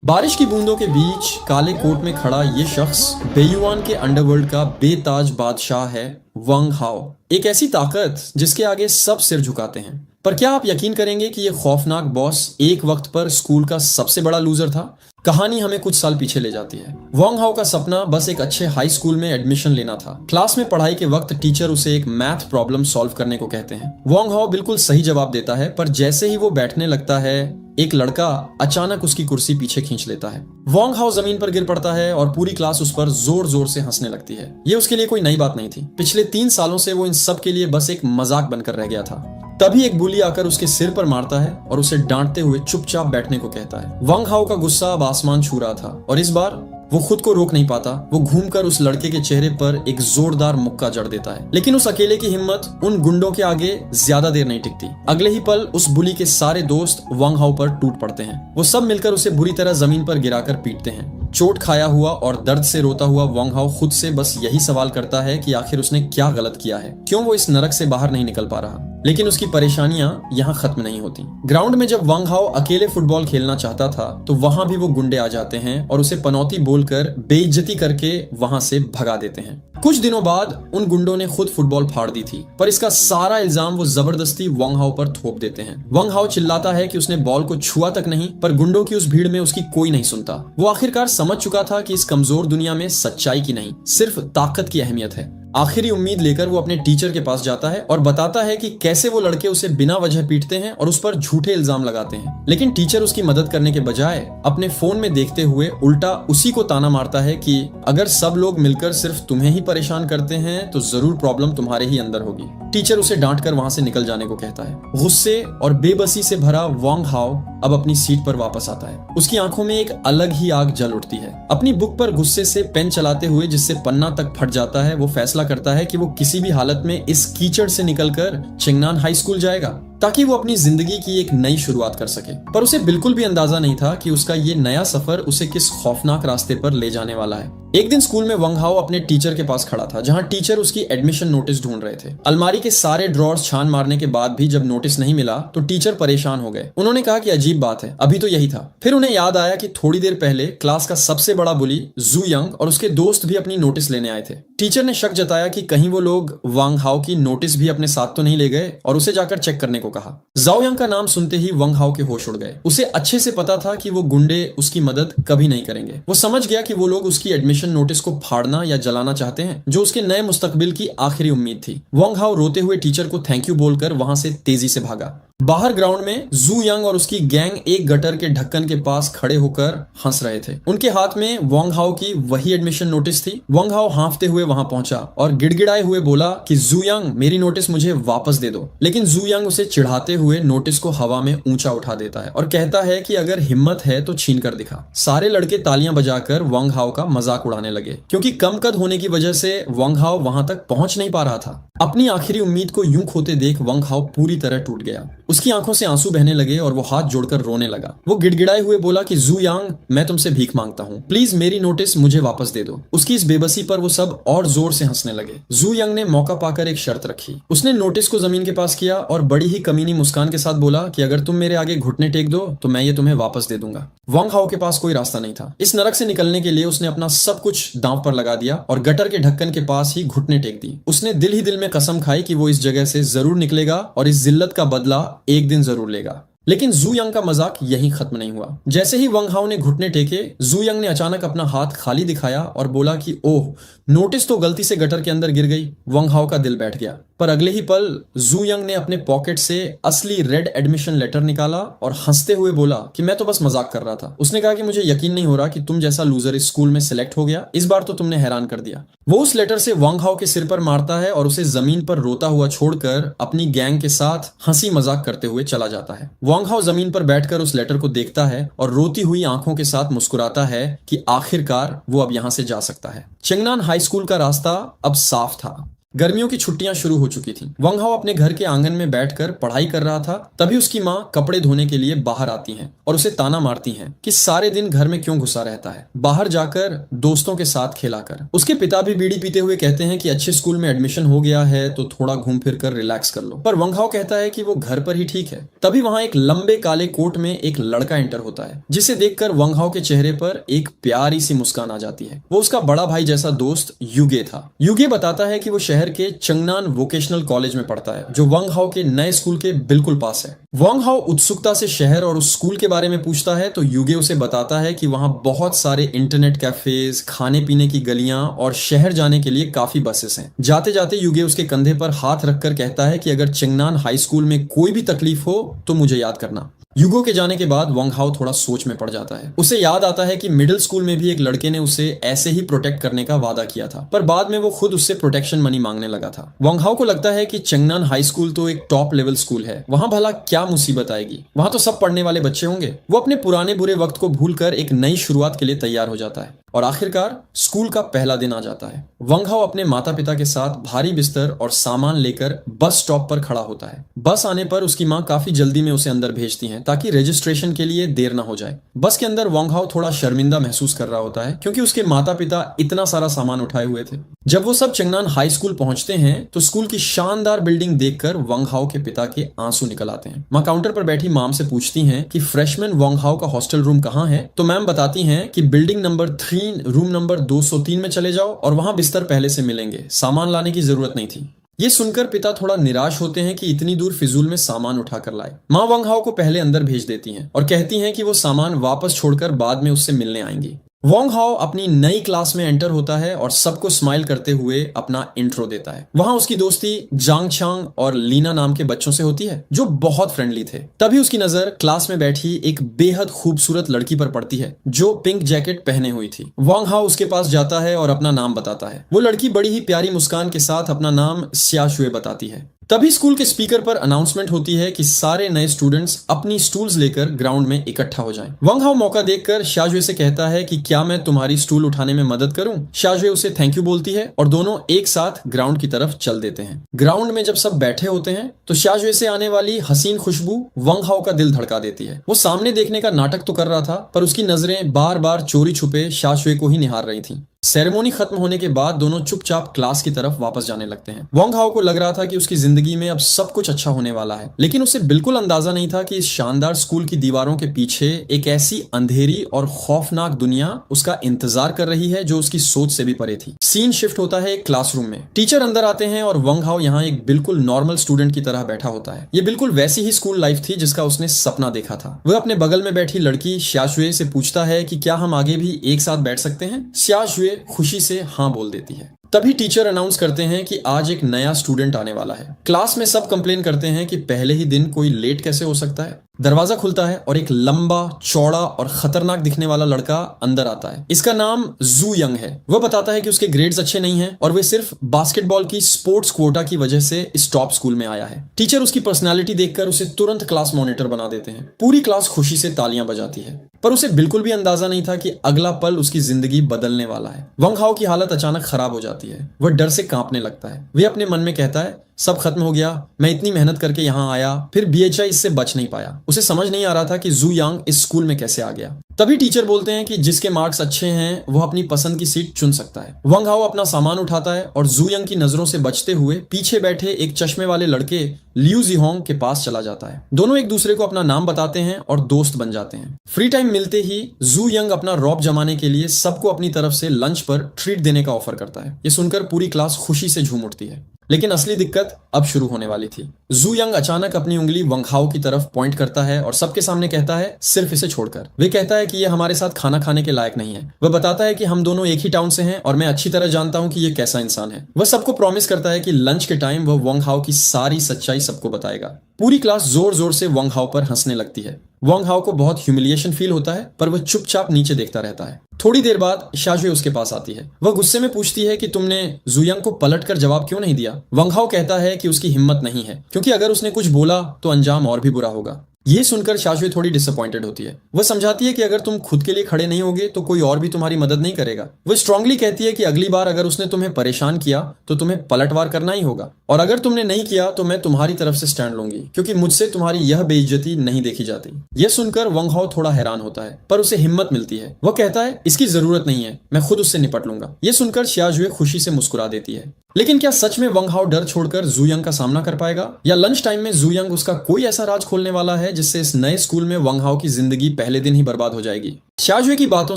बारिश की बूंदों के बीच काले कोट में खड़ा ये शख्स बेयुआन के अंडरवर्ल्ड का बेताज बादशाह है। वंग हाओ, एक ऐसी ताकत जिसके आगे सब सिर झुकाते हैं। पर क्या आप यकीन करेंगे कि ये खौफनाक बॉस एक वक्त पर स्कूल का सबसे बड़ा लूजर था? कहानी हमें कुछ साल पीछे ले जाती है। वंग हाओ का सपना बस एक अच्छे हाई स्कूल में एडमिशन लेना था। क्लास में पढ़ाई के वक्त टीचर उसे एक मैथ प्रॉब्लम सॉल्व करने को कहते हैं। वंग हाओ बिल्कुल सही जवाब देता है, पर जैसे ही वो बैठने लगता है एक लड़का अचानक उसकी कुर्सी पीछे खींच लेता है। वंग हाओ जमीन पर गिर पड़ता है और पूरी क्लास उस पर जोर जोर से हंसने लगती है। ये उसके लिए कोई नई बात नहीं थी। पिछले 3 सालों से वो इन सब के लिए बस एक मजाक बनकर रह गया था। तभी एक बुली आकर उसके सिर पर मारता है और उसे डांटते हुए चुपचाप बैठने को कहता है। वंग हाओ का गुस्सा अब आसमान छू रहा था और इस बार वो खुद को रोक नहीं पाता। वो घूमकर उस लड़के के चेहरे पर एक जोरदार मुक्का जड़ देता है, लेकिन उस अकेले की हिम्मत उन गुंडों के आगे ज्यादा देर नहीं टिकती। अगले ही पल उस बुली के सारे दोस्त वंग हाओ पर टूट पड़ते हैं। वो सब मिलकर उसे बुरी तरह जमीन पर गिराकर पीटते हैं। चोट खाया हुआ और दर्द से रोता हुआ वंग हाओ खुद से बस यही सवाल करता है कि आखिर उसने क्या गलत किया है, क्यों वो इस नरक से बाहर नहीं निकल पा रहा। लेकिन उसकी परेशानियां यहाँ खत्म नहीं होती। ग्राउंड में जब वंग हाओ अकेले फुटबॉल खेलना चाहता था तो वहां भी वो गुंडे आ जाते हैं और उसे पनौती बोलकर बेइज्जती करके वहां से भगा देते हैं। कुछ दिनों बाद उन गुंडों ने खुद फुटबॉल फाड़ दी थी, पर इसका सारा इल्जाम वो जबरदस्ती वंग हाओ पर थोप देते हैं। वंग हाओ चिल्लाता है कि उसने बॉल को छुआ तक नहीं, पर गुंडों की उस भीड़ में उसकी कोई नहीं सुनता। वो आखिरकार समझ चुका था कि इस कमजोर दुनिया में सच्चाई की नहीं, सिर्फ ताकत की अहमियत है। आखिरी उम्मीद लेकर वो अपने टीचर के पास जाता है और बताता है कि कैसे वो लड़के उसे बिना वजह पीटते हैं और उस पर झूठे इल्जाम लगाते हैं। लेकिन टीचर उसकी मदद करने के बजाय अपने फोन में देखते हुए उल्टा उसी को ताना मारता है कि अगर सब लोग मिलकर सिर्फ तुम्हें ही परेशान करते हैं तो जरूर प्रॉब्लम तुम्हारे ही अंदर होगी। टीचर उसे डांट कर वहां से निकल जाने को कहता है। गुस्से और बेबसी से भरा वंग हाओ अब अपनी सीट पर वापस आता है। उसकी आंखों में एक अलग ही आग जल उठती है। अपनी बुक पर गुस्से से पेन चलाते हुए जिससे पन्ना तक फट जाता है, वो फैसला करता है कि वो किसी भी हालत में इस कीचड़ से निकलकर चेंगनान हाई स्कूल जाएगा ताकि वो अपनी जिंदगी की एक नई शुरुआत कर सके। पर उसे बिल्कुल भी अंदाजा नहीं था कि उसका ये नया सफर उसे किस खौफनाक रास्ते पर ले जाने वाला है। एक दिन स्कूल में वंग हाओ अपने टीचर के पास खड़ा था, जहां टीचर उसकी एडमिशन नोटिस ढूंढ रहे थे। अलमारी के सारे ड्रॉर्स छान मारने के बाद भी जब नोटिस नहीं मिला तो टीचर परेशान हो गए। उन्होंने कहा कि अजीब बात है, अभी तो यही था। फिर उन्हें याद आया कि थोड़ी देर पहले क्लास का सबसे बड़ा बुली जू यंग और उसके दोस्त भी अपनी नोटिस लेने आए थे। टीचर ने शक जताया कि कहीं वो लोग वंग हाओ की नोटिस भी अपने साथ तो नहीं ले गए और उसे जाकर चेक करने को कहा। जाओ यंग का नाम सुनते ही वंग हाओ के होश उड़ गए। उसे अच्छे से पता था कि वो गुंडे उसकी मदद कभी नहीं करेंगे। वो समझ गया कि वो लोग उसकी एडमिशन नोटिस को फाड़ना या जलाना चाहते हैं, जो उसके नए मुस्तकबिल की आखिरी उम्मीद थी। वंग हाओ रोते हुए टीचर को थैंक यू बोलकर वहां से तेजी से भागा। बाहर ग्राउंड में जू यंग और उसकी गैंग एक गटर के ढक्कन के पास खड़े होकर हंस रहे थे। उनके हाथ में वंग हाओ की वही एडमिशन नोटिस थी। वंग हाओ हांफते हुए वहां पहुंचा और गिड़गिड़ाए हुए बोला कि जू यंग, मेरी नोटिस मुझे वापस दे दो। लेकिन जू यंग उसे चिढ़ाते हुए नोटिस को हवा में ऊंचा उठा देता है और कहता है कि अगर हिम्मत है तो छीन कर दिखा। सारे लड़के तालियां बजाकर वंग हाओ का मजाक उड़ाने लगे, क्योंकि कम कद होने की वजह से वंग हाओ वहां तक पहुंच नहीं पा रहा था। अपनी आखिरी उम्मीद को यूं खोते देख वंग हाओ पूरी तरह टूट गया। उसकी आंखों से आंसू बहने लगे और वो हाथ जोड़कर रोने लगा। वो गिड़गिड़ाए हुए बोला कि जू यांग, मैं तुमसे भीख मांगता हूँ, प्लीज मेरी नोटिस मुझे वापस दे दो। उसकी इस बेबसी पर वो सब और जोर से हंसने लगे। जू यांग ने मौका पाकर एक शर्त रखी। उसने नोटिस को जमीन के पास किया और बड़ी ही कमीनी मुस्कान के साथ बोला कि अगर तुम मेरे आगे घुटने टेक दो तो मैं ये तुम्हें वापस दे दूंगा। वंग हाओ के पास कोई रास्ता नहीं था। इस नरक से निकलने के लिए उसने अपना सब कुछ दांव पर लगा दिया और गटर के ढक्कन के पास ही घुटने टेक दी। उसने दिल ही दिल में कसम खाई कि वो इस जगह से जरूर निकलेगा और इस जिल्लत का बदला एक दिन जरूर लेगा। लेकिन जू यंग का मजाक यहीं खत्म नहीं हुआ। जैसे ही वंग हाओ ने घुटने टेके, जू यंग ने अचानक अपना हाथ खाली दिखाया और बोला कि ओह, नोटिस तो गलती से गटर के अंदर गिर गई। वंग हाओ का दिल बैठ गया, पर अगले ही पल जू यंग ने अपने पॉकेट से असली रेड एडमिशन लेटर निकाला और हंसते हुए बोला कि मैं तो बस मजाक कर रहा था। उसने कहा कि मुझे यकीन नहीं हो रहा कि तुम जैसा लूजर इस स्कूल में सिलेक्ट हो गया। इस बार तो तुमने हैरान कर दिया। वो उस लेटर से वंग हाओ के सिर पर मारता है और उसे जमीन पर रोता हुआ छोड़कर अपनी गैंग के साथ हंसी मजाक करते हुए चला जाता है। वंग हाओ जमीन पर बैठकर उस लेटर को देखता है और रोती हुई आंखों के साथ मुस्कुराता है कि आखिरकार वो अब यहां से जा सकता है। चेंगनान हाई स्कूल का रास्ता अब साफ था। गर्मियों की छुट्टियां शुरू हो चुकी थीं। वंग हाओ अपने घर के आंगन में बैठकर पढ़ाई कर रहा था। तभी उसकी माँ कपड़े धोने के लिए बाहर आती हैं और उसे ताना मारती हैं कि सारे दिन घर में क्यों घुसा रहता है, बाहर जाकर दोस्तों के साथ खेला कर। उसके पिता भी बीड़ी पीते हुए कहते हैं कि अच्छे स्कूल में एडमिशन हो गया है तो थोड़ा घूम फिर कर रिलैक्स कर लो, पर वंग हाओ कहता है कि वो घर पर ही ठीक है। तभी वहां एक लंबे काले कोट में एक लड़का एंटर होता है, जिसे देखकर वंग हाओ के चेहरे पर एक प्यारी सी मुस्कान आ जाती है। वो उसका बड़ा भाई जैसा दोस्त युगे था। युगे बताता है कि वो शहर के चंगनान वोकेशनल कॉलेज में पढ़ता है, जो वंग हाओ के नए स्कूल के बिल्कुल पास है। वंग हाओ उत्सुकता से शहर और उस स्कूल के बारे में पूछता है तो युगे उसे बताता है कि वहां बहुत सारे इंटरनेट कैफेज, खाने पीने की गलियां और शहर जाने के लिए काफी बसेस हैं। जाते जाते युगे उसके कंधे पर हाथ रखकर कहता है कि अगर चंगनान हाई स्कूल में कोई भी तकलीफ हो तो मुझे याद करना। युगो के जाने के बाद वंग हाओ थोड़ा सोच में पड़ जाता है। उसे याद आता है कि मिडिल स्कूल में भी एक लड़के ने उसे ऐसे ही प्रोटेक्ट करने का वादा किया था, पर बाद में वो खुद उससे प्रोटेक्शन मनी मांगने लगा था। वंग हाओ को लगता है कि चंगनान हाई स्कूल तो एक टॉप लेवल स्कूल है, वहां भला क्या मुसीबत आएगी, वहां तो सब पढ़ने वाले बच्चे होंगे। वो अपने पुराने बुरे वक्त को भूलकर एक नई शुरुआत के लिए तैयार हो जाता है और आखिरकार स्कूल का पहला दिन आ जाता है। वंग हाओ अपने माता पिता के साथ भारी बिस्तर और सामान लेकर बस स्टॉप पर खड़ा होता है। बस आने पर उसकी माँ काफी जल्दी में उसे अंदर भेजती हैं ताकि रजिस्ट्रेशन के लिए देर ना हो जाए। बस के अंदर वंग हाओ थोड़ा शर्मिंदा महसूस कर रहा होता है क्योंकि उसके माता पिता इतना सारा सामान उठाए हुए थे। जब वो सब चंगनान हाई स्कूल पहुंचते हैं तो स्कूल की शानदार बिल्डिंग देखकर वंग हाओ के पिता के आंसू निकल आते हैं। माँ काउंटर पर बैठी माम से पूछती हैं कि फ्रेशमैन वंग हाओ का हॉस्टल रूम कहाँ है, तो मैम बताती हैं कि बिल्डिंग नंबर 3 रूम नंबर 203 में चले जाओ और वहां बिस्तर पहले से मिलेंगे, सामान लाने की जरूरत नहीं थी। ये सुनकर पिता थोड़ा निराश होते हैं कि इतनी दूर फिजूल में सामान उठाकर लाए। माँ वंग हाओ को पहले अंदर भेज देती हैं और कहती हैं कि वो सामान वापस छोड़कर बाद में उससे मिलने आएंगी। वंग हाओ अपनी नई क्लास में एंटर होता है और सबको स्माइल करते हुए अपना इंट्रो देता है। वहां उसकी दोस्ती जांग चांग और लीना नाम के बच्चों से होती है जो बहुत फ्रेंडली थे। तभी उसकी नजर क्लास में बैठी एक बेहद खूबसूरत लड़की पर पड़ती है जो पिंक जैकेट पहने हुई थी। वंग हाओ उसके पास जाता है और अपना नाम बताता है। वो लड़की बड़ी ही प्यारी मुस्कान के साथ अपना नाम स्याशुए बताती है। तभी स्कूल के स्पीकर पर अनाउंसमेंट होती है कि सारे नए स्टूडेंट्स अपनी स्टूल्स लेकर ग्राउंड में इकट्ठा हो जाएं। वंग हाओ मौका देखकर शाजुए से कहता है कि क्या मैं तुम्हारी स्टूल उठाने में मदद करूं। शाजुए उसे थैंक यू बोलती है और दोनों एक साथ ग्राउंड की तरफ चल देते हैं। ग्राउंड में जब सब बैठे होते हैं तो शाजुए से आने वाली हसीन खुशबू वंग हाओ का दिल धड़का देती है। वो सामने देखने का नाटक तो कर रहा था पर उसकी नजरें बार बार चोरी छुपे शाजुए को ही निहार रही थी। सेरेमोनी खत्म होने के बाद दोनों चुपचाप क्लास की तरफ वापस जाने लगते हैं। वंग हाओ को लग रहा था कि उसकी जिंदगी में अब सब कुछ अच्छा होने वाला है, लेकिन उसे बिल्कुल अंदाजा नहीं था कि इस शानदार स्कूल की दीवारों के पीछे एक ऐसी अंधेरी और खौफनाक दुनिया उसका इंतजार कर रही है जो उसकी सोच से भी परे थी। सीन शिफ्ट होता है एक क्लासरूम में। टीचर अंदर आते हैं और वंग हाओ यहाँ एक बिल्कुल नॉर्मल स्टूडेंट की तरह बैठा होता है। ये बिल्कुल वैसी ही स्कूल लाइफ थी जिसका उसने सपना देखा था। वह अपने बगल में बैठी लड़की शाजुए से पूछता है कि क्या हम आगे भी एक साथ बैठ सकते हैं। शाजुए खुशी से हाँ बोल देती है। तभी टीचर अनाउंस करते हैं कि आज एक नया स्टूडेंट आने वाला है। क्लास में सब कंप्लेन करते हैं कि पहले ही दिन कोई लेट कैसे हो सकता है। दरवाजा खुलता है और एक लंबा, चौड़ा और खतरनाक दिखने वाला लड़का अंदर आता है। इसका नाम जू यंग है। वह बताता है कि उसके ग्रेड्स अच्छे नहीं हैं और वह सिर्फ बास्केटबॉल की स्पोर्ट्स क्वोटा की वजह से इस टॉप स्कूल में आया है। टीचर उसकी पर्सनालिटी देखकर उसे तुरंत क्लास मॉनिटर बना देते हैं। पूरी क्लास खुशी से तालियां बजाती है, पर उसे बिल्कुल भी अंदाजा नहीं था कि अगला पल उसकी जिंदगी बदलने वाला है। वंग हाओ की हालत अचानक खराब हो जाती है। वह डर से कांपने लगता है। वह अपने मन में कहता है सब खत्म हो गया, मैं इतनी मेहनत करके यहाँ आया, फिर बीएचआई इससे बच नहीं पाया। उसे समझ नहीं आ रहा था कि जू यांग इस स्कूल में कैसे आ गया। तभी टीचर बोलते हैं कि जिसके मार्क्स अच्छे हैं वो अपनी पसंद की सीट चुन सकता है। वंग हाओ अपना सामान उठाता है और जू यंग की नजरों से बचते हुए पीछे बैठे एक चश्मे वाले लड़के लियू जिहोंग के पास चला जाता है। दोनों एक दूसरे को अपना नाम बताते हैं और दोस्त बन जाते हैं। फ्री टाइम मिलते ही जू यंग अपना रौब जमाने के लिए सबको अपनी तरफ से लंच पर ट्रीट देने का ऑफर करता है। ये सुनकर पूरी क्लास खुशी से झूम उठती है। लेकिन असली दिक्कत अब शुरू होने वाली थी। जू यंग अचानक अपनी उंगली वंग हाओ की तरफ पॉइंट करता है और सबके सामने कहता है सिर्फ इसे छोड़कर। वे कहता है कि ये हमारे साथ खाना खाने के लायक नहीं है। वह बताता है कि हम दोनों एक ही टाउन से हैं और मैं अच्छी तरह जानता हूं कि ये कैसा इंसान है। वह सबको प्रॉमिस करता है कि लंच के टाइम वह वंग हाओ की सारी सच्चाई सबको बताएगा। पूरी क्लास जोर जोर से वंग हाओ पर हंसने लगती है। वंग हाओ को बहुत ह्यूमिलिएशन फील होता है पर वह चुपचाप नीचे देखता रहता है। थोड़ी देर बाद शाजुए उसके पास आती है। वह गुस्से में पूछती है कि तुमने जू यंग को पलटकर जवाब क्यों नहीं दिया। वंग हाओ कहता है कि उसकी हिम्मत नहीं है क्योंकि अगर उसने कुछ बोला तो अंजाम और भी बुरा होगा। ये सुनकर शाशुए थोड़ी डिसअपॉइंटेड होती है। वह समझाती है कि अगर तुम खुद के लिए खड़े नहीं होगे तो कोई और भी तुम्हारी मदद नहीं करेगा। वह स्ट्रांगली कहती है कि अगली बार अगर उसने तुम्हें परेशान किया तो तुम्हें पलटवार करना ही होगा, और अगर तुमने नहीं किया तो मैं तुम्हारी तरफ से स्टैंड लूंगी, क्योंकि मुझसे तुम्हारी यह बेइज्जती नहीं देखी जाती। यह सुनकर वंग हाओ थोड़ा हैरान होता है, पर उसे हिम्मत मिलती है। वह कहता है इसकी जरूरत नहीं है, मैं खुद उससे निपट लूंगा। यह सुनकर शियाजुए खुशी से मुस्कुरा देती है। लेकिन क्या सच में वंग हाओ डर छोड़कर जू यंग का सामना कर पाएगा, या लंच टाइम में जू यंग उसका कोई ऐसा राज खोलने वाला है जिससे इस नए स्कूल में वंग हाओ की जिंदगी पहले दिन ही बर्बाद हो जाएगी। शियाजुए की बातों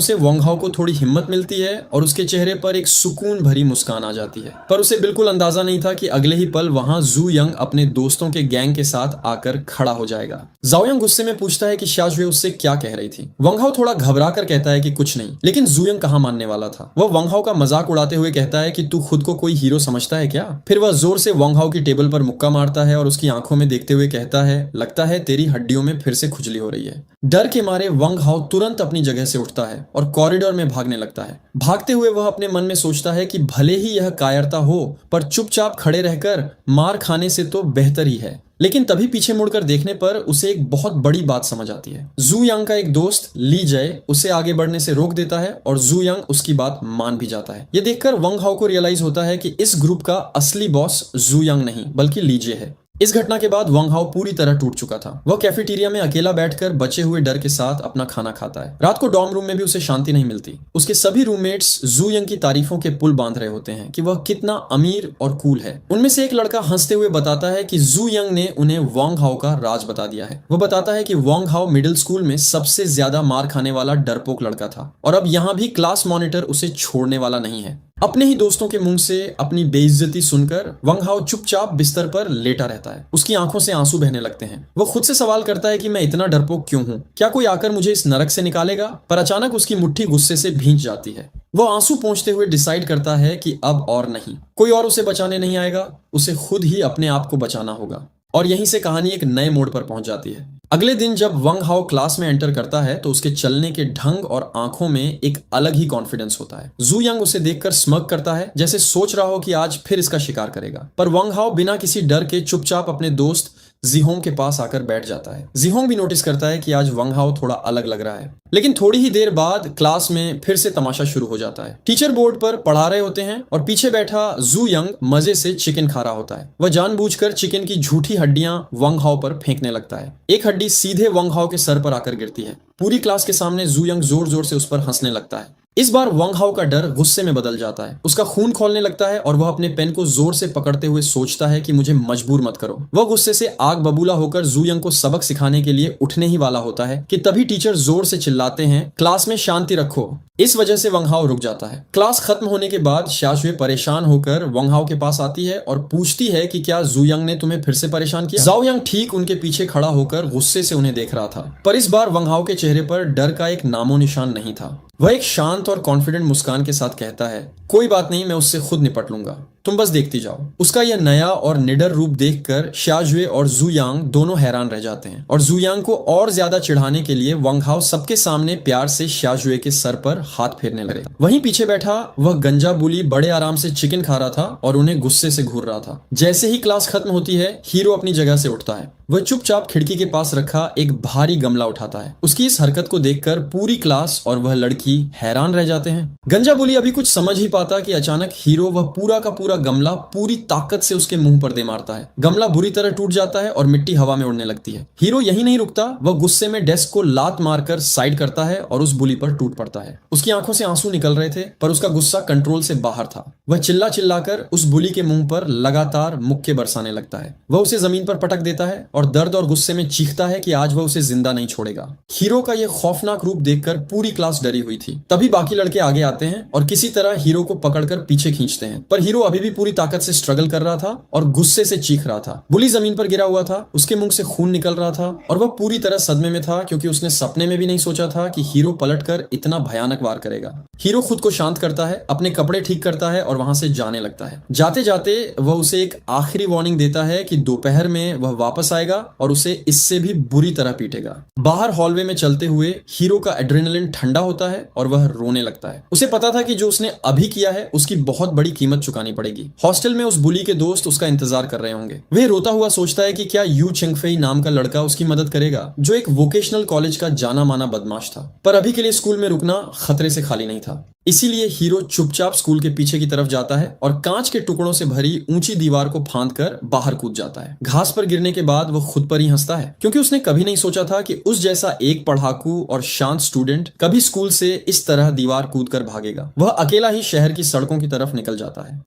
से वंग हाओ को थोड़ी हिम्मत मिलती है और उसके चेहरे पर एक सुकून भरी मुस्कान आ जाती है, पर उसे बिल्कुल अंदाजा नहीं था कि अगले ही पल वहां जू यंग अपने दोस्तों के गैंग के साथ आकर खड़ा हो जाएगा। जाओ यंग गुस्से में पूछता है कि शियाजुए उससे क्या कह रही थी। वंग हाओ थोड़ा घबरा कर कहता है कि कुछ नहीं, लेकिन जू यंग कहाँ मानने वाला था। वह वंग हाओ का मजाक उड़ाते हुए कहता है कि तू खुद को कोई हीरो समझता है क्या। फिर वह जोर से वंग हाओ की टेबल पर मुक्का मारता है और उसकी आंखों में देखते हुए कहता है, लगता है तेरी हड्डियों में फिर से खुजली हो रही है। डर के मारे वंग हाओ तुरंत अपनी जगह से उठता है और कॉरिडोर में भागने लगता है। भागते हुए वह अपने मन में सोचता है कि भले ही यह कायरता हो, पर चुपचाप खड़े रहकर मार खाने से तो बेहतर ही है। लेकिन तभी पीछे मुड़कर देखने पर उसे एक बहुत बड़ी बात समझ आती है। जू यांग का एक दोस्त ली जय उसे आगे बढ़ने से रोक देता है और जू यांग उसकी बात मान भी जाता है। यह देखकर वंग हाओ को रियलाइज होता है कि इस ग्रुप का असली बॉस जू यांग नहीं बल्कि ली जय है। इस घटना के बाद वंग हाओ पूरी तरह टूट चुका था। वह कैफेटेरिया में अकेला बैठकर बचे हुए डर के साथ अपना खाना खाता है। रात को डॉर्म रूम में भी उसे शांति नहीं मिलती। उसके सभी रूममेट्स जू यंग की तारीफों के पुल बांध रहे होते हैं कि वह कितना अमीर और कूल है। उनमें से एक लड़का हंसते हुए बताता है कि जू यंग ने उन्हें वंग हाओ का राज बता दिया है। वह बताता है कि वंग हाओ मिडिल स्कूल में सबसे ज्यादा मार खाने वाला डरपोक लड़का था और अब यहाँ भी क्लास मॉनिटर उसे छोड़ने वाला नहीं है। अपने ही दोस्तों के मुंह से अपनी बेइज्जती सुनकर वंग हाओ चुपचाप बिस्तर पर लेटा रहता है। उसकी आंखों से आंसू बहने लगते हैं। वह खुद से सवाल करता है कि मैं इतना डरपोक क्यों हूँ, क्या कोई आकर मुझे इस नरक से निकालेगा। पर अचानक उसकी मुट्ठी गुस्से से भींच जाती है। वह आंसू पोंछते हुए डिसाइड करता है कि अब और नहीं, कोई और उसे बचाने नहीं आएगा, उसे खुद ही अपने आप को बचाना होगा। और यहीं से कहानी एक नए मोड़ पर पहुंच जाती है। अगले दिन जब वंग हाओ क्लास में एंटर करता है तो उसके चलने के ढंग और आंखों में एक अलग ही कॉन्फिडेंस होता है। जू यंग उसे देखकर स्मग करता है, जैसे सोच रहा हो कि आज फिर इसका शिकार करेगा। पर वंग हाओ बिना किसी डर के चुपचाप अपने दोस्त जीहोंग के पास आकर बैठ जाता है। जीहोंग भी नोटिस करता है कि आज वंग हाओ थोड़ा अलग लग रहा है। लेकिन थोड़ी ही देर बाद क्लास में फिर से तमाशा शुरू हो जाता है। टीचर बोर्ड पर पढ़ा रहे होते हैं और पीछे बैठा जू यंग मजे से चिकन खा रहा होता है। वह जानबूझकर चिकन की झूठी हड्डियां वंग हाओ पर फेंकने लगता है। एक हड्डी सीधे वंग हाओ के सर पर आकर गिरती है। पूरी क्लास के सामने जू यंग जोर जोर से उस पर हंसने लगता है। इस बार वंग हाओ का डर गुस्से में बदल जाता है। उसका खून खौलने लगता है और वह अपने पेन को जोर से पकड़ते हुए सोचता है कि मुझे मजबूर मत करो। वह गुस्से से आग बबूला होकर जू यंग को सबक सिखाने के लिए उठने ही वाला होता है कि तभी टीचर जोर से चिल्लाते हैं, क्लास में शांति रखो। इस वजह से वंग हाओ रुक जाता है। क्लास खत्म होने के बाद शाशुए परेशान होकर वंग हाओ के पास आती है और पूछती है कि क्या जू यंग ने तुम्हें फिर से परेशान किया। जाओ यंग ठीक उनके पीछे खड़ा होकर गुस्से से उन्हें देख रहा था, पर इस बार वंग हाओ के चेहरे पर डर का एक नामो निशान नहीं था। वह एक शांत और कॉन्फिडेंट मुस्कान के साथ कहता है, कोई बात नहीं, मैं उससे खुद निपट लूंगा, तुम बस देखती जाओ। उसका यह नया और निडर रूप देखकर शाजुए और जू यांग दोनों हैरान रह जाते हैं और जू यांग को और ज्यादा चिढ़ाने के लिए वंग हाओ सबके सामने प्यार से शाजुए के सर पर हाथ फेरने लगे। वहीं पीछे बैठा वह गंजा बुली बड़े आराम से चिकन खा रहा था और उन्हें गुस्से से घूर रहा था। जैसे ही क्लास खत्म होती है, हीरो अपनी जगह से उठता है। वह चुपचाप खिड़की के पास रखा एक भारी गमला उठाता है। उसकी इस हरकत को देखकर पूरी क्लास और वह लड़की हैरान रह जाते हैं। गंजा बुली अभी कुछ समझ ही पाता कि अचानक हीरो वह पूरा का पूरा गमला पूरी ताकत से उसके मुंह पर दे मारता है। गमला बुरी तरह टूट जाता है और मिट्टी हवा में उड़ने लगती है। हीरो यही नहीं रुकता, वह गुस्से में डेस्क को लात मारकर साइड करता है और उस बुली पर टूट पड़ता है। उसकी आंखों से आंसू निकल रहे थे, पर उसका गुस्सा कंट्रोल से बाहर था। वह चिल्ला चिल्लाकर उस बुली के मुंह पर लगातार मुक्के बरसाने लगता है। वह उसे जमीन पर पटक देता है और दर्द और गुस्से में चीखता है कि आज वह उसे जिंदा नहीं छोड़ेगा। हीरो का यह खौफनाक रूप देखकर पूरी क्लास डरी हुई थी। तभी बाकी लड़के आगे आते हैं और किसी तरह हीरो को पकड़कर पीछे खींचते हैं, पर हीरो अभी भी पूरी ताकत से स्ट्रगल कर रहा था और गुस्से से चीख रहा था। बुली जमीन पर गिरा हुआ था, उसके मुंह से खून निकल रहा था और वह पूरी तरह सदमे में था, क्योंकि उसने सपने में भी नहीं सोचा था कि हीरो पलटकर इतना भयानक वार करेगा। हीरो खुद को शांत करता है, अपने कपड़े ठीक करता है और वहां से जाने लगता है। जाते जाते वह उसे एक आखिरी वार्निंग देता है कि दोपहर में वह वापस आएगा आएगा और उसे इससे भी बुरी तरह पीटेगा। बाहर हॉलवे में चलते हुए हीरो का एड्रेनलिन ठंडा होता है और वह रोने लगता है। उसे पता था कि जो उसने अभी किया है उसकी बहुत बड़ी कीमत चुकानी पड़ेगी। हॉस्टल में उस बुली के दोस्त उसका इंतजार कर रहे होंगे। वह रोता हुआ सोचता है कि क्या यू चेंगफेई नाम का लड़का उसकी मदद करेगा, जो एक वोकेशनल कॉलेज का जाना माना बदमाश था। पर अभी के लिए स्कूल में रुकना खतरे से खाली नहीं था। इसीलिए हीरो चुपचाप स्कूल के पीछे की तरफ जाता है और कांच के टुकड़ों से भरी ऊंची दीवार को फांद कर बाहर कूद जाता है। घास पर गिरने के बाद वो खुद पर ही हंसता है, क्योंकि उसने कभी नहीं सोचा था कि उस जैसा एक पढ़ाकू और शांत स्टूडेंट कभी स्कूल से इस तरह दीवार कूद कर भागेगा। वह अकेला ही शहर की सड़कों की तरफ निकल जाता है।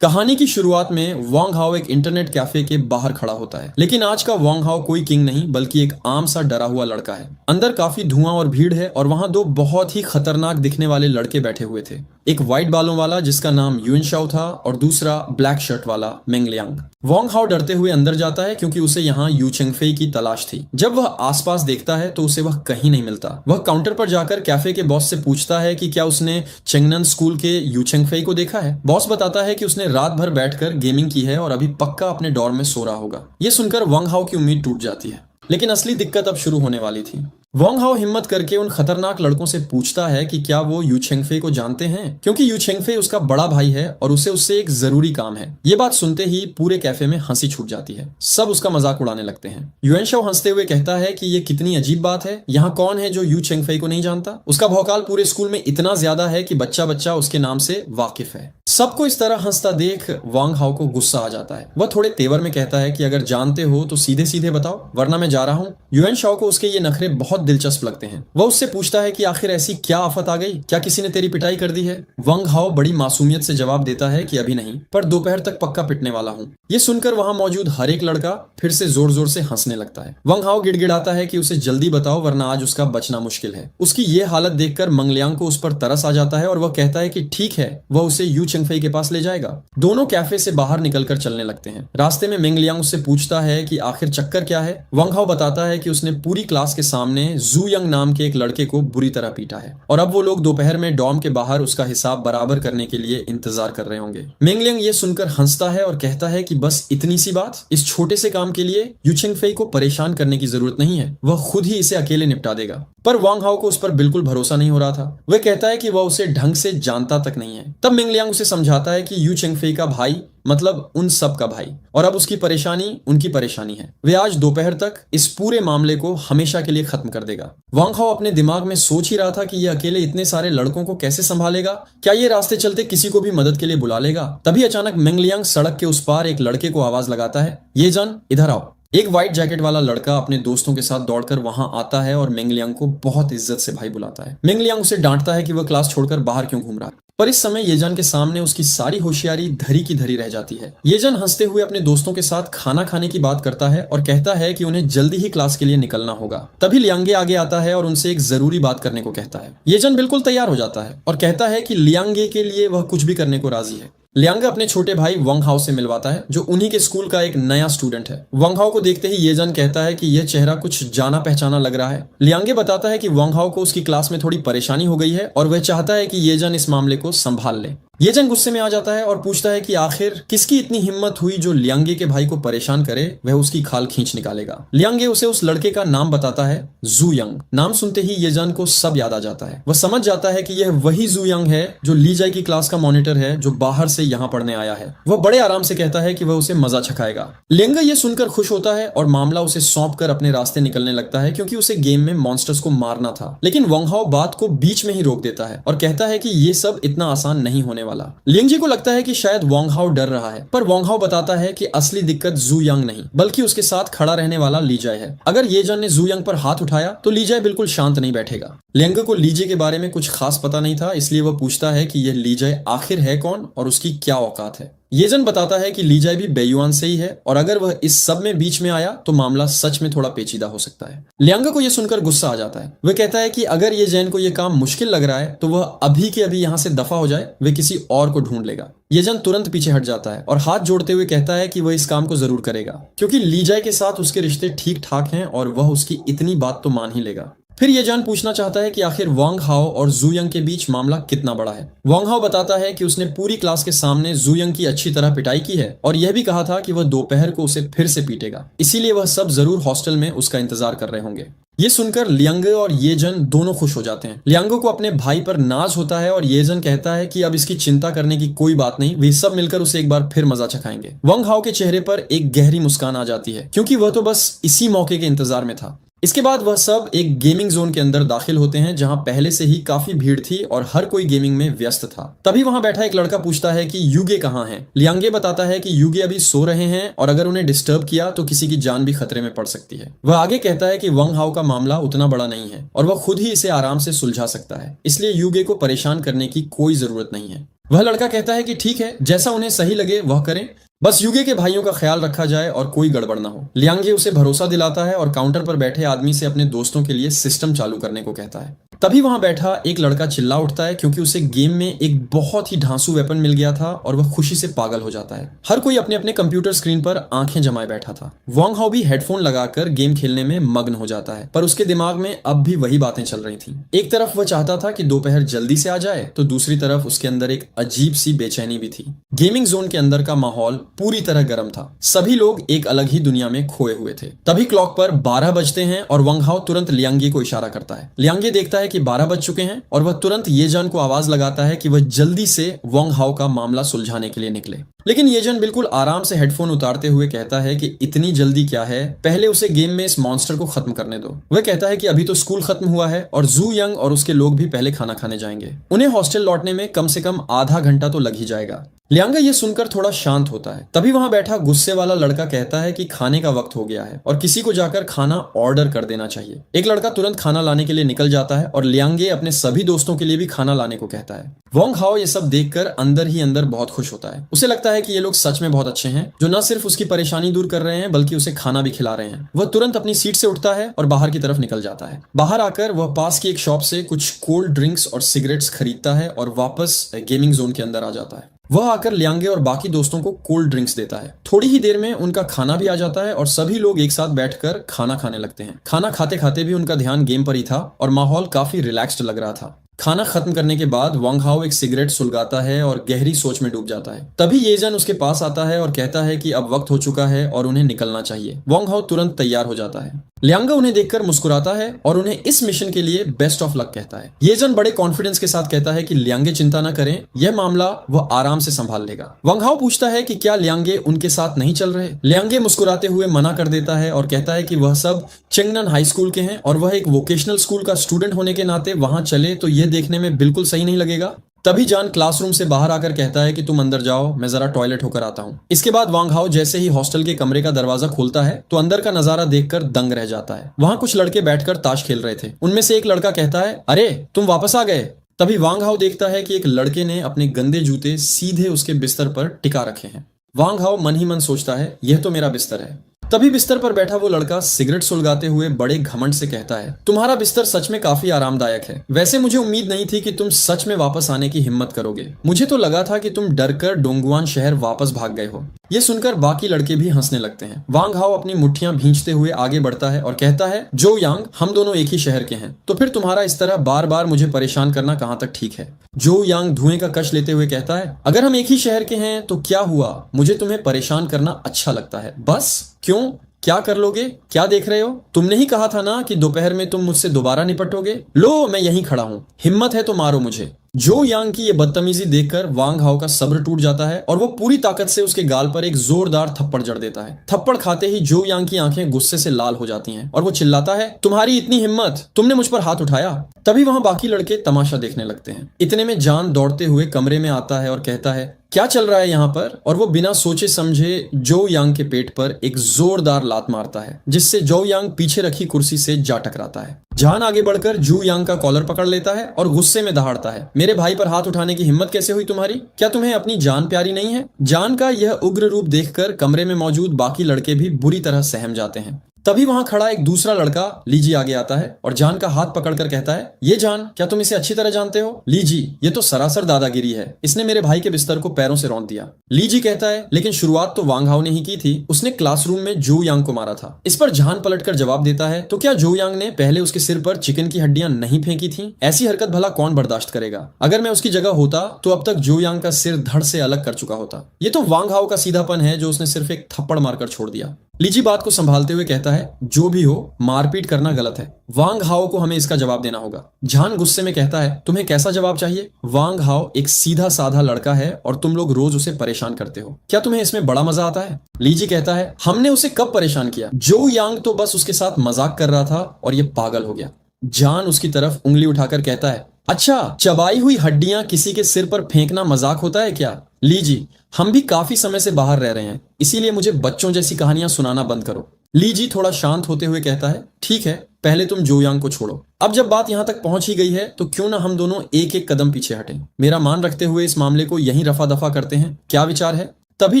कहानी की शुरुआत में वांग हाओ एक इंटरनेट कैफे के बाहर खड़ा होता है, लेकिन आज का वांग हाओ कोई किंग नहीं बल्कि एक आम सा डरा हुआ लड़का है। अंदर काफी धुआं और भीड़ है और वहां दो बहुत ही खतरनाक दिखने वाले लड़के बैठे हुए थे। एक व्हाइट बालों वाला जिसका नाम युएन शाओ था और दूसरा ब्लैक शर्ट वाला मेंग लियांग। वांग हाओ डरते हुए अंदर जाता है क्योंकि उसे यहाँ यू चेंगफेई की तलाश थी। जब वह आसपास देखता है तो उसे वह कहीं नहीं मिलता। वह काउंटर पर जाकर कैफे के बॉस से पूछता है कि क्या उसने चेंगनन स्कूल के यू चेंगफेई को देखा है। बॉस बताता है कि उसने रात भर बैठकर गेमिंग की है और अभी पक्का अपने डॉर्म में सो रहा होगा। ये सुनकर वांग हाओ की उम्मीद टूट जाती है, लेकिन असली दिक्कत अब शुरू होने वाली थी। वांग हाओ हिम्मत करके उन खतरनाक लड़कों से पूछता है कि क्या वो यू चेंगफेई को जानते हैं, क्योंकि यू चेंगफेई उसका बड़ा भाई है और उसे उससे एक जरूरी काम है। ये बात सुनते ही पूरे कैफे में हंसी छूट जाती है। सब उसका मजाक उड़ाने लगते हैं। युएन शाओ हंसते हुए कहता है कि ये कितनी अजीब बात है, यहाँ कौन है जो यू चेंगफेई को नहीं जानता। उसका भौकाल पूरे स्कूल में इतना ज्यादा है कि बच्चा बच्चा उसके नाम से वाकिफ है। सबको इस तरह हंसता देख वांग हाओ को गुस्सा आ जाता है। वह थोड़े तेवर में कहता है कि अगर जानते हो तो सीधे सीधे बताओ, वरना मैं जा रहा हूँ। युएन शाओ को उसके ये नखरे बहुत दिलचस्प लगते हैं। वह उससे पूछता है कि आखिर ऐसी क्या आफत आ गई, क्या किसी ने तेरी पिटाई कर दी है। वांग हाओ बड़ी मासूमियत से जवाब देता है कि अभी नहीं, पर दोपहर तक पक्का पिटने वाला हूँ। ये सुनकर वहां मौजूद हर एक लड़का फिर से जोर जोर से हंसने लगता है। वांग हाओ गिड़गिड़ाता है कि उसे जल्दी बताओ वरना आज उसका बचना मुश्किल है। उसकी ये हालत देखकर मंग लियांग को उस पर तरस आ जाता है और वह कहता है कि ठीक है, वह उसे यू चेंगफेई के पास ले जाएगा। दोनों कैफे से बाहर निकलकर चलने लगते हैं। रास्ते में मेंग लियांग उससे पूछता है कि आखिर चक्कर क्या है। वांग हाओ बताता है कि उसने पूरी क्लास के सामने जू यंग नाम के एक लड़के को बुरी तरह पीटा है और अब वो लोग दोपहर में डॉर्म के बाहर उसका हिसाब बराबर करने के लिए इंतजार कर रहे होंगे। मेंग लियांग ये सुनकर हंसता है और कहता है कि बस इतनी सी बात, इस छोटे से काम के लिए यू चेंगफेई को परेशान करने की जरूरत नहीं है, वह खुद ही इसे अकेले निपटा देगा। पर वांग हाओ को उस पर बिल्कुल भरोसा नहीं हो रहा था। वह कहता है कि वह उसे ढंग से जानता तक नहीं है। तब मेंग लियांग उसे समझाता है कि यू चेंगफेई का भाई मतलब उन सब का भाई, और अब उसकी परेशानी उनकी परेशानी है। वे आज दोपहर तक इस पूरे मामले को हमेशा के लिए खत्म कर देगा। वांग हाओ अपने दिमाग में सोच ही रहा था कि ये अकेले इतने सारे लड़कों को कैसे संभालेगा, क्या ये रास्ते चलते किसी को भी मदद के लिए बुला लेगा। तभी अचानक मेंग लियांग सड़क के उस पार एक लड़के को आवाज लगाता है, ये जन इधर आओ। एक व्हाइट जैकेट वाला लड़का अपने दोस्तों के साथ दौड़कर वहां आता है और मेंग लियांग को बहुत इज्जत से भाई बुलाता है। मेंग लियांग उसे डांटता है कि वह क्लास छोड़कर बाहर क्यों घूम रहा है, पर इस समय येजन के सामने उसकी सारी होशियारी धरी की धरी रह जाती है। येजन हंसते हुए अपने दोस्तों के साथ खाना खाने की बात करता है और कहता है कि उन्हें जल्दी ही क्लास के लिए निकलना होगा। तभी लियांगे आगे आता है और उनसे एक जरूरी बात करने को कहता है। येजन बिल्कुल तैयार हो जाता है और कहता है कि लियांगे के लिए वह कुछ भी करने को राजी है। लियांगे अपने छोटे भाई वांग हाओ से मिलवाता है, जो उन्हीं के स्कूल का एक नया स्टूडेंट है। वांग हाओ को देखते ही येजन कहता है कि यह चेहरा कुछ जाना पहचाना लग रहा है। लियांगे बताता है कि वांग हाओ को उसकी क्लास में थोड़ी परेशानी हो गई है और वह चाहता है कि येजन इस मामले को संभाल ले। येजन गुस्से में आ जाता है और पूछता है कि आखिर किसकी इतनी हिम्मत हुई जो लियांगे के भाई को परेशान करे, वह उसकी खाल खींच निकालेगा। लियांगे उसे उस लड़के का नाम बताता है, जू यंग। नाम सुनते ही येजन को सब याद आ जाता है। वह समझ जाता है कि यह वही जू यंग है जो ली जाई की क्लास का मॉनिटर है, जो बाहर से यहाँ पढ़ने आया है। वह बड़े आराम से कहता है कि वह उसे मजा चखाएगा। लियांगे ये सुनकर खुश होता है और मामला उसे सौंप कर अपने रास्ते निकलने लगता है, क्योंकि उसे गेम में मॉन्स्टर्स को मारना था। लेकिन वांग हाओ बात को बीच में ही रोक देता है और कहता है कि ये सब इतना आसान नहीं होने वाला। लियांगे को लगता है कि शायद वांग हाओ डर रहा है, पर वांग हाओ बताता है कि असली दिक्कत जू यंग नहीं बल्कि उसके साथ खड़ा रहने वाला ली जाए है। अगर येजन ने जू यंग पर हाथ उठाया तो ली जाए बिल्कुल शांत नहीं बैठेगा। लियांगे को ली जाए के बारे में कुछ खास पता नहीं था, इसलिए वह पूछता है कि यह ली जाए आखिर है कौन और उसकी क्या औकात है। येजन बताता है कि ली जाए भी बेयुआन से ही है और अगर वह इस सब में बीच में आया तो मामला सच में थोड़ा पेचीदा हो सकता है। लियांगे को यह सुनकर गुस्सा आ जाता है। वह कहता है कि अगर ये जैन को यह काम मुश्किल लग रहा है तो वह अभी के अभी यहाँ से दफा हो जाए, वह किसी और को ढूंढ लेगा। येजन तुरंत पीछे हट जाता है और हाथ जोड़ते हुए कहता है कि वह इस काम को जरूर करेगा, क्योंकि ली जाए के साथ उसके रिश्ते ठीक ठाक हैं और वह उसकी इतनी बात तो मान ही लेगा। फिर ये जान पूछना चाहता है कि आखिर वांग हाओ और जू यंग के बीच मामला कितना बड़ा है। वांग हाओ बताता है कि उसने पूरी क्लास के सामने जू यंग की अच्छी तरह पिटाई की है और यह भी कहा था कि वह दोपहर को उसे फिर से पीटेगा, इसीलिए वह सब जरूर हॉस्टल में उसका इंतजार कर रहे होंगे। ये सुनकर लियांगे और येजन दोनों खुश हो जाते हैं। लियांगो को अपने भाई पर नाज होता है और येजन कहता है कि अब इसकी चिंता करने की कोई बात नहीं, वे सब मिलकर उसे एक बार फिर मजा चखाएंगे। वांग हाओ के चेहरे पर एक गहरी मुस्कान आ जाती है क्योंकि वह तो बस इसी मौके के इंतजार में था। इसके बाद वह सब एक गेमिंग जोन के अंदर दाखिल होते हैं जहां पहले से ही काफी भीड़ थी और हर कोई गेमिंग में व्यस्त था। तभी वहां बैठा एक लड़का पूछता है कि यूगे कहाँ हैं। लियांगे बताता है कि यूगे अभी सो रहे हैं और अगर उन्हें डिस्टर्ब किया तो किसी की जान भी खतरे में पड़ सकती है। वह आगे कहता है कि वांग हाओ का मामला उतना बड़ा नहीं है और वह खुद ही इसे आराम से सुलझा सकता है, इसलिए यूगे को परेशान करने की कोई जरूरत नहीं है। वह लड़का कहता है कि ठीक है, जैसा उन्हें सही लगे वह करें, बस यूगे के भाइयों का ख्याल रखा जाए और कोई गड़बड़ ना हो। लियांगे उसे भरोसा दिलाता है और काउंटर पर बैठे आदमी से अपने दोस्तों के लिए सिस्टम चालू करने को कहता है। तभी वहां बैठा एक लड़का चिल्ला उठता है क्योंकि उसे गेम में एक बहुत ही धांसू वेपन मिल गया था और वह खुशी से पागल हो जाता है। हर कोई अपने अपने कंप्यूटर स्क्रीन पर आंखें जमाए बैठा था। वांग हाओ भी हेडफोन लगाकर गेम खेलने में मग्न हो जाता है, पर उसके दिमाग में अब भी वही बातें चल रही थी। एक तरफ वह चाहता था कि दोपहर जल्दी से आ जाए तो दूसरी तरफ उसके अंदर एक अजीब सी बेचैनी भी थी। गेमिंग जोन के अंदर का माहौल पूरी तरह गर्म था, सभी लोग एक अलग ही दुनिया में खोए हुए थे। तभी क्लॉक पर 12 बजते हैं और वांग हाओ तुरंत लियांगे को इशारा करता है। लियांगे देखता है कि 12 बज चुके हैं और वह तुरंत येजन को आवाज लगाता है कि वह जल्दी से वांग हाओ का मामला सुलझाने के लिए निकले। लेकिन येजन बिल्कुल आराम से हेडफोन उतारते हुए कहता है कि इतनी जल्दी क्या है, पहले उसे गेम में इस मॉन्स्टर को खत्म करने दो। वह कहता है कि अभी तो स्कूल खत्म हुआ है और जू यंग और उसके लोग भी पहले खाना खाने जाएंगे, उन्हें हॉस्टल लौटने में कम से कम आधा घंटा तो लग ही जाएगा। लियांगा ये सुनकर थोड़ा शांत होता है। तभी वहां बैठा गुस्से वाला लड़का कहता है कि खाने का वक्त हो गया है और किसी को जाकर खाना ऑर्डर कर देना चाहिए। एक लड़का तुरंत खाना लाने के लिए निकल जाता है और लियांगे अपने सभी दोस्तों के लिए भी खाना लाने को कहता है। वांग हाओ ये सब देखकर अंदर ही अंदर बहुत खुश होता है। उसे लगता है कि ये लोग सच में बहुत अच्छे हैं जो न सिर्फ उसकी परेशानी दूर कर रहे हैं बल्कि उसे खाना भी खिला रहे हैं। वह तुरंत अपनी सीट से उठता है और बाहर की तरफ निकल जाता है। बाहर आकर वह पास की एक शॉप से कुछ कोल्ड ड्रिंक्स और सिगरेट्स खरीदता है और वापस गेमिंग जोन के अंदर आ जाता है। वह आकर लियांगे और बाकी दोस्तों को कोल्ड ड्रिंक्स देता है। थोड़ी ही देर में उनका खाना भी आ जाता है और सभी लोग एक साथ बैठकर खाना खाने लगते हैं। खाना खाते खाते भी उनका ध्यान गेम पर ही था और माहौल काफी रिलैक्स्ड लग रहा था। खाना खत्म करने के बाद वांग हाओ एक सिगरेट सुलगाता है और गहरी सोच में डूब जाता है। तभी येजन उसके पास आता है और कहता है कि अब वक्त हो चुका है और उन्हें निकलना चाहिए। वांग हाओ तुरंत तैयार हो जाता है। लियांगा उन्हें देखकर मुस्कुराता है और उन्हें इस मिशन के लिए बेस्ट ऑफ लक कहता है। येजन बड़े कॉन्फिडेंस के साथ कहता है कि लियांगे चिंता न करें, यह मामला वह आराम से संभाल लेगा। वांग हाओ पूछता है कि क्या लियांगे उनके साथ नहीं चल रहे। लियांगे मुस्कुराते हुए मना कर देता है और कहता है कि वह सब चेंगनन हाई स्कूल के हैं और वह एक वोकेशनल स्कूल का स्टूडेंट होने के नाते वहां चले तो यह देखने में बिल्कुल सही नहीं लगेगा। तभी जान क्लासरूम से बाहर आकर कहता है कि तुम अंदर जाओ, मैं जरा टॉयलेट होकर आता हूँ। इसके बाद वांग हाओ जैसे ही हॉस्टल के कमरे का दरवाजा खोलता है तो अंदर का नजारा देखकर दंग रह जाता है। वहां कुछ लड़के बैठकर ताश खेल रहे थे। उनमें से एक लड़का कहता है, अरे तुम वापस आ गए। तभी वांग हाओ देखता है कि एक लड़के ने अपने गंदे जूते सीधे उसके बिस्तर पर टिका रखे हैं। वांग हाओ मन ही मन सोचता है, यह तो मेरा बिस्तर है। तभी बिस्तर पर बैठा वो लड़का सिगरेट सुलगाते हुए बड़े घमंड से कहता है, तुम्हारा बिस्तर सच में काफी आरामदायक है। वैसे मुझे उम्मीद नहीं थी कि तुम सच में वापस आने की हिम्मत करोगे। मुझे तो लगा था कि तुम डरकर डोंगुआन शहर वापस भाग गए हो। ये सुनकर बाकी लड़के भी हंसने लगते हैं। वांग हाओ अपनी मुट्ठियां भींचते हुए आगे बढ़ता है और कहता है, जो यांग, हम दोनों एक ही शहर के हैं, तो फिर तुम्हारा इस तरह बार बार मुझे परेशान करना कहां तक ठीक है। जो यांग धुएं का कश लेते हुए कहता है, अगर हम एक ही शहर के हैं तो क्या हुआ, मुझे तुम्हें परेशान करना अच्छा लगता है। बस क्यों, क्या कर लोगे, क्या देख रहे हो? तुमने ही कहा था ना कि दोपहर में तुम मुझसे दोबारा निपटोगे। लो मैं यहीं खड़ा हूं, हिम्मत है तो मारो मुझे। जो यांग की ये बदतमीजी देखकर वांग हाओ का सब्र टूट जाता है और वो पूरी ताकत से उसके गाल पर एक जोरदार थप्पड़ जड़ देता है। थप्पड़ खाते ही जो यांग की आंखें गुस्से से लाल हो जाती हैं और वो चिल्लाता है, तुम्हारी इतनी हिम्मत, तुमने मुझ पर हाथ उठाया। तभी वहां बाकी लड़के तमाशा देखने लगते हैं। इतने में जान दौड़ते हुए कमरे में आता है और कहता है, क्या चल रहा है यहाँ पर? और वो बिना सोचे समझे जो यांग के पेट पर एक जोरदार लात मारता है जिससे जो यांग पीछे रखी कुर्सी से जा टकराता है। जान आगे बढ़कर जू यांग का कॉलर पकड़ लेता है और गुस्से में दहाड़ता है, मेरे भाई पर हाथ उठाने की हिम्मत कैसे हुई तुम्हारी? क्या तुम्हें अपनी जान प्यारी नहीं है? जान का यह उग्र रूप देखकर कमरे में मौजूद बाकी लड़के भी बुरी तरह सहम जाते हैं। तभी वहां खड़ा एक दूसरा लड़का लीजी आगे आता है और जान का हाथ पकड़कर कहता है, ये जान, क्या तुम इसे अच्छी तरह जानते हो? लीजी, ये तो सरासर दादागिरी है, इसने मेरे भाई के बिस्तर को पैरों से रौंद दिया। लीजी कहता है, लेकिन शुरुआत तो वांग हाओ ने ही की थी, उसने क्लासरूम में जो यांग को मारा था। इस पर जान पलटकर जवाब देता है, तो क्या जो यांग ने पहले उसके सिर पर चिकन की हड्डियां नहीं फेंकी थी? ऐसी हरकत भला कौन बर्दाश्त करेगा? अगर मैं उसकी जगह होता तो अब तक जो यांग का सिर धड़ से अलग कर चुका होता। ये तो वांग हाओ का सीधापन है जो उसने सिर्फ एक थप्पड़ मारकर छोड़ दिया। लीजी बात को संभालते हुए कहता है, जो भी हो, मारपीट करना गलत है। वांग हाओ को हमें इसका जवाब देना होगा। जान गुस्से में कहता है, तुम्हें कैसा जवाब चाहिए? वांग हाओ एक सीधा साधा लड़का है और तुम लोग रोज उसे परेशान करते हो। क्या तुम्हें इसमें बड़ा मजा आता है? लीजी कहता है, हमने उसे कब परेशान किया? जो यांग तो बस उसके साथ मजाक कर रहा था और ये पागल हो गया। जान उसकी तरफ उंगली उठाकर कहता है, अच्छा, चबाई हुई हड्डियां किसी के सिर पर फेंकना मजाक होता है क्या? लीजी, हम भी काफी समय से बाहर रह रहे हैं, इसीलिए मुझे बच्चों जैसी कहानियां सुनाना बंद करो। लीजी थोड़ा शांत होते हुए कहता है, ठीक है, पहले तुम जो यांग को छोड़ो। अब जब बात यहां तक पहुंच ही गई है तो क्यों ना हम दोनों एक एक कदम पीछे हटें। मेरा मान रखते हुए इस मामले को यहीं रफा दफा करते हैं, क्या विचार है? तभी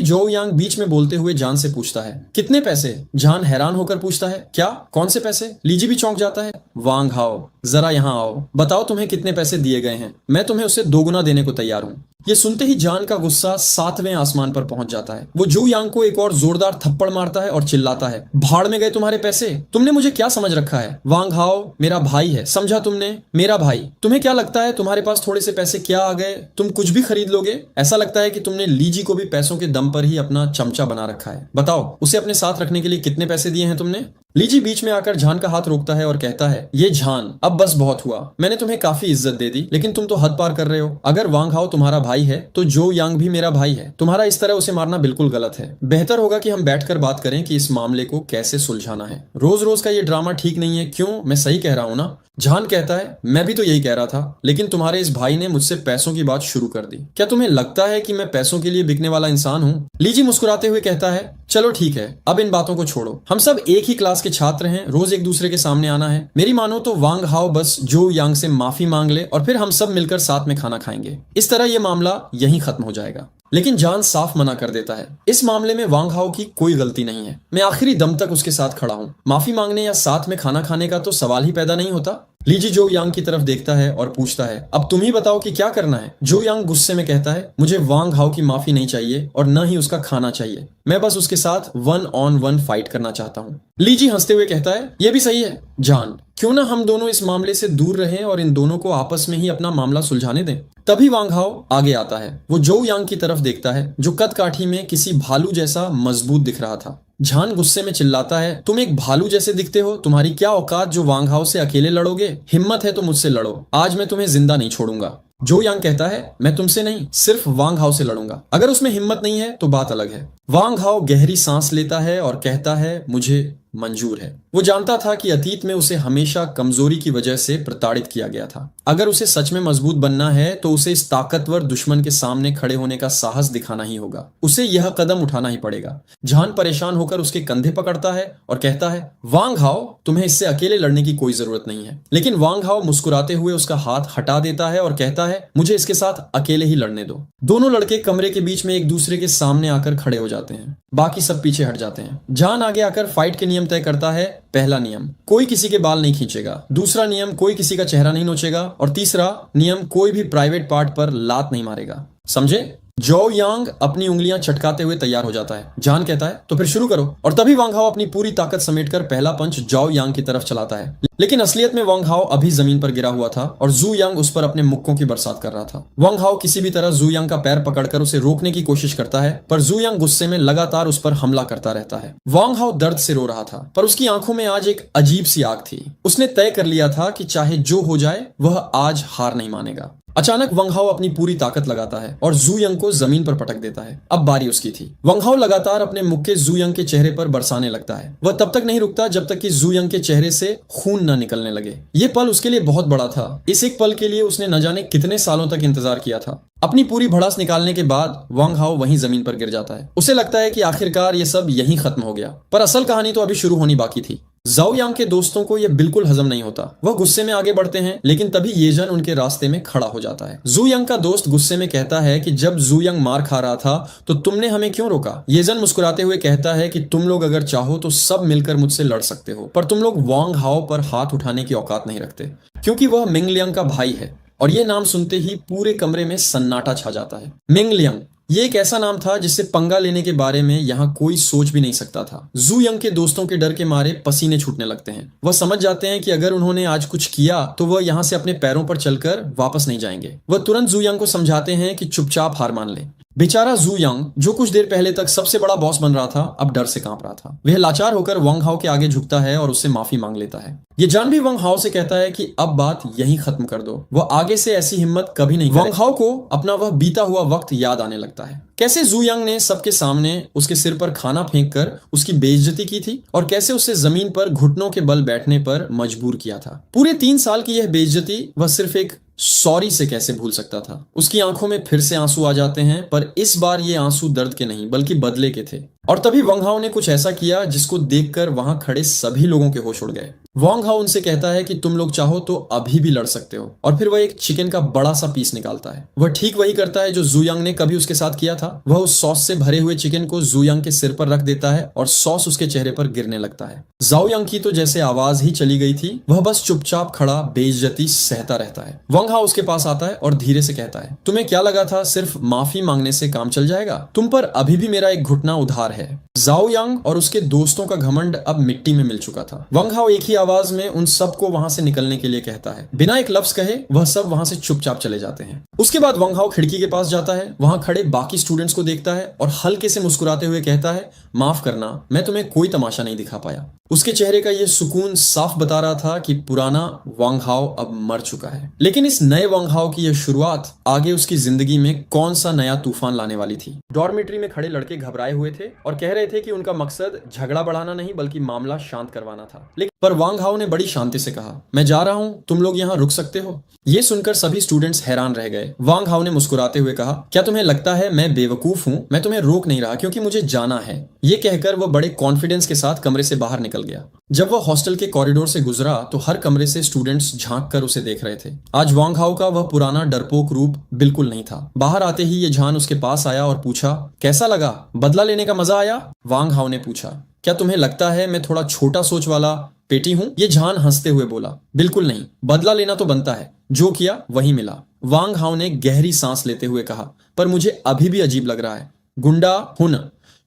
जो यांग बीच में बोलते हुए जान से पूछता है, कितने पैसे? जान हैरान होकर पूछता है, क्या? कौन से पैसे? लीजी भी चौंक जाता है। वांग हाओ, जरा यहाँ आओ, बताओ तुम्हें कितने पैसे दिए गए हैं, मैं तुम्हें उससे दोगुना देने को तैयार हूँ। ये सुनते ही जान का गुस्सा 7वें आसमान पर पहुंच जाता है। वो जू यांग को एक और जोरदार थप्पड़ मारता है और चिल्लाता है, भाड़ में गए तुम्हारे पैसे, तुमने मुझे क्या समझ रखा है? वांग हाओ मेरा भाई है, समझा तुमने? मेरा भाई। तुम्हें क्या लगता है तुम्हारे पास थोड़े से पैसे क्या आ गए, तुम कुछ भी खरीद लोगे? ऐसा लगता है कि तुमने लीजी को भी पैसों के दम पर ही अपना चमचा बना रखा है। बताओ, उसे अपने साथ रखने के लिए कितने पैसे दिए हैं तुमने? लीजी बीच में आकर जान का हाथ रोकता है और कहता है, ये जान, अब बस बहुत हुआ, मैंने तुम्हें काफी इज्जत दे दी, लेकिन तुम तो हद पार कर रहे हो। अगर वांग हाओ तुम्हारा भाई है तो जो यांग भी मेरा भाई है। तुम्हारा इस तरह उसे मारना बिल्कुल गलत है। बेहतर होगा कि हम बैठकर बात करें कि इस मामले को कैसे सुलझाना है। रोज रोज का ये ड्रामा ठीक नहीं है, क्यों? मैं सही कह रहा हूँ ना? जान कहता है, मैं भी तो यही कह रहा था, लेकिन तुम्हारे इस भाई ने मुझसे पैसों की बात शुरू कर दी। क्या तुम्हें लगता है कि मैं पैसों के लिए बिकने वाला इंसान हूँ? लीजी मुस्कुराते हुए कहता है, चलो ठीक है, अब इन बातों को छोड़ो, हम सब एक ही क्लास के छात्र हैं, रोज एक दूसरे के सामने आना है। मेरी मानो तो वांग हाओ बस जो यांग से माफी मांग ले और फिर हम सब मिलकर साथ में खाना खाएंगे। इस तरह ये मामला यहीं खत्म हो जाएगा। लेकिन जान साफ मना कर देता है, इस मामले में वांग हाओ की कोई गलती नहीं है, मैं आखिरी दम तक उसके साथ खड़ा हूँ। माफी मांगने या साथ में खाना खाने का तो सवाल ही पैदा नहीं होता। लीजी जो यांग की तरफ देखता है और पूछता है, अब तुम ही बताओ कि क्या करना है? जो यांग गुस्से में कहता है, मुझे वांग हाओ की माफी नहीं चाहिए और न ही उसका खाना चाहिए, मैं बस उसके साथ 1-on-1 फाइट करना चाहता हूँ। लीजी हंसते हुए कहता है, यह भी सही है जान, क्यों ना हम दोनों इस मामले से दूर रहें और इन दोनों को आपस में ही अपना मामला सुलझाने दें। तभी वांग हाओ आगे आता है। वो जो यांग की तरफ देखता है जो कद काठी में किसी भालू जैसा मजबूत दिख रहा था। जान गुस्से में चिल्लाता है, तुम एक भालू जैसे दिखते हो, तुम्हारी क्या औकात जो वांग हाओ से अकेले लड़ोगे? हिम्मत है तो मुझसे लड़ो, आज मैं तुम्हें जिंदा नहीं छोड़ूंगा। जो यांग कहता है, मैं तुमसे नहीं, सिर्फ वांग हाओ से लड़ूंगा। अगर उसमें हिम्मत नहीं है तो बात अलग है। वांग हाओ गहरी सांस लेता है और कहता है, मुझे मंजूर है। वो जानता था कि अतीत में उसे हमेशा कमजोरी की वजह से प्रताड़ित किया गया था। अगर उसे सच में मजबूत बनना है तो उसे इस ताकतवर दुश्मन के सामने खड़े होने का साहस दिखाना ही होगा। उसे यह कदम उठाना ही पड़ेगा। जान परेशान होकर उसके कंधे पकड़ता है और कहता है, वांग हाओ, तुम्हें इससे अकेले लड़ने की कोई जरूरत नहीं है। लेकिन वांग हाओ मुस्कुराते हुए उसका हाथ हटा देता है और कहता है, मुझे इसके साथ अकेले ही लड़ने दो। दोनों लड़के कमरे के बीच में एक दूसरे के सामने आकर खड़े हो जाते हैं। बाकी सब पीछे हट जाते हैं। जान आगे आकर फाइट के नियम तय करता है। पहला नियम, कोई किसी के बाल नहीं खींचेगा। दूसरा नियम, कोई किसी का चेहरा नहीं नोचेगा। और तीसरा नियम, कोई भी प्राइवेट पार्ट पर लात नहीं मारेगा। समझे? जो यांग अपनी उंगलियां चटकाते हुए तैयार हो जाता है। जान कहता है, तो फिर शुरू करो। और तभी वांग हाओ अपनी पूरी ताकत समेटकर पहला पंच जाओ यांग की तरफ चलाता है। लेकिन असलियत में वांग हाओ अभी जमीन पर गिरा हुआ था और जू यांग उस पर अपने मुक्कों की बरसात कर रहा था। वांग हाओ किसी भी तरह जू यांग का पैर पकड़कर उसे रोकने की कोशिश करता है, पर जू यांग गुस्से में लगातार उस पर हमला करता रहता है। वांग हाओ दर्द से रो रहा था, पर उसकी आंखों में आज एक अजीब सी आग थी। उसने तय कर लिया था कि चाहे जो हो जाए वह आज हार नहीं मानेगा। अचानक वांग हाओ अपनी पूरी ताकत लगाता है और जू यंग को जमीन पर पटक देता है। अब बारी उसकी थी। वांग हाओ लगातार अपने मुक्के जू यंग के चेहरे पर बरसाने लगता है। वह तब तक नहीं रुकता जब तक कि जू यंग के चेहरे से खून न निकलने लगे। ये पल उसके लिए बहुत बड़ा था। इस एक पल के लिए उसने न जाने कितने सालों तक इंतजार किया था। अपनी पूरी भड़ास निकालने के बाद वांग हाओ वहीं जमीन पर गिर जाता है। उसे लगता है कि आखिरकार ये सब यहीं खत्म हो गया, पर असल कहानी तो अभी शुरू होनी बाकी थी। जाओ यांग के दोस्तों को यह बिल्कुल हजम नहीं होता। वह गुस्से में आगे बढ़ते हैं, लेकिन तभी येजन उनके रास्ते में खड़ा हो जाता है। जू यंग का दोस्त गुस्से में कहता है कि जब जू यंग मार खा रहा था तो तुमने हमें क्यों रोका। येजन मुस्कुराते हुए कहता है कि तुम लोग अगर चाहो तो सब मिलकर मुझसे लड़ सकते हो, पर तुम लोग वांग हाओ पर हाथ उठाने की औकात नहीं रखते, क्योंकि वह मिंग लियांग का भाई है। और यह नाम सुनते ही पूरे कमरे में सन्नाटा छा जाता है। मिंग लियांग, ये एक ऐसा नाम था जिससे पंगा लेने के बारे में यहाँ कोई सोच भी नहीं सकता था। जू यंग के दोस्तों के डर के मारे पसीने छूटने लगते हैं। वह समझ जाते हैं कि अगर उन्होंने आज कुछ किया तो वह यहाँ से अपने पैरों पर चलकर वापस नहीं जाएंगे। वह तुरंत जू यंग को समझाते हैं कि चुपचाप हार मान ले। बेचारा जू यंग, जो कुछ देर पहले तक सबसे बड़ा बॉस बन रहा था, अब डर से कांप रहा था। वह लाचार होकर वांग हाओ के आगे झुकता है और उससे माफी मांग लेता है। ये जान भी वांग हाओ से कहता है कि अब बात यहीं खत्म कर दो। वह आगे से ऐसी हिम्मत कभी नहीं करेगा। वांग हाओ को अपना वह बीता हुआ वक्त याद आने लगता है। कैसे जू यंग ने सबके सामने उसके सिर पर खाना फेंक कर उसकी बेइज्जती की थी, और कैसे उसे जमीन पर घुटनों के बल बैठने पर मजबूर किया था। पूरे 3 साल की यह बेइज्जती वह सिर्फ एक सॉरी से कैसे भूल सकता था। उसकी आंखों में फिर से आंसू आ जाते हैं, पर इस बार ये आंसू दर्द के नहीं बल्कि बदले के थे। और तभी वांग हाओ ने कुछ ऐसा किया जिसको देखकर वहां खड़े सभी लोगों के होश उड़ गए। वांग हाओ उनसे कहता है कि तुम लोग चाहो तो अभी भी लड़ सकते हो, और फिर वह एक चिकन का बड़ा सा पीस निकालता है। वह ठीक वही करता है जो जू यंग ने कभी उसके साथ किया था। वह उस सॉस से भरे हुए चिकन को जू यंग के सिर पर रख देता है और सॉस उसके चेहरे पर गिरने लगता है। जाओ यंग की तो जैसे आवाज ही चली गई थी। वह बस चुपचाप खड़ा बेइज्जती सहता रहता है। वांग हाओ उसके पास आता है और धीरे से कहता है, तुम्हें क्या लगा था सिर्फ माफी मांगने से काम चल जाएगा? तुम पर अभी भी मेरा एक घुटना उधार है। जाओ यंग और उसके दोस्तों का घमंड अब मिट्टी में मिल चुका था। वांग हाओ एक ही आवाज में उन सबको वहां से निकलने के लिए कहता है। बिना एक लफ्ज कहे वह सब वहां से चुपचाप चले जाते हैं। उसके बाद वांग हाओ खिड़की के पास जाता है, वहां खड़े बाकी स्टूडेंट्स को देखता है और हल्के से मुस्कुराते हुए कहता है, माफ करना, मैं तुम्हें कोई तमाशा नहीं दिखा पाया। उसके चेहरे का यह सुकून साफ बता रहा था कि पुराना वांग हाओ अब मर चुका है। लेकिन इस नए वांग हाओ की यह शुरुआत आगे उसकी जिंदगी में कौन सा नया तूफान लाने वाली थी। डॉर्मेट्री में खड़े लड़के घबराए हुए थे और कह रहे थे कि उनका मकसद झगड़ा बढ़ाना नहीं बल्कि मामला शांत करवाना था। लेकिन पर वांग हाओ ने बड़ी शांति से कहा, मैं जा रहा हूं, तुम लोग यहाँ रुक सकते हो। ये सुनकर सभी स्टूडेंट्स हैरान रह गए। वांग हाओ ने मुस्कुराते हुए कहा, क्या तुम्हें लगता है मैं बेवकूफ हूं? मैं तुम्हें रोक नहीं रहा क्योंकि मुझे जाना है। ये कहकर वह बड़े कॉन्फिडेंस के साथ कमरे से बाहर निकल गया। जब वह हॉस्टल के कॉरिडोर से गुजरा तो हर कमरे से स्टूडेंट्स झांक कर उसे देख रहे थे। आज वांग हाओ का वह पुराना डरपोक रूप बिल्कुल नहीं था। बाहर आते ही ये झान उसके पास आया और पूछा, कैसा लगा? बदला लेने का मजा आया? वांग हाओ ने पूछा, क्या तुम्हें लगता है मैं थोड़ा छोटा सोच वाला पेटी हूं? ये झान हंसते हुए बोला, बिल्कुल नहीं, बदला लेना तो बनता है, जो किया वही मिला। वांग हाओ ने गहरी सांस लेते हुए कहा, पर मुझे अभी भी अजीब लग रहा है। गुंडा हुन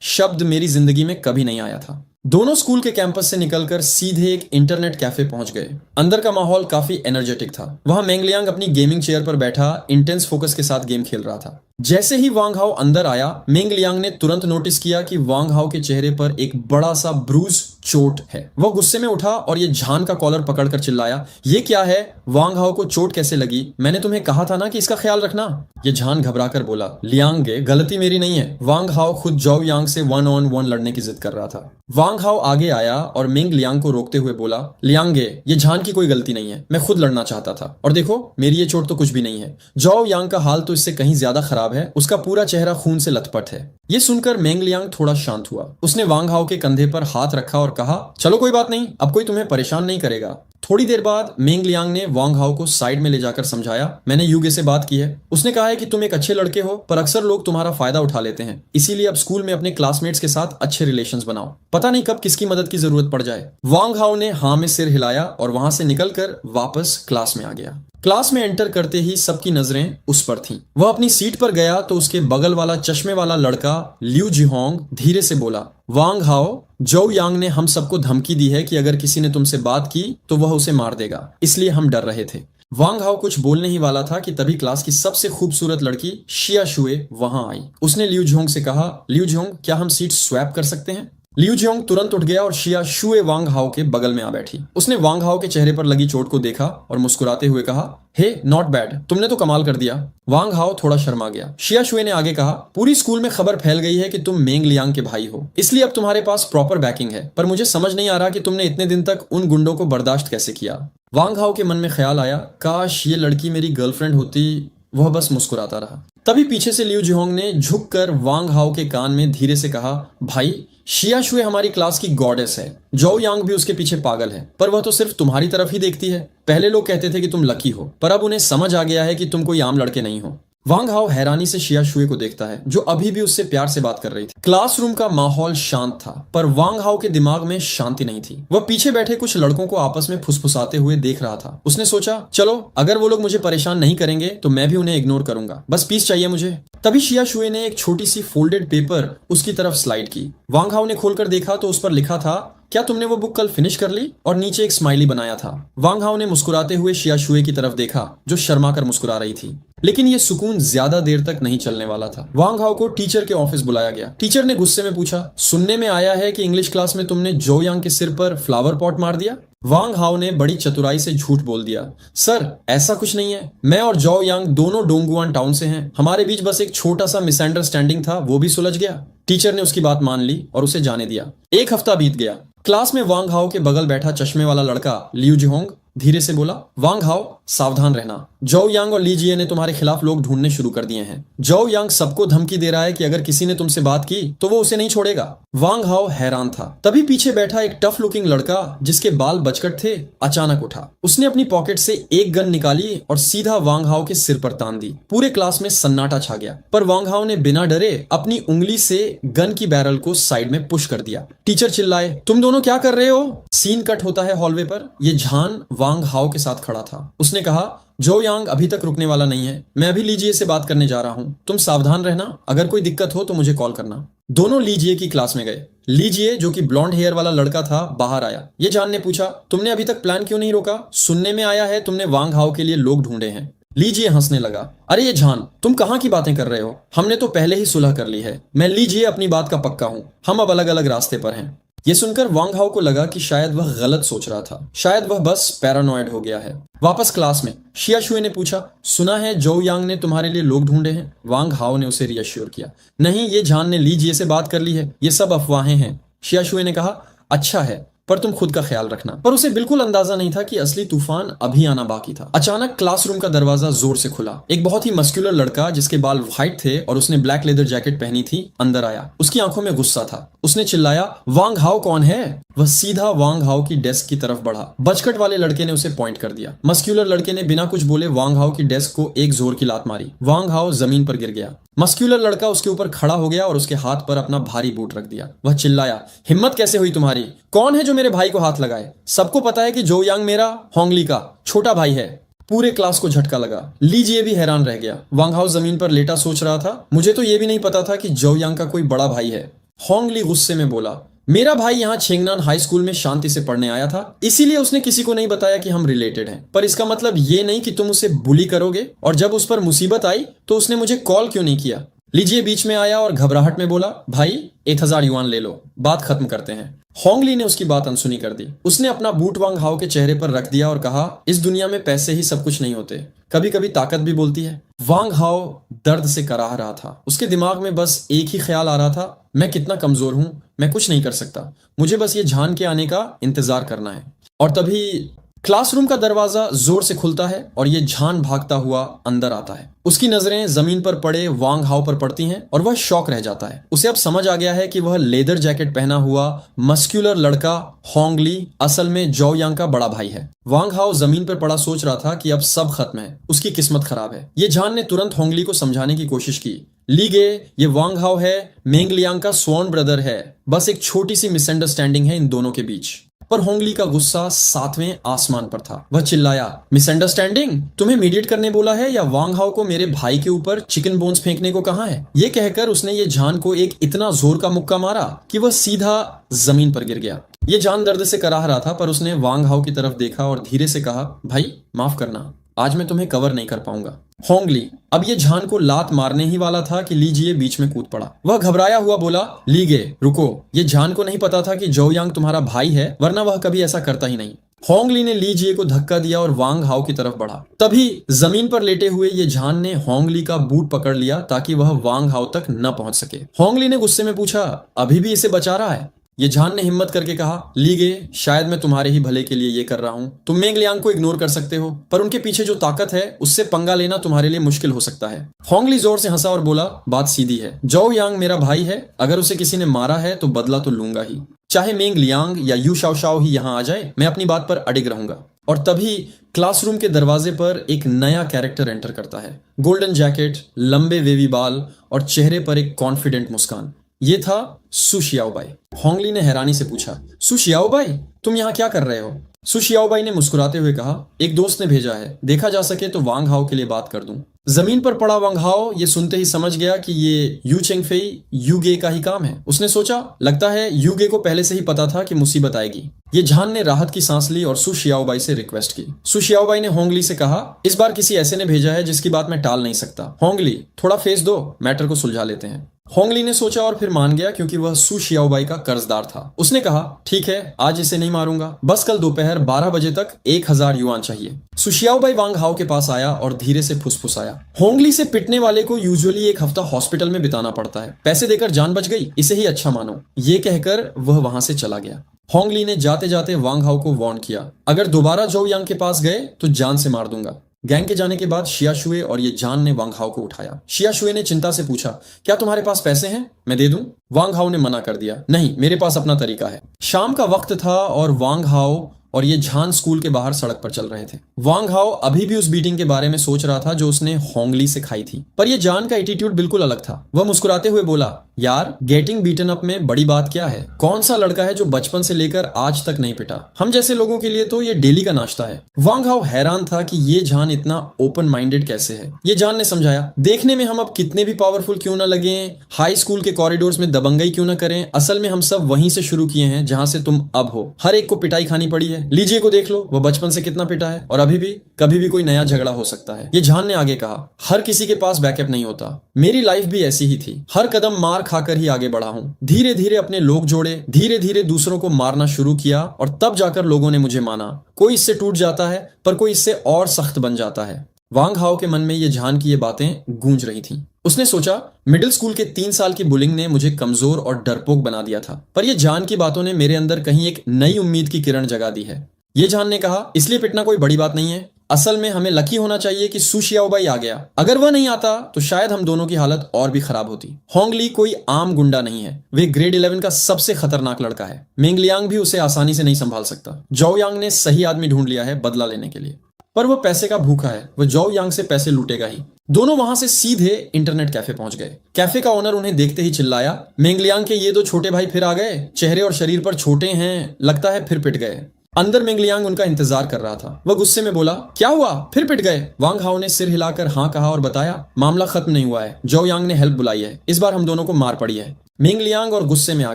शब्द मेरी जिंदगी में कभी नहीं आया था। दोनों स्कूल के कैंपस से निकलकर सीधे एक इंटरनेट कैफे पहुंच गए। अंदर का माहौल काफी एनर्जेटिक था। वहां मेंग लियांग अपनी गेमिंग चेयर पर बैठा इंटेंस फोकस के साथ गेम खेल रहा था। जैसे ही वांग हाओ अंदर आया, मेंग लियांग ने तुरंत नोटिस किया कि वांग हाओ के चेहरे पर एक बड़ा सा ब्रूज चोट है। वह गुस्से में उठा और ये झान का कॉलर पकड़कर चिल्लाया, ये क्या है? वांग हाओ को चोट कैसे लगी? मैंने तुम्हें कहा था ना कि इसका ख्याल रखना। ये झान घबराकर बोला, लियांगे, गलती मेरी नहीं है। वांग हाओ खुद जाओ यांग से 1-on-1 लड़ने की जिद कर रहा था। वांग हाओ आगे आया और मेंग लियांग को रोकते हुए बोला, लियांगे, ये झान की कोई गलती नहीं है, मैं खुद लड़ना चाहता था, और देखो मेरी ये चोट तो कुछ भी नहीं है। जाओ यांग का हाल तो इससे कहीं ज्यादा खराब है, उसका पूरा चेहरा खून से लथपथ है। ये सुनकर मेंग लियांग थोड़ा शांत हुआ। उसने वांग हाओ के कंधे पर हाथ रखा और कहा, चलो कोई बात नहीं, अब कोई तुम्हें परेशान नहीं करेगा। थोड़ी देर बाद मेंग लियांग ने वांग हाओ को साइड में ले जाकर समझाया, मैंने यूगे से बात की है, उसने कहा है कि तुम एक अच्छे लड़के हो, पर अक्सर लोग तुम्हारा फायदा उठा लेते हैं, इसीलिए अब स्कूल में अपने क्लासमेट्स के साथ अच्छे रिलेशंस बनाओ, पता नहीं कब किसकी मदद की जरूरत पड़ जाए। वांग हाओ ने हाँ में सिर हिलाया और वहां से निकलकर वापस क्लास में आ गया। क्लास में एंटर करते ही सबकी नजरें उस पर थीं। वह अपनी सीट पर गया तो उसके बगल वाला चश्मे वाला लड़का लिu जिहोंग धीरे से बोला, वांग हाओ, जाओ यांग ने हम सबको धमकी दी है कि अगर किसी ने तुमसे बात की तो वह उसे मार देगा, इसलिए हम डर रहे थे। वांग हाओ कुछ बोलने ही वाला था कि तभी क्लास की सबसे खूबसूरत लड़की शिया शुए वहां आई। उसने लिu जिहोंग से कहा, लिu जिहोंग, क्या हम सीट स्वैप कर सकते हैं? लिu जिहोंग तुरंत उठ गया और शिया शुए वांग हाओ के बगल में आ बैठी। उसने वांग हाओ के चेहरे पर लगी चोट को देखा और मुस्कुराते हुए कहा, हे नॉट बैड, तुमने तो कमाल कर दिया। वांग हाओ थोड़ा शर्मा गया। शिया शुए ने आगे कहा, पूरी स्कूल में खबर फैल गई है कि तुम मेंग लियांग के भाई हो, इसलिए अब तुम्हारे पास प्रॉपर बैकिंग है, पर मुझे समझ नहीं आ रहा कि तुमने इतने दिन तक उन गुंडों को बर्दाश्त कैसे किया। वांग हाओ के मन में ख्याल आया, काश ये लड़की मेरी गर्लफ्रेंड होती। वह बस मुस्कुराता रहा। तभी पीछे से लिu जिहोंग ने झुककर वांग हाओ के कान में धीरे से कहा, भाई शिया शुए हमारी क्लास की गॉडेस है। जो यांग भी उसके पीछे पागल है, पर वह तो सिर्फ तुम्हारी तरफ ही देखती है। पहले लोग कहते थे कि तुम लकी हो, पर अब उन्हें समझ आ गया है कि तुम कोई आम लड़के नहीं हो। वांग हाओ हैरानी से शिया शुए को देखता है, जो अभी भी उससे प्यार से बात कर रही थी। क्लासरूम का माहौल शांत था, पर वांग हाओ के दिमाग में शांति नहीं थी। वह पीछे बैठे कुछ लड़कों को आपस में फुसफुसाते हुए देख रहा था। उसने सोचा, चलो अगर वो लोग मुझे परेशान नहीं करेंगे तो मैं भी उन्हें इग्नोर करूंगा, बस पीस चाहिए मुझे। तभी शिया शुए ने एक छोटी सी फोल्डेड पेपर उसकी तरफ स्लाइड की। वांग हाओ ने खोलकर देखा तो उस पर लिखा था, क्या तुमने वो बुक कल फिनिश कर ली? और नीचे एक स्माइली बनाया था। वांग हाओ ने मुस्कुराते हुए शिया शुए की तरफ देखा, जो शर्मा कर मुस्कुरा रही थी। लेकिन ये सुकून ज्यादा देर तक नहीं चलने वाला था। वांग हाओ को टीचर के ऑफिस बुलाया गया। टीचर ने गुस्से में पूछा, सुनने में आया है कि इंग्लिश क्लास में तुमने जो यांग के सिर पर फ्लावर पॉट मार दिया। वांग हाओ ने बड़ी चतुराई से झूठ बोल दिया, सर ऐसा कुछ नहीं है, मैं और जो यांग दोनों डोंगुआन टाउन से हैं, हमारे बीच बस एक छोटा सा मिसअंडरस्टैंडिंग था, वो भी सुलझ गया। टीचर ने उसकी बात मान ली और उसे जाने दिया। एक हफ्ता बीत गया। क्लास में वांग हाओ के बगल बैठा चश्मे वाला लड़का लियू जिहोंग धीरे से बोला, वांग हाओ सावधान रहना, जो यांग और ली जिए ने तुम्हारे खिलाफ लोग ढूंढने शुरू कर दिए हैं। जो यांग सबको धमकी दे रहा है कि अगर किसी ने तुमसे बात की तो वो उसे नहीं छोड़ेगा। वांग हाओ हैरान था। तभी पीछे बैठा एक टफ लुकिंग लड़का जिसके बाल बचकट थे अचानक उठा। उसने अपनी पॉकेट से एक गन निकाली और सीधा वांग हाओ के सिर पर तान दी। पूरे क्लास में सन्नाटा छा गया, पर वांग हाओ ने बिना डरे अपनी उंगली से गन की बैरल को साइड में पुश कर दिया। टीचर चिल्लाए, तुम दोनों क्या कर रहे हो? सीन कट होता है हॉलवे पर। ये झान वांग हाओ के साथ खड़ा था। उसने कहा, जो यांग अभी तक रुकने वाला नहीं है, मैं अभी लीजिए से बात करने जा रहा हूँ, तुम सावधान रहना, अगर कोई दिक्कत हो तो मुझे कॉल करना। दोनों लीजिए की क्लास में गए। लीजिए जो कि ब्लॉन्ड हेयर वाला लड़का था बाहर आया। ये जान ने पूछा, तुमने अभी तक प्लान क्यों नहीं रोका? सुनने में आया है तुमने वांग हाओ के लिए लोग ढूंढे हैं। लीजिए हंसने लगा, अरे ये झान तुम कहाँ की बातें कर रहे हो? हमने तो पहले ही सुलह कर ली है। मैं लीजिए अपनी बात का पक्का हूँ, हम अब अलग अलग रास्ते पर हैं। ये सुनकर वांग हाओ को लगा कि शायद वह गलत सोच रहा था, शायद वह बस पैरानॉइड हो गया है। वापस क्लास में शिया शुए ने पूछा, सुना है जो यांग ने तुम्हारे लिए लोग ढूंढे हैं? वांग हाओ ने उसे रियश्योर किया, नहीं ये झान ने लीजिए से बात कर ली है, ये सब अफवाहें हैं। शिया शुए ने कहा, अच्छा है, पर तुम खुद का ख्याल रखना। पर उसे बिल्कुल अंदाजा नहीं था कि असली तूफान अभी आना बाकी था। अचानक क्लासरूम का दरवाजा जोर से खुला। एक बहुत ही मस्कुलर लड़का जिसके बाल व्हाइट थे और उसने ब्लैक लेदर जैकेट पहनी थी अंदर आया। उसकी आंखों में गुस्सा था। उसने चिल्लाया, वांग हाओ कौन है? वह सीधा वांग हाओ की डेस्क की तरफ बढ़ा। बचकट वाले लड़के ने उसे पॉइंट कर दिया। मस्कुलर लड़के ने बिना कुछ बोले वांग हाओ की डेस्क को एक जोर की लात मारी। वांग हाओ जमीन पर गिर गया। मस्कुलर लड़का उसके ऊपर खड़ा हो गया और उसके हाथ पर अपना भारी बूट रख दिया। वह चिल्लाया, हिम्मत कैसे हुई तुम्हारी? कौन है जो मेरे भाई को हाथ लगाए? सबको पता है कि जो यांग मेरा होंगली का छोटा भाई है। पूरे क्लास को झटका लगा। लीजिए भी हैरान रह गया। वांग हाओ जमीन पर लेटा सोच रहा था, मुझे तो ये भी नहीं पता था कि जो यांग का कोई बड़ा भाई है। होंगली गुस्से में बोला, मेरा भाई यहाँ छेंगनान हाई स्कूल में शांति से पढ़ने आया था, इसीलिए उसने किसी को नहीं बताया कि हम रिलेटेड हैं। पर इसका मतलब ये नहीं कि तुम उसे बुली करोगे। और जब उस पर मुसीबत आई तो उसने मुझे कॉल क्यों नहीं किया? लीजिए बीच में आया और घबराहट में बोला, भाई 1000 युआन ले लो, बात खत्म करते हैं। होंगली ने उसकी बात अनसुनी कर दी। उसने अपना बूट वांग हाओ के चेहरे पर रख दिया और कहा, इस दुनिया में पैसे ही सब कुछ नहीं होते, कभी कभी ताकत भी बोलती है। वांग हाओ दर्द से कराह रहा था। उसके दिमाग में बस एक ही ख्याल आ रहा था, मैं कितना कमजोर हूं, मैं कुछ नहीं कर सकता, मुझे बस ये झान के आने का इंतजार करना है। और तभी क्लासरूम का दरवाजा जोर से खुलता है और ये झान भागता हुआ अंदर आता है। उसकी नजरें जमीन पर पड़े वांग हाओ पर पड़ती हैं और वह शॉक रह जाता है। उसे अब समझ आ गया है कि वह लेदर जैकेट पहना हुआ मस्कुलर लड़का होंगली असल में जो यांग का बड़ा भाई है। वांग हाओ जमीन पर पड़ा सोच रहा था कि अब सब खत्म है, उसकी किस्मत खराब है। ये झान ने तुरंत होंगली को समझाने की कोशिश की, लीगे ये वांग हाओ है, मेंग लियांग का स्वॉन ब्रदर है, बस एक छोटी सी मिसअंडरस्टैंडिंग है इन दोनों के बीच। पर होंगली का गुस्सा 7वें आसमान पर था। वह चिल्लाया, मिसअंडरस्टैंडिंग? तुम्हें मीडिएट करने बोला है या वांग हाओ को मेरे भाई के ऊपर चिकन बोन्स फेंकने को कहा है? ये कहकर उसने ये झान को एक इतना जोर का मुक्का मारा कि वह सीधा जमीन पर गिर गया। ये जान दर्द से कराह रहा था, पर उसने वांग हाओ की तरफ देखा और धीरे से कहा, भाई माफ करना, आज मैं तुम्हें कवर नहीं कर पाऊंगा। होंगली अब ये झान को लात मारने ही वाला था कि लीजिए बीच में कूद पड़ा। वह घबराया हुआ बोला, लीगे रुको, ये झान को नहीं पता था कि जो यांग तुम्हारा भाई है, वरना वह कभी ऐसा करता ही नहीं। होंगली ने लीजिए को धक्का दिया और वांग हाओ की तरफ बढ़ा। तभी जमीन पर लेटे हुए ये झान ने होंगली का बूट पकड़ लिया ताकि वह वांग हाओ तक न पहुंच सके। होंगली ने गुस्से में पूछा, अभी भी इसे बचा रहा है? ये झान ने हिम्मत करके कहा, लीगे, शायद मैं तुम्हारे ही भले के लिए ये कर रहा हूं। तुम मेंग लियांग को इग्नोर कर सकते हो, पर उनके पीछे जो ताकत है उससे पंगा लेना तुम्हारे लिए मुश्किल हो सकता है। होंगली जोर से हंसा और बोला, बात सीधी है। जोउ यांग मेरा भाई है, अगर उसे किसी ने मारा है तो बदला तो लूंगा ही, चाहे मेंग लियांग या यू शाओशाओ ही यहाँ आ जाए, मैं अपनी बात पर अडिग रहूंगा। और तभी क्लासरूम के दरवाजे पर एक नया कैरेक्टर एंटर करता है। गोल्डन जैकेट, लंबे वेवी बाल और चेहरे पर एक कॉन्फिडेंट मुस्कान। ये था सु शियाओबाई। होंगली ने हैरानी से पूछा, सु शियाओबाई, तुम यहाँ क्या कर रहे हो? सु शियाओबाई ने मुस्कुराते हुए कहा, एक दोस्त ने भेजा है, देखा जा सके तो वांग हाओ के लिए बात कर दूं। जमीन पर पड़ा वांग हाओ ये सुनते ही समझ गया कि ये यू चेंगफेई यूगे का ही काम है। उसने सोचा, लगता है यूगे को पहले से ही पता था कि मुसीबत आएगी। ये झान ने राहत की सांस ली और सु शियाओबाई से रिक्वेस्ट की। सु शियाओबाई ने होंगली से कहा, इस बार किसी ऐसे ने भेजा है जिसकी बात मैं टाल नहीं सकता। होंगली, थोड़ा फेस दो, मैटर को सुलझा लेते हैं। होंगली ने सोचा और फिर मान गया, क्योंकि वह सु शियाओबाई का कर्जदार था। उसने कहा, ठीक है, आज इसे नहीं मारूंगा, बस कल दोपहर 12 बजे तक 1000 युआन चाहिए। सु शियाओबाई वांग हाओ के पास आया और धीरे से फुसफुसाया, होंगली से पिटने वाले को यूजुअली एक हफ्ता हॉस्पिटल में बिताना पड़ता है, पैसे देकर जान बच गई, इसे ही अच्छा मानो। ये कहकर वह वहां से चला गया। होंगली ने जाते जाते वांग हाओ को वार्न किया, अगर दोबारा जोउ यांग के पास गए तो जान से मार दूंगा। गैंग के जाने के बाद शिया शुए और ये जान ने वांग हाओ को उठाया। शिया शुए ने चिंता से पूछा, क्या तुम्हारे पास पैसे हैं, मैं दे दूं? वांग हाओ ने मना कर दिया, नहीं, मेरे पास अपना तरीका है। शाम का वक्त था और वांग हाओ और ये झान स्कूल के बाहर सड़क पर चल रहे थे। वांग हाओ अभी भी उस बीटिंग के बारे में सोच रहा था जो उसने होंगली से खाई थी, पर ये जान का एटीट्यूड बिल्कुल अलग था। वह मुस्कुराते हुए बोला, यार, गेटिंग बीटन अप में बड़ी बात क्या है? कौन सा लड़का है जो बचपन से लेकर आज तक नहीं पिटा? हम जैसे लोगों के लिए तो ये डेली का नाश्ता है। वांग हाओ हैरान था कि ये जान इतना ओपन माइंडेड कैसे है। ये जान ने समझाया, देखने में हम अब कितने भी पावरफुल क्यों ना लगे, हाई स्कूल के कॉरिडोर्स में दबंगई क्यों ना करें, असल में हम सब वहीं से शुरू किए हैं जहां से तुम अब हो। हर एक को पिटाई खानी पड़ी है। लीजिए को देख लो, वो बचपन से कितना पिटा है, और अभी भी कभी भी कोई नया झगड़ा हो सकता है। ये जान ने आगे कहा, हर किसी के पास बैकअप नहीं होता। मेरी लाइफ भी ऐसी ही थी, हर कदम मार खाकर ही आगे बढ़ा हूं। धीरे धीरे अपने लोग जोड़े, धीरे धीरे दूसरों को मारना शुरू किया और तब जाकर लोगों ने मुझे माना। कोई इससे टूट जाता है, पर कोई इससे और सख्त बन जाता है। वांग हाओ के मन में ये जान की ये बातें गूंज रही थीं। उसने सोचा, मिडिल स्कूल के 3 साल की बुलिंग ने मुझे कमजोर और डरपोक बना दिया था, पर ये जान की बातों ने मेरे अंदर कहीं एक नई उम्मीद की किरण जगा दी है। ये जान ने कहा, इसलिए पिटना कोई बड़ी बात नहीं है। असल में हमें लकी होना चाहिए कि सु शियाओबाई आ गया। अगर वह नहीं आता तो शायद हम दोनों की हालत और भी खराब होती। होंगली कोई आम गुंडा नहीं है, वे ग्रेड 11 का सबसे खतरनाक लड़का है। मेंग लियांग भी उसे आसानी से नहीं संभाल सकता। जोउ यांग ने सही आदमी ढूंढ लिया है बदला लेने के लिए, पर वह पैसे का भूखा है, वह जोउ यांग से पैसे लूटेगा ही। दोनों वहां से सीधे इंटरनेट कैफे पहुंच गए। कैफे का ओनर उन्हें देखते ही चिल्लाया, मेंग लियांग के ये दो छोटे भाई फिर आ गए, चेहरे और शरीर पर छोटे हैं, लगता है फिर पिट गए। अंदर मेंग लियांग उनका इंतजार कर रहा था। वह गुस्से में बोला, क्या हुआ, फिर पिट गए? वांग हाओ ने सिर हिलाकर हाँ कहा और बताया, मामला खत्म नहीं हुआ है, जोउ यांग ने हेल्प बुलाई है, इस बार हम दोनों को मार पड़ी है। मेंग लियांग और गुस्से में आ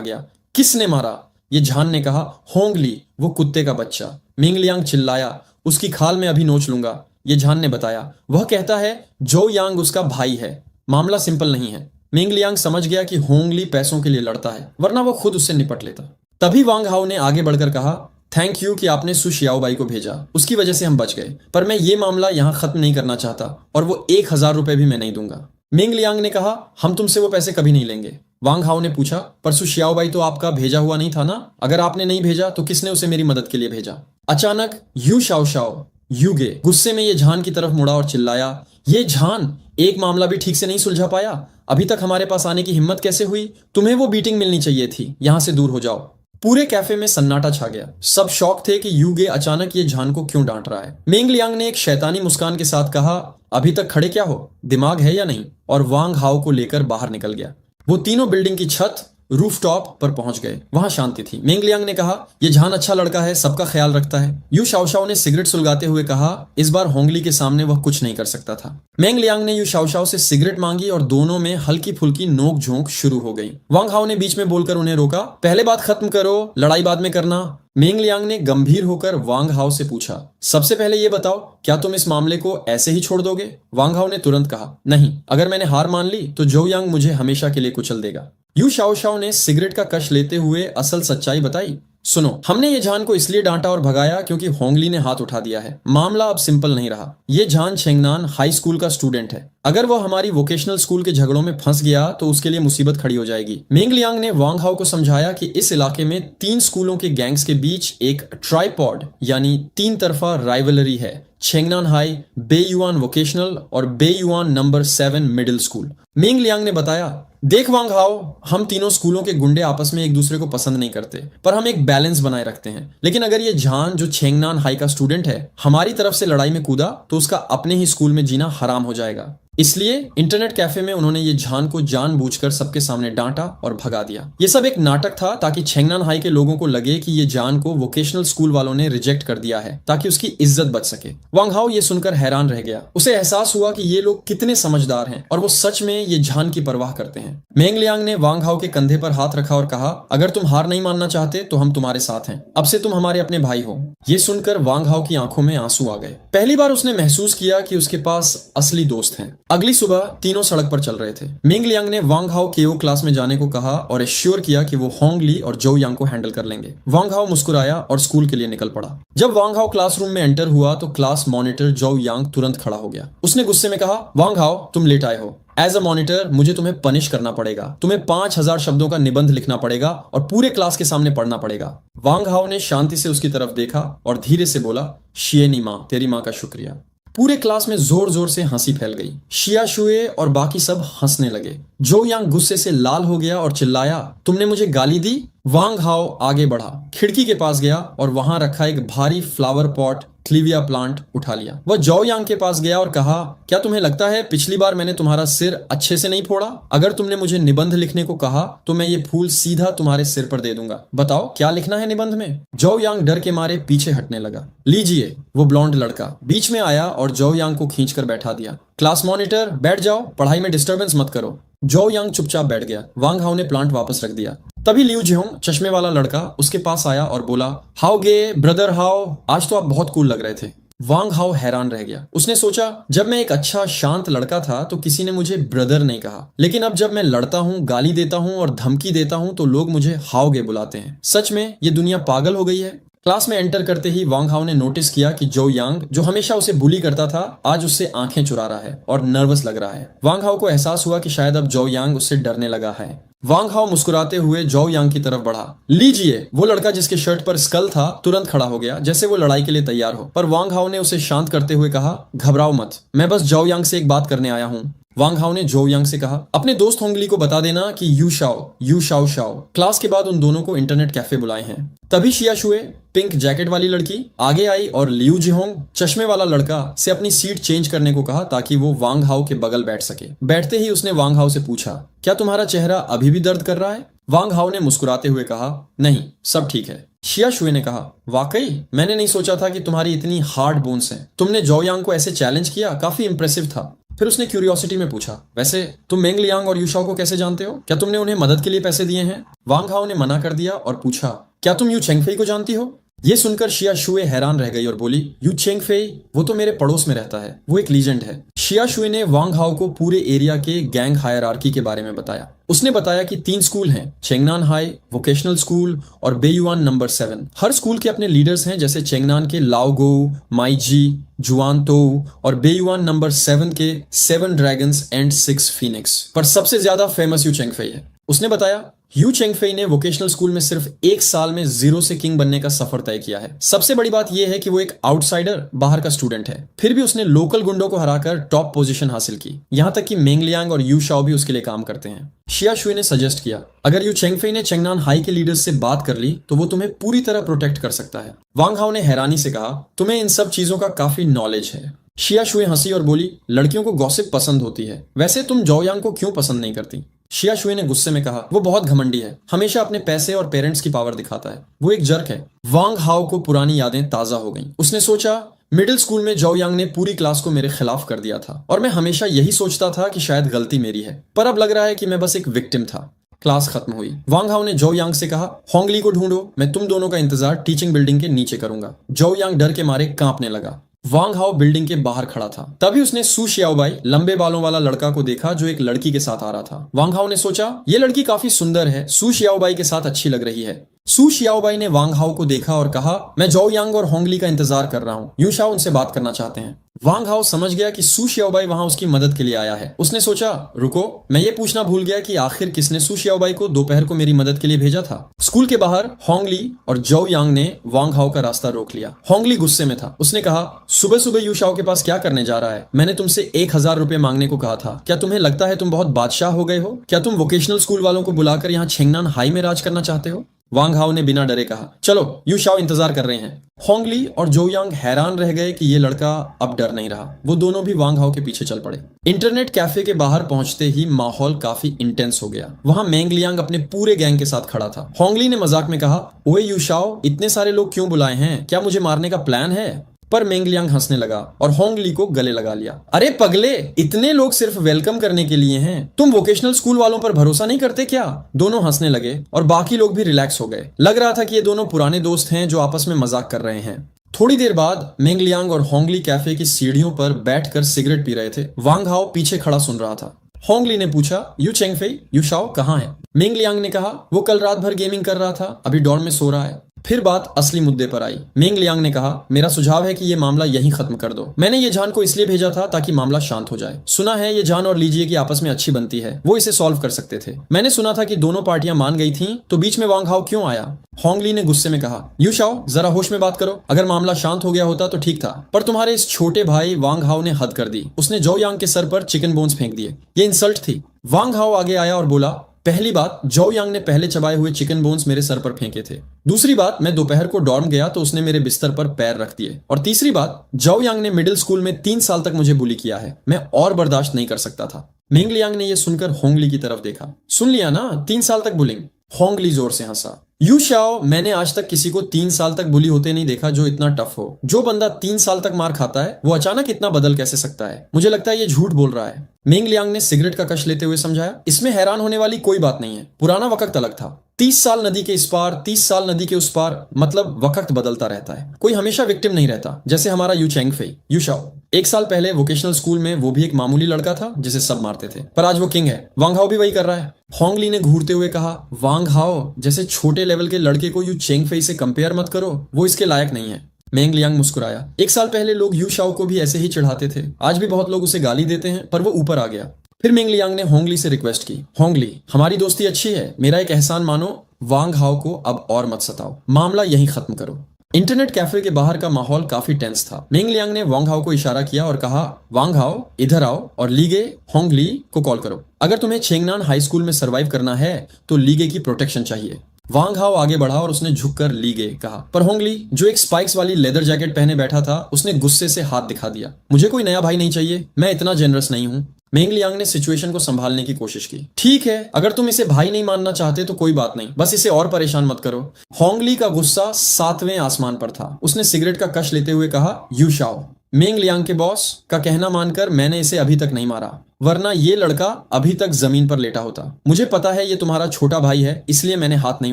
गया, किसने मारा? ये झान ने कहा, होंगली, वो कुत्ते का बच्चा। मेंग लियांग चिल्लाया, उसकी खाल में अभी नोच लूंगा। ये झान ने बताया, वह कहता है जोउ यांग उसका भाई है। मामला सिंपल नहीं है। मेंग लियांग समझ गया कि होंगली पैसों के लिए लड़ता है, वरना वो खुद उससे निपट लेता। तभी वांग हाओ ने आगे बढ़कर कहा, थैंक यू कि आपने सु शियाओबाई को भेजा, उसकी वजह से हम बच गए, पर मैं ये मामला यहाँ खत्म नहीं करना चाहता, और वो 1000 रुपए भी मैं नहीं दूंगा। मेंग लियांग ने कहा, हम तुमसे वो पैसे कभी नहीं लेंगे। वांग हाओ ने पूछा, पर सु शियाओबाई तो आपका भेजा हुआ नहीं था ना? अगर आपने नहीं भेजा तो किसने उसे मेरी मदद के लिए भेजा? अचानक यू शाओशाओ यूगे गुस्से में ये झान की तरफ मुड़ा और चिल्लाया, ये झान, एक मामला भी ठीक से नहीं सुलझा पाया, अभी तक हमारे पास आने की हिम्मत कैसे हुई? तुम्हें वो बीटिंग मिलनी चाहिए थी, यहां से दूर हो जाओ। पूरे कैफे में सन्नाटा छा गया। सब शौक थे कि यूगे अचानक ये झान को क्यों डांट रहा है। मेंग लियांग ने एक शैतानी मुस्कान के साथ कहा, अभी तक खड़े क्या हो, दिमाग है या नहीं? और वांग हाओ को लेकर बाहर निकल गया। वो तीनों बिल्डिंग की छत रूफटॉप पर पहुंच गए। वहां शांति थी। मेंग लियांग ने कहा, ये झान अच्छा लड़का है, सबका ख्याल रखता है। यू शाओशाओ ने सिगरेट सुलगाते हुए कहा, इस बार होंगली के सामने वह कुछ नहीं कर सकता था। मेंग लियांग ने यू शाओशाओ से सिगरेट मांगी और दोनों में हल्की फुल्की नोक झोंक शुरू हो गई। वांग हाओ ने बीच में बोलकर उन्हें रोका, पहले बात खत्म करो, लड़ाई बाद में करना। मेंग लियांग ने गंभीर होकर वांग हाओ से पूछा, सबसे पहले ये बताओ, क्या तुम इस मामले को ऐसे ही छोड़ दोगे? वांग हाओ ने तुरंत कहा, नहीं, अगर मैंने हार मान ली तो जोउ यांग मुझे हमेशा के लिए कुचल देगा। यू शाओशाओ ने सिगरेट का कश लेते हुए असल सच्चाई बताई, सुनो, हमने ये झान को इसलिए डांटा और भगाया क्योंकि होंगली ने हाथ उठा दिया है। मामला अब सिंपल नहीं रहा। ये झान छेंगनान हाई स्कूल का स्टूडेंट है। अगर वो हमारी वोकेशनल स्कूल के झगड़ों में फंस गया तो उसके लिए मुसीबत खड़ी हो जाएगी। मेंग लियांग ने वांग हाओ को समझाया कि इस इलाके में 3 स्कूलों के गैंग्स के बीच एक ट्राइपॉड यानी 3 तरफा राइवलरी है, चेंगनान हाई, बेयुआन वोकेशनल और बेयुआन नंबर 7 मिडिल स्कूल। मेंग लियांग ने बताया, देख वांग हाओ, हम तीनों स्कूलों के गुंडे आपस में एक दूसरे को पसंद नहीं करते, पर हम एक बैलेंस बनाए रखते हैं। लेकिन अगर ये झान जो चेंगनान हाई का स्टूडेंट है हमारी तरफ से लड़ाई में कूदा तो उसका अपने ही स्कूल में जीना हराम हो जाएगा। इसलिए इंटरनेट कैफे में उन्होंने ये झान को जानबूझकर सबके सामने डांटा और भगा दिया। ये सब एक नाटक था ताकि चेंगनान हाई के लोगों को लगे कि ये जान को वोकेशनल स्कूल वालों ने रिजेक्ट कर दिया है ताकि उसकी इज्जत बच सके। वांग हाओ ये सुनकर हैरान रह गया। उसे एहसास हुआ कि ये लोग कितने समझदार हैं और वो सच में ये झान की परवाह करते हैं। मेंग लियांग ने वांग हाओ के कंधे पर हाथ रखा और कहा, अगर तुम हार नहीं मानना चाहते तो हम तुम्हारे साथ हैं। अब से तुम हमारे अपने भाई हो। ये सुनकर वांग हाओ की आंखों में आंसू आ गए। पहली बार उसने महसूस किया कि उसके पास असली दोस्त हैं। अगली सुबह तीनों सड़क पर चल रहे थे। मेंग लियांग ने वांग हाओ केओ क्लास में जाने को कहा और एश्योर किया कि वो होंग ली और जो यांग को हैंडल कर लेंगे। वांग हाओ मुस्कुराया और स्कूल के लिए निकल पड़ा। जब वांग हाओ क्लासरूम में एंटर हुआ तो क्लास मॉनिटर जो यांग तुरंत खड़ा हो गया। उसने गुस्से में कहा, वांग हाओ, तुम लेट आए हो। एज अ मॉनिटर मुझे तुम्हें पनिश करना पड़ेगा। तुम्हें 5000 शब्दों का निबंध लिखना पड़ेगा और पूरे क्लास के सामने पढ़ना पड़ेगा। वांग हाओ ने शांति से उसकी तरफ देखा और धीरे से बोला, शिएनी माँ, तेरी माँ का शुक्रिया। पूरे क्लास में जोर जोर से हंसी फैल गई। शिया शुए और बाकी सब हंसने लगे। जो यांग गुस्से से लाल हो गया और चिल्लाया, तुमने मुझे गाली दी? वांग हाओ आगे बढ़ा, खिड़की के पास गया और वहां रखा एक भारी फ्लावर पॉट क्लीविया प्लांट उठा लिया। वह जो यांग के पास गया और कहा, क्या तुम्हें लगता है पिछली बार मैंने तुम्हारा सिर अच्छे से नहीं फोड़ा? अगर तुमने मुझे निबंध लिखने को कहा तो मैं ये फूल सीधा तुम्हारे सिर पर दे दूंगा। बताओ क्या लिखना है निबंध में? जो यांग डर के मारे पीछे हटने लगा। लीजिए, वो ब्लॉन्ड लड़का बीच में आया और जो यांग को खींचकर बैठा दिया। क्लास मॉनिटर, बैठ जाओ, पढ़ाई में डिस्टर्बेंस मत करो। जो यांग चुपचाप बैठ गया। वांग हाओ ने प्लांट वापस रख दिया। तभी लियू जिहोंग, चश्मे वाला लड़का, उसके पास आया और बोला, हाओ गे ब्रदर हाओ, आज तो आप बहुत कूल लग रहे थे। वांग हाओ हैरान रह गया। उसने सोचा, जब मैं एक अच्छा शांत लड़का था तो किसी ने मुझे ब्रदर नहीं कहा, लेकिन अब जब मैं लड़ता हूँ, गाली देता हूँ और धमकी देता हूँ तो लोग मुझे हाओगे बुलाते हैं। सच में ये दुनिया पागल हो गई है। क्लास में एंटर करते ही वांग हाओ ने नोटिस किया कि जो यांग, जो हमेशा उसे बुली करता था, आज उससे आंखें चुरा रहा है और नर्वस लग रहा है। वांग हाओ को एहसास हुआ कि शायद अब जो यांग उससे डरने लगा है। वांग हाओ मुस्कुराते हुए जो यांग की तरफ बढ़ा। लीजिए, वो लड़का जिसके शर्ट पर स्कल था तुरंत खड़ा हो गया, जैसे वो लड़ाई के लिए तैयार हो। पर वांग हाओ ने उसे शांत करते हुए कहा, घबराओ मत, मैं बस जो यांग से एक बात करने आया हूँ। वांग हाओ ने जो यांग से कहा, अपने दोस्त होंगली को बता देना कि यू शाओ शाओ। क्लास के बाद उन दोनों को इंटरनेट कैफे बुलाए हैं। तभी शिया शुए, पिंक जैकेट वाली लड़की, आगे आई और लियू जिहोंग, चश्मे वाला लड़का, से अपनी सीट चेंज करने को कहा ताकि वो वांग हाओ के बगल बैठ सके। बैठते ही उसने वांग हाओ से पूछा, क्या तुम्हारा चेहरा अभी भी दर्द कर रहा है? वांग हाओ ने मुस्कुराते हुए कहा, नहीं, सब ठीक है। शिया शुए ने कहा, वाकई मैंने नहीं सोचा था कि तुम्हारी इतनी हार्ड बोन्स हैं। तुमने जो यांग को ऐसे चैलेंज किया, काफी इंप्रेसिव था। फिर उसने क्यूरियोसिटी में पूछा, वैसे तुम मेंग लियांग और यूशाओ को कैसे जानते हो? क्या तुमने उन्हें मदद के लिए पैसे दिए हैं? वांग हाओ ने मना कर दिया और पूछा, क्या तुम यू चेंगफेई को जानती हो? ये सुनकर शिया शुए हैरान रह गई और बोली, यू चेंगफेई? वो तो मेरे पड़ोस में रहता है, वो एक लीजेंड है। शिया शुए ने वांग हाओ को पूरे एरिया के गैंग हायरार्की के बारे में बताया। उसने बताया कि 3 स्कूल हैं, चेंगनान हाई, वोकेशनल स्कूल और बेयुआन नंबर 7। हर स्कूल के अपने लीडर्स हैं, जैसे चेंगनान के लाओगो, माईजी, जुआन तो और बेयुआन नंबर 7 के 7 ड्रैगन्स एंड 6 फीनिक्स। पर सबसे ज्यादा फेमस यू चेंगफेई है। उसने बताया, यू चेंगफेई ने वोकेशनल स्कूल में सिर्फ 1 साल में 0 से किंग बनने का सफर तय किया है। सबसे बड़ी बात यह है कि वो एक आउटसाइडर, बाहर का स्टूडेंट है, फिर भी उसने लोकल गुंडों को हराकर टॉप पोजीशन हासिल की। यहाँ तक कि मेंग लियांग और यू शाओ भी उसके लिए काम करते हैं। शिया शुए ने सजेस्ट किया, अगर यू चेंगफेई ने चेंगनान हाई के लीडर्स से बात कर ली तो वो तुम्हें पूरी तरह प्रोटेक्ट कर सकता है। वांग हाओ ने हैरानी से कहा, तुम्हें इन सब चीजों का काफी नॉलेज है। शिया शुए हंसी और बोली, लड़कियों को गॉसिप पसंद होती है, वैसे तुम जो यांग को क्यों पसंद नहीं करती? शिया शुए ने गुस्से में कहा, वो बहुत घमंडी है, हमेशा अपने पैसे और पेरेंट्स की पावर दिखाता है, वो एक जर्क है। वांग हाओ को पुरानी यादें ताजा हो गईं। उसने सोचा, मिडिल स्कूल में जो यांग ने पूरी क्लास को मेरे खिलाफ कर दिया था और मैं हमेशा यही सोचता था कि शायद गलती मेरी है, पर अब लग रहा है कि मैं बस एक विक्टिम था। क्लास खत्म हुई। वांग हाओ ने जो यांग से कहा, होंगली को ढूंढो, मैं तुम दोनों का इंतजार टीचिंग बिल्डिंग के नीचे करूंगा। जो यांग डर के मारे कांपने लगा। वांग हाओ बिल्डिंग के बाहर खड़ा था। तभी उसने सू शियाओबाई, लंबे बालों वाला लड़का को देखा जो एक लड़की के साथ आ रहा था। वांग हाओ ने सोचा, ये लड़की काफी सुंदर है, सू शियाओबाई के साथ अच्छी लग रही है। सू शियाओबाई ने वांग हाओ को देखा और कहा, मैं जोउ यांग और होंगली का इंतजार कर रहा हूँ, यू शाओ उनसे बात करना चाहते हैं। वांग हाओ समझ गया कि सू शियाओबाई वहां उसकी मदद के लिए आया है। उसने सोचा, रुको, मैं ये पूछना भूल गया कि आखिर किसने सू शियाओबाई को दोपहर को मेरी मदद के लिए भेजा था। स्कूल के बाहर होंगली और जोउ यांग ने वांग हाओ का रास्ता रोक लिया। होंगली गुस्से में था। उसने कहा, सुबह सुबह यू शाओ के पास क्या करने जा रहा है? मैंने तुमसे 1,000 रुपए मांगने को कहा था। क्या तुम्हें लगता है तुम बहुत बादशाह हो गए हो? क्या तुम वोकेशनल स्कूल वालों को बुलाकर यहाँ छेंगनान हाई में राज करना चाहते हो? वांग हाओ ने बिना डरे कहा, चलो, यू शाओ इंतजार कर रहे हैं। होंगली और जोउ यांग हैरान रह गए कि ये लड़का अब डर नहीं रहा। वो दोनों भी वांग हाओ के पीछे चल पड़े। इंटरनेट कैफे के बाहर पहुंचते ही माहौल काफी इंटेंस हो गया। वहां मेंग लियांग अपने पूरे गैंग के साथ खड़ा था। होंगली ने मजाक में कहा, ओए यू शाओ, इतने सारे लोग क्यों बुलाए हैं? क्या मुझे मारने का प्लान है? पर मेंग लियांग हंसने लगा और होंगली को गले लगा लिया। अरे पगले, इतने लोग सिर्फ वेलकम करने के लिए हैं। तुम वोकेशनल स्कूल वालों पर भरोसा नहीं करते क्या? दोनों हंसने लगे और बाकी लोग भी रिलैक्स हो गए। लग रहा था कि ये दोनों पुराने दोस्त हैं जो आपस में मजाक कर रहे हैं। थोड़ी देर बाद मेंग लियांग और होंगली कैफे की सीढ़ियों पर बैठकर सिगरेट पी रहे थे। वांग हाओ पीछे खड़ा सुन रहा था। होंगली ने पूछा, यू चेंगफेई, यू शाओ कहाँ है? मेंग लियांग ने कहा, वो कल रात भर गेमिंग कर रहा था, अभी डॉर्म में सो रहा है। फिर बात असली मुद्दे पर आई। मेंग लियांग ने कहा, मेरा सुझाव है कि ये मामला यहीं खत्म कर दो। मैंने ये जान को इसलिए भेजा था ताकि मामला शांत हो जाए। सुना है ये जान और लीजिए की आपस में अच्छी बनती है, वो इसे सॉल्व कर सकते थे। मैंने सुना था कि दोनों पार्टियां मान गई थीं, तो बीच में वांग हाओ क्यों आया? होंगली ने गुस्से में कहा, यू शाओ, जरा होश में बात करो। अगर मामला शांत हो गया होता तो ठीक था, पर तुम्हारे इस छोटे भाई वांग हाओ ने हद कर दी। उसने जोउ यांग के सर पर चिकन बोन्स फेंक दिए। ये इंसल्ट थी। वांग हाओ आगे आया और बोला, पहली बात, जोउ यांग ने पहले चबाए हुए चिकन बोन्स मेरे सर पर फेंके थे। दूसरी बात, मैं दोपहर को डॉर्म गया तो उसने मेरे बिस्तर पर पैर रख दिए। और तीसरी बात, जोउ यांग ने मिडिल स्कूल में 3 साल तक मुझे बुली किया है। मैं और बर्दाश्त नहीं कर सकता था। मेंग लियांग ने यह सुनकर होंगली की तरफ देखा। सुन लिया ना, 3 साल तक बुलिंग? होंगली जोर से हंसा। यू शाओ, मैंने आज तक किसी को 3 साल तक बुली होते नहीं देखा जो इतना टफ हो। जो बंदा 3 साल तक मार खाता है वो अचानक इतना बदल कैसे सकता है? मुझे लगता है ये झूठ बोल रहा है। मेंग लियांग ने सिगरेट का कश लेते हुए समझाया, इसमें हैरान होने वाली कोई बात नहीं है। पुराना वक्त अलग था। 30 साल नदी के इस पार, 30 साल नदी के उस पार, मतलब वक्त बदलता रहता है। कोई हमेशा विक्टिम नहीं रहता। जैसे हमारा यू चेंगफेई। यू शाओ 1 साल पहले वोकेशनल स्कूल में वो भी एक मामूली लड़का था जिसे सब मारते थे, पर आज वो किंग है। वांग हाओ भी वही कर रहा है। होंगली ने घूरते हुए कहा, वांग हाओ जैसे छोटे लेवल के लड़के को यू चेंगफेई से कंपेयर मत करो, वो इसके लायक नहीं है। मेंग लियांग मुस्कुराया। 1 साल पहले लोग यू शाओ को भी ऐसे ही चिढ़ाते थे। आज भी बहुत लोग उसे गाली देते हैं, पर वो ऊपर आ गया। फिर मेंग लियांग ने होंगली से रिक्वेस्ट की, होंगली, हमारी दोस्ती अच्छी है, मेरा एक एहसान मानो, वांग हाओ को अब और मत सताओ, मामला यहीं खत्म करो। इंटरनेट कैफे के बाहर का माहौल काफी टेंस था। मेंग लियांग ने वांग हाओ को इशारा किया और कहा, वांग हाओ इधर आओ और लीगे होंगली को कॉल करो। अगर तुम्हें छेंगनान हाई स्कूल में सरवाइव करना है तो लीगे की प्रोटेक्शन चाहिए। वांग हाओ आगे बढ़ा और उसने झुककर लीगे कहा, पर होंगली जो एक स्पाइक्स वाली लेदर जैकेट पहने बैठा था उसने गुस्से से हाथ दिखा दिया। मुझे कोई नया भाई नहीं चाहिए, मैं इतना जेनरस नहीं हूँ। मेंग लियांग ने सिचुएशन को संभालने की कोशिश की। ठीक है, अगर तुम इसे भाई नहीं मानना चाहते तो कोई बात नहीं, बस इसे और परेशान मत करो। होंगली का गुस्सा 7वें आसमान पर था। उसने सिगरेट का कश लेते हुए कहा, यू शाओ, मेंग लियांग के बॉस का कहना मानकर मैंने इसे अभी तक नहीं मारा, वरना ये लड़का अभी तक जमीन पर लेटा होता। मुझे पता है ये तुम्हारा छोटा भाई है, इसलिए मैंने हाथ नहीं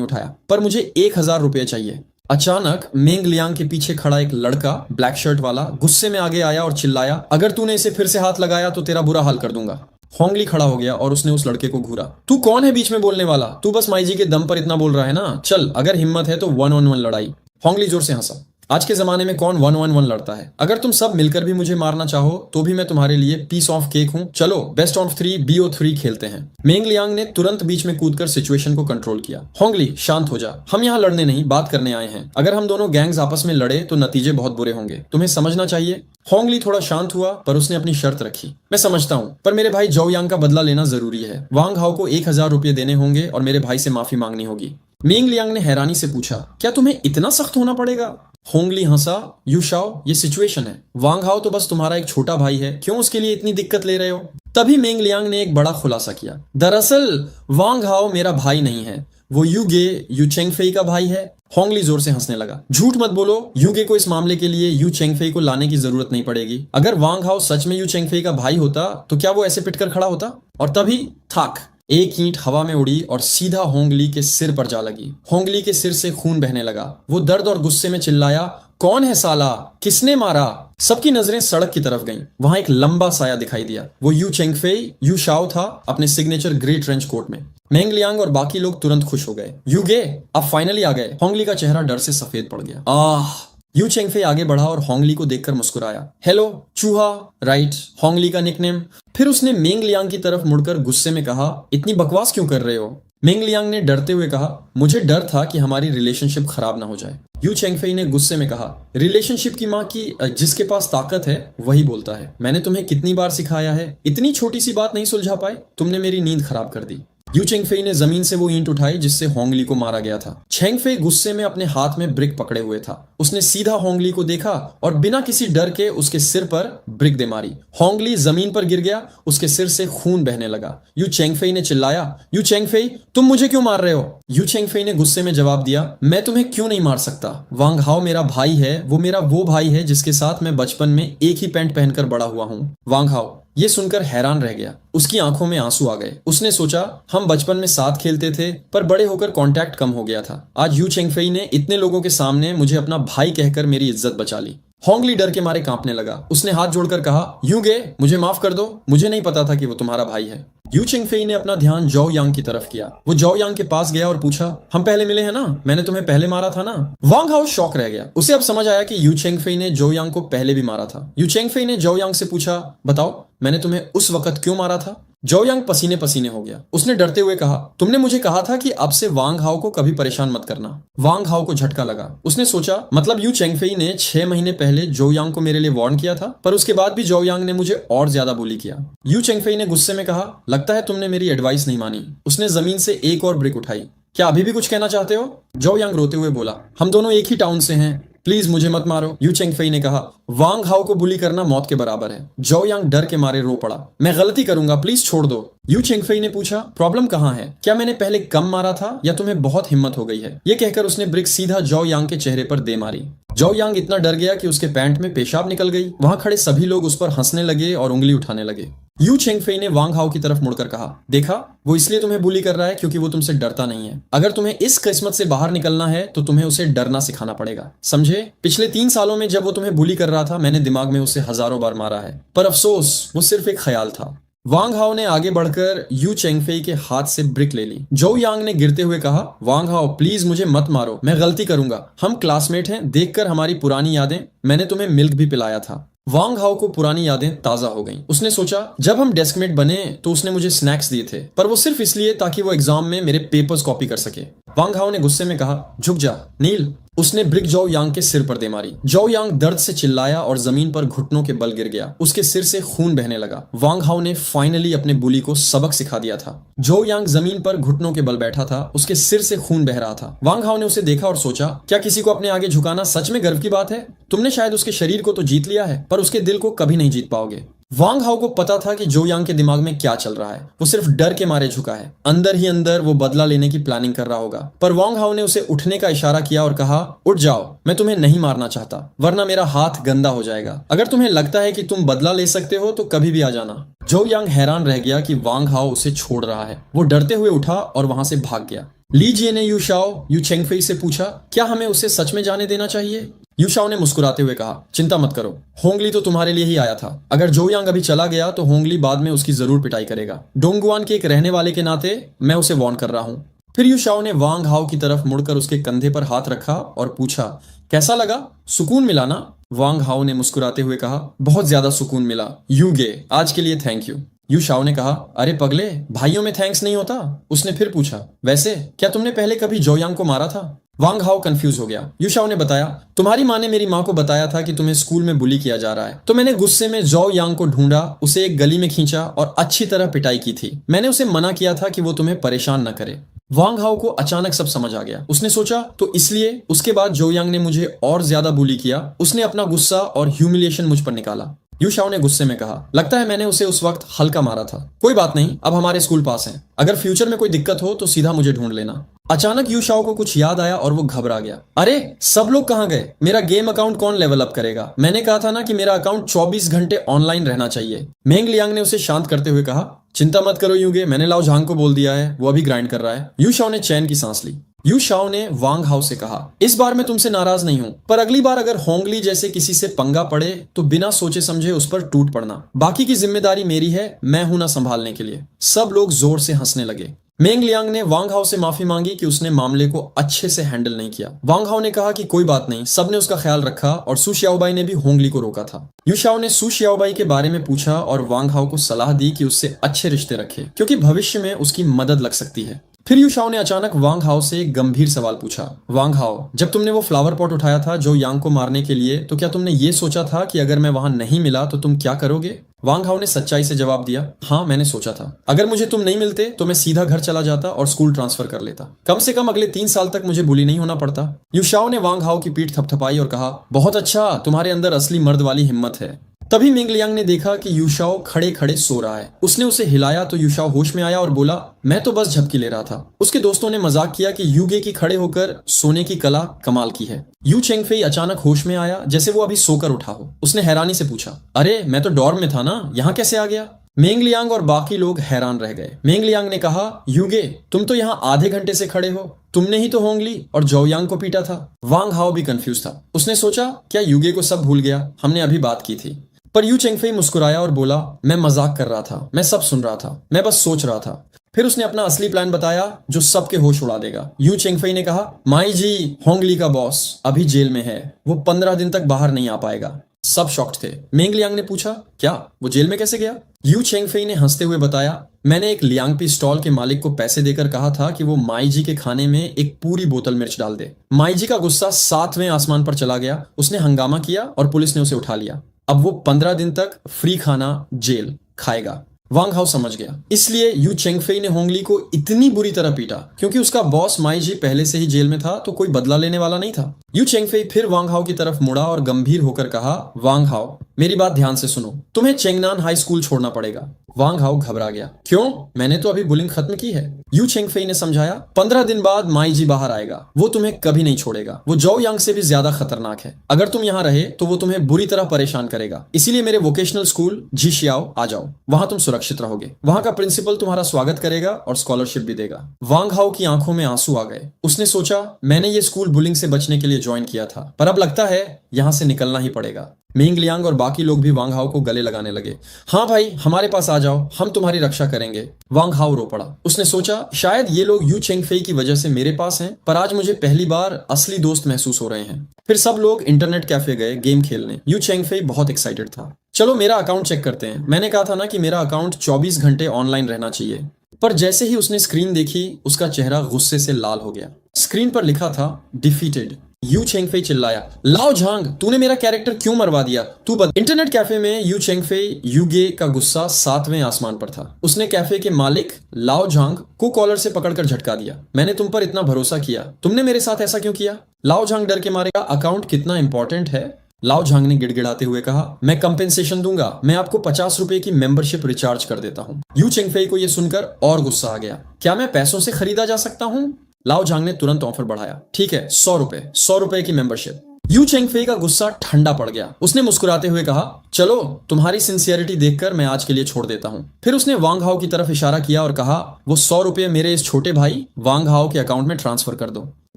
उठाया, पर मुझे 1,000 रुपये चाहिए। अचानक मेंग लियांग के पीछे खड़ा एक लड़का ब्लैक शर्ट वाला गुस्से में आगे आया और चिल्लाया, अगर तूने इसे फिर से हाथ लगाया तो तेरा बुरा हाल कर दूंगा। होंगली खड़ा हो गया और उसने उस लड़के को घूरा। तू कौन है बीच में बोलने वाला? तू बस माई जी के दम पर इतना बोल रहा है ना? चल, अगर हिम्मत है तो 1-on-1 लड़ाई। होंगली जोर से हंसा। आज के जमाने में कौन 1-on-1 लड़ता है? अगर तुम सब मिलकर भी मुझे मारना चाहो तो भी मैं तुम्हारे लिए पीस ऑफ केक हूँ। चलो बेस्ट ऑफ 3 BO3 खेलते हैं। मेंग लियांग ने तुरंत बीच में कूदकर सिचुएशन को कंट्रोल किया। होंगली शांत हो जा, हम यहाँ लड़ने नहीं बात करने आए हैं। अगर हम दोनों गैंग्स आपस में लड़े तो नतीजे बहुत बुरे होंगे, तुम्हें समझना चाहिए। होंगली थोड़ा शांत हुआ, पर उसने अपनी शर्त रखी। मैं समझता हूँ, पर मेरे भाई जोउ यांग का बदला लेना जरूरी है। वांग हाओ को 1,000 रुपये देने होंगे और मेरे भाई से माफी मांगनी होगी। मेंग लियांग ने हैरानी से पूछा, क्या तुम्हें इतना सख्त होना पड़ेगा? होंगली हंसा, यू शाओ ये सिचुएशन है, वांग हाओ तो बस तुम्हारा एक छोटा भाई है, क्यों उसके लिए इतनी दिक्कत ले रहे हो? तभी मेंग लियांग ने एक बड़ा खुलासा किया, दरअसल वांग हाओ मेरा भाई नहीं है, वो यूगे यू चेंगफेई का भाई है। होंगली जोर से हंसने लगा। झूठ मत बोलो, यूगे को इस मामले के लिए यू चेंगफेई को लाने की जरूरत नहीं पड़ेगी। अगर वांग हाओ सच में यू चेंगफेई का भाई होता तो क्या वो ऐसे पिटकर खड़ा होता? और तभी थाक, एक ईंट हवा में उड़ी और सीधा होंगली के सिर पर जा लगी। होंगली के सिर से खून बहने लगा। वो दर्द और गुस्से में चिल्लाया, कौन है साला, किसने मारा? सबकी नजरें सड़क की तरफ गईं। वहां एक लंबा साया दिखाई दिया। वो यू चेंगफेई, यू शाओ था, अपने सिग्नेचर ग्रे ट्रेंच कोट में। मेंग लियांग और बाकी लोग तुरंत खुश हो गए। यू गे, आप फाइनली आ गए। होंगली का चेहरा डर से सफेद पड़ गया। यू चेंगफेई आगे बढ़ा और होंगली को देखकर मुस्कुराया। हेलो चूहा, राइट, होंगली का निकनेम। फिर उसने मेंग लियांग की तरफ मुड़कर गुस्से में कहा, इतनी बकवास क्यों कर रहे हो? मेंग लियांग ने डरते हुए कहा, मुझे डर था कि हमारी रिलेशनशिप खराब ना हो जाए। यू चेंगफेई ने गुस्से में कहा, रिलेशनशिप की माँ की जिसके पास ताकत है वही बोलता है। मैंने तुम्हें कितनी बार सिखाया है, इतनी छोटी सी बात नहीं सुलझा पाए? तुमने मेरी नींद खराब कर दी। यू चेंगफेई ने जमीन से वो ईंट उठाई जिससे होंगली को मारा गया था। चेंगफेई गुस्से में अपने हाथ में ब्रिक पकड़े हुए था। उसने सीधा होंगली को देखा और बिना किसी डर के उसके सिर पर ब्रिक दे मारी। होंगली जमीन पर गिर गया, उसके सिर से खून बहने लगा। यू चेंगफेई ने चिल्लाया, यू चेंगफेई, तुम मुझे क्यों मार रहे हो? यू चेंगफेई ने गुस्से में जवाब दिया, मैं तुम्हें क्यों नहीं मार सकता? वांग हाओ मेरा भाई है, वो भाई है जिसके साथ मैं बचपन में एक ही पैंट पहनकर बड़ा हुआ हूँ। वांग हाओ ये सुनकर हैरान रह गया। उसकी आंखों में आंसू आ गए। उसने सोचा, हम बचपन में साथ खेलते थे पर बड़े होकर कांटेक्ट कम हो गया था। आज यू चेंगफेई ने इतने लोगों के सामने मुझे अपना भाई कहकर मेरी इज्जत बचा ली। होंगली डर के मारे कांपने लगा। उसने हाथ जोड़कर कहा, यू गे, मुझे माफ कर दो, मुझे नहीं पता था कि वो तुम्हारा भाई है। यू चेंगफेई ने अपना ध्यान जौ यांग की तरफ किया। वो जौ यांग के पास गया और पूछा, हम पहले मिले हैं ना? मैंने तुम्हें पहले मारा था ना? वांग हाओ शॉक रह गया। उसे अब समझ आया कि यू चेंगफेई ने जौ यांग को पहले भी मारा था। यू चेंगफेई ने जौ यांग से पूछा, बताओ मैंने तुम्हें उस वक्त क्यों मारा था? जौ यांग पसीने पसीने हो गया। उसने डरते हुए कहा, तुमने मुझे कहा था कि अब से वांग हाओ को कभी परेशान मत करना। वांग हाओ को झटका लगा। उसने सोचा, मतलब यू चेंगफेई ने 6 महीने पहले जौ यांग को मेरे लिए वार्न किया था, पर उसके बाद भी जौ यांग ने मुझे और ज्यादा बुली किया। यू चेंगफेई ने गुस्से में कहा, लगता है तुमने मेरी एडवाइस नहीं मानी। उसने जमीन से एक और ब्रिक उठाई। क्या अभी भी कुछ कहना चाहते हो? जौ यांग रोते हुए बोला, हम दोनों एक ही टाउन से हैं, प्लीज मुझे मत मारो। यू चेंगफेई ने कहा, वांग हाओ को बुली करना मौत के बराबर है। जौ यांग डर के मारे रो पड़ा। मैं गलती करूंगा, प्लीज छोड़ दो। यू चेंगफेई ने पूछा, प्रॉब्लम कहाँ है? क्या मैंने पहले कम मारा था या तुम्हें बहुत हिम्मत हो गई है? ये कहकर उसने ब्रिक सीधा जौ यांग के चेहरे पर दे मारी। जौ यांग इतना डर गया कि उसके पैंट में पेशाब निकल गई। वहां खड़े सभी लोग उस पर हंसने लगे और उंगली उठाने लगे। यू चेंगफेई ने वांग हाओ की तरफ मुड़कर कहा, देखा, वो इसलिए तुम्हें बुली कर रहा है क्योंकि वो तुमसे डरता नहीं है। अगर तुम्हें इस किस्मत से बाहर निकलना है तो तुम्हें उसे डरना सिखाना पड़ेगा, समझे? पिछले 3 सालों में जब वो तुम्हें बुली कर रहा था, मैंने दिमाग में उसे हजारों बार मारा है, पर अफसोस वो सिर्फ एक ख्याल था। वांग हाओ ने आगे बढ़कर यू चेंगफेई के हाथ से ब्रिक ले ली। जौ यांग ने गिरते हुए कहा, वांग हाओ प्लीज मुझे मत मारो, मैं गलती करूंगा। हम क्लासमेट हैं, देखकर हमारी पुरानी यादें, मैंने तुम्हें मिल्क भी पिलाया था। वांग हाओ को पुरानी यादें ताजा हो गईं। उसने सोचा, जब हम डेस्कमेट बने तो उसने मुझे स्नैक्स दिए थे, पर वो सिर्फ इसलिए ताकि वो एग्जाम में मेरे पेपर्स कॉपी कर सके। वांग हाओ ने गुस्से में कहा, झुक जा नील। उसने ब्रिक जौ यांग के सिर पर दे मारी। जौ यांग दर्द से चिल्लाया और जमीन पर घुटनों के बल गिर गया। उसके सिर से खून बहने लगा। वांग हाओ ने फाइनली अपने बुली को सबक सिखा दिया था। जौ यांग जमीन पर घुटनों के बल बैठा था, उसके सिर से खून बह रहा था। वांग हाओ ने उसे देखा और सोचा, क्या किसी को अपने आगे झुकाना सच में गर्व की बात है? तुमने शायद उसके शरीर को तो जीत लिया है, पर उसके दिल को कभी नहीं जीत पाओगे। वांग हाओ को पता था कि जौ यांग के दिमाग में क्या चल रहा है। वो सिर्फ डर के मारे झुका है। अंदर ही अंदर वो बदला लेने की प्लानिंग कर रहा होगा। पर वांग हाओ ने उसे उठने का इशारा किया और कहा, उठ जाओ, मैं तुम्हें नहीं मारना चाहता, वरना मेरा हाथ गंदा हो जाएगा। अगर तुम्हें लगता है कि तुम बदला ले सकते हो तो कभी भी आ जाना। जौ यांग हैरान रह गया कि वांग हाओ उसे छोड़ रहा है। वो डरते हुए उठा और वहां से भाग गया। ली जिये ने यू शाओ, यू चेंगफेई से पूछा, क्या हमें उसे सच में जाने देना चाहिए? यू शाओ ने मुस्कुराते हुए कहा, चिंता मत करो, होंगली तो तुम्हारे लिए ही आया था। अगर जौ यांग अभी चला गया तो होंगली बाद में उसकी जरूर पिटाई करेगा। डोंगुआन के एक रहने वाले के नाते मैं उसे वार्न कर रहा हूँ। फिर यू शाओ ने वांग हाओ की तरफ मुड़कर उसके कंधे पर हाथ रखा और पूछा, कैसा लगा? सुकून मिला ना? वांग हाओ ने मुस्कुराते हुए कहा, बहुत ज्यादा सुकून मिला। यू गे, आज के लिए थैंक यू। यू शाओ ने कहा, अरे पगले, भाइयों में थैंक्स नहीं होता? उसने फिर पूछा, वैसे क्या तुमने पहले कभी जौ यांग को मारा था? वांग हाओ कंफ्यूज हो गया। यू शाओ ने बताया, तुम्हारी माँ ने मेरी माँ को बताया था कि तुम्हें स्कूल में बुली किया जा रहा है, तो मैंने गुस्से में जौ यांग को ढूंढा, उसे एक गली में खींचा और अच्छी तरह पिटाई की थी। मैंने उसे मना किया था कि वो तुम्हें परेशान न करे। वांग हाओ को अचानक सब समझ आ गया। उसने सोचा, तो इसलिए उसके बाद जौ यांग ने मुझे और ज्यादा बुली किया। उसने अपना गुस्सा और ह्यूमिलिएशन मुझ पर निकाला। यू शाओ ने गुस्से में कहा, लगता है मैंने उसे उस वक्त हल्का मारा था। कोई बात नहीं, अब हमारे स्कूल पास हैं। अगर फ्यूचर में कोई दिक्कत हो तो सीधा मुझे ढूंढ लेना। अचानक यू शाओ को कुछ याद आया और वो घबरा गया। अरे सब लोग कहाँ गए? मेरा गेम अकाउंट कौन लेवल अप करेगा? मैंने कहा था ना कि मेरा अकाउंट 24 घंटे ऑनलाइन रहना चाहिए। मेंग लियांग ने उसे शांत करते हुए कहा, चिंता मत करो यूगे, मैंने लाओ झांग को बोल दिया है, वो अभी ग्राइंड कर रहा है। यू शाओ ने चैन की सांस ली। यू शाओ ने वांग हाओ से कहा, इस बार मैं तुमसे नाराज नहीं हूँ, पर अगली बार अगर होंगली जैसे किसी से पंगा पड़े तो बिना सोचे समझे उस पर टूट पड़ना। बाकी की जिम्मेदारी मेरी है, मैं हूं ना संभालने के लिए। सब लोग जोर से हंसने लगे। मेंग लियांग ने वांग हाओ से माफी मांगी कि उसने मामले को अच्छे से हैंडल नहीं किया। वांग हाओ ने कहा कि कोई बात नहीं, सबने उसका ख्याल रखा और सु शियाओबाई ने भी होंगली को रोका था। यू शाओ ने सु शियाओबाई के बारे में पूछा और वांग हाओ को सलाह दी कि उससे अच्छे रिश्ते रखे, क्योंकि भविष्य में उसकी मदद लग सकती है। फिर यू शाओ ने अचानक वांग हाओ से एक गंभीर सवाल पूछा, वांग हाओ, जब तुमने वो फ्लावर पॉट उठाया था जो यांग को मारने के लिए, तो क्या तुमने ये सोचा था कि अगर मैं वहां नहीं मिला तो तुम क्या करोगे? वांग हाओ ने सच्चाई से जवाब दिया, हाँ मैंने सोचा था। अगर मुझे तुम नहीं मिलते तो मैं सीधा घर चला जाता और स्कूल ट्रांसफर कर लेता। कम से कम अगले 3 साल तक मुझे बुली नहीं होना पड़ता। यू शाओ ने वांग हाओ की पीठ थपथपाई और कहा, बहुत अच्छा, तुम्हारे अंदर असली मर्द वाली हिम्मत है। तभी मिंग लियांग ने देखा कि यू शाओ खड़े खड़े सो रहा है। उसने उसे हिलाया तो यू शाओ होश में आया और बोला, मैं तो बस झपकी ले रहा था। उसके दोस्तों ने मजाक किया कि यूगे की खड़े होकर सोने की कला कमाल की है। यू चेंगफेई अचानक होश में आया, जैसे वो अभी सोकर उठा हो। उसने हैरानी से पूछा, अरे मैं तो डॉर्म में था ना, यहाँ कैसे आ गया? मेंग लियांग और बाकी लोग हैरान रह गए। मेंग लियांग ने कहा, यूगे तुम तो यहाँ आधे घंटे से खड़े हो, तुमने ही तो होंगली और जोयांग को पीटा था। वांग हाओ भी कंफ्यूज था। उसने सोचा, क्या यूगे को सब भूल गया? हमने अभी बात की थी। पर यू चेंगफेई मुस्कुराया और बोला, मैं मजाक कर रहा था, मैं सब सुन रहा था, मैं बस सोच रहा था। फिर उसने अपना असली प्लान बताया जो सबके होश उड़ा देगा। यू चेंगफेई ने कहा, माई जी, होंगली का बॉस अभी जेल में है, वो 15 दिन तक बाहर नहीं आ पाएगा। सब शॉक्ड थे। मेंग लियांग ने पूछा, क्या वो जेल में कैसे गया? यू चेंगफेई ने हंसते हुए बताया, मैंने एक लियांगपी स्टॉल के मालिक को पैसे देकर कहा था कि वो माई जी के खाने में एक पूरी बोतल मिर्च डाल दे। माई जी का गुस्सा 7वें आसमान पर चला गया। उसने हंगामा किया और पुलिस ने उसे उठा लिया। अब वो 15 दिन तक फ्री खाना जेल खाएगा। वांग हाओ समझ गया। इसलिए यू चेंगफेई ने होंगली को इतनी बुरी तरह पीटा क्योंकि उसका बॉस माई जी पहले से ही जेल में था, तो कोई बदला लेने वाला नहीं था। यू चेंगफेई फिर वांग हाओ की तरफ मुड़ा और गंभीर होकर कहा, वांग हाओ मेरी बात ध्यान से सुनो, तुम्हें चेंगनान हाई स्कूल छोड़ना पड़ेगा। वांग हाओ घबरा गया, क्यों? मैंने तो अभी बुलिंग खत्म की है। यू चेंगफेई ने समझाया, 15 दिन बाद माई जी बाहर आएगा, वो तुम्हें कभी नहीं छोड़ेगा। वो जो यांग से भी ज्यादा खतरनाक है। अगर तुम यहाँ रहे तो वो तुम्हें बुरी तरह परेशान करेगा। इसीलिए मेरे वोकेशनल स्कूल झिशियाओ आ जाओ, वहां तुम सुरक्षित रहोगे। वहां का प्रिंसिपल तुम्हारा स्वागत करेगा और स्कॉलरशिप भी देगा। वांग हाओ की आंखों में आंसू आ गए। उसने सोचा, मैंने ये स्कूल बुलिंग से बचने के लिए ज्वाइन किया था, पर अब लगता है यहाँ से निकलना ही पड़ेगा। मिंग लियांग और बाकी लोग भी वांग हाओ को गले लगाने लगे। हाँ भाई, हमारे पास आ जाओ, हम तुम्हारी रक्षा करेंगे। वांग हाओ रो पड़ा। उसने सोचा, शायद ये लोग यू चेंगफेई की वजह से मेरे पास हैं, पर आज मुझे पहली बार असली दोस्त महसूस हो रहे हैं। फिर सब लोग इंटरनेट कैफे गए गेम खेलने। यू चेंगफेई बहुत एक्साइटेड था। चलो मेरा अकाउंट चेक करते हैं। मैंने कहा था ना कि मेरा अकाउंट 24 घंटे ऑनलाइन रहना चाहिए। पर जैसे ही उसने स्क्रीन देखी, उसका चेहरा गुस्से से लाल हो गया। स्क्रीन पर लिखा था, डिफीटेड। यू चेंगफेई चिल्लाया, लाओ झांग, तूने मेरा कैरेक्टर क्यों मरवा दिया? तू बता। इंटरनेट कैफे में यू चेंगफेई यूगे का गुस्सा 7वें आसमान पर था। उसने कैफे के मालिक लाओ झांग को कॉलर से पकड़कर झटका दिया। मैंने तुम पर इतना भरोसा किया, तुमने मेरे साथ ऐसा क्यों किया? लाओ झांग डर के मारे, अकाउंट कितना इंपॉर्टेंट है? लाओ झांग ने गिड़गिड़ाते हुए कहा, मैं कंपेंसेशन दूंगा, मैं आपको 50 रुपए की मेंबरशिप रिचार्ज कर देता हूँ। यू चेंगफेई को यह सुनकर और गुस्सा आ गया। क्या मैं पैसों से खरीदा जा सकता हूँ? लाओ झांग ने तुरंत ऑफर बढ़ाया, ठीक है, 100 रुपए की मेंबरशिप। यू चेंगफेई का गुस्सा ठंडा पड़ गया। उसने मुस्कुराते हुए कहा, चलो तुम्हारी सिंसियरिटी देखकर मैं आज के लिए छोड़ देता हूँ। फिर उसने वांग हाओ की तरफ इशारा किया और कहा, वो 100 रुपए मेरे इस छोटे भाई वांग हाओ के अकाउंट में ट्रांसफर कर दो।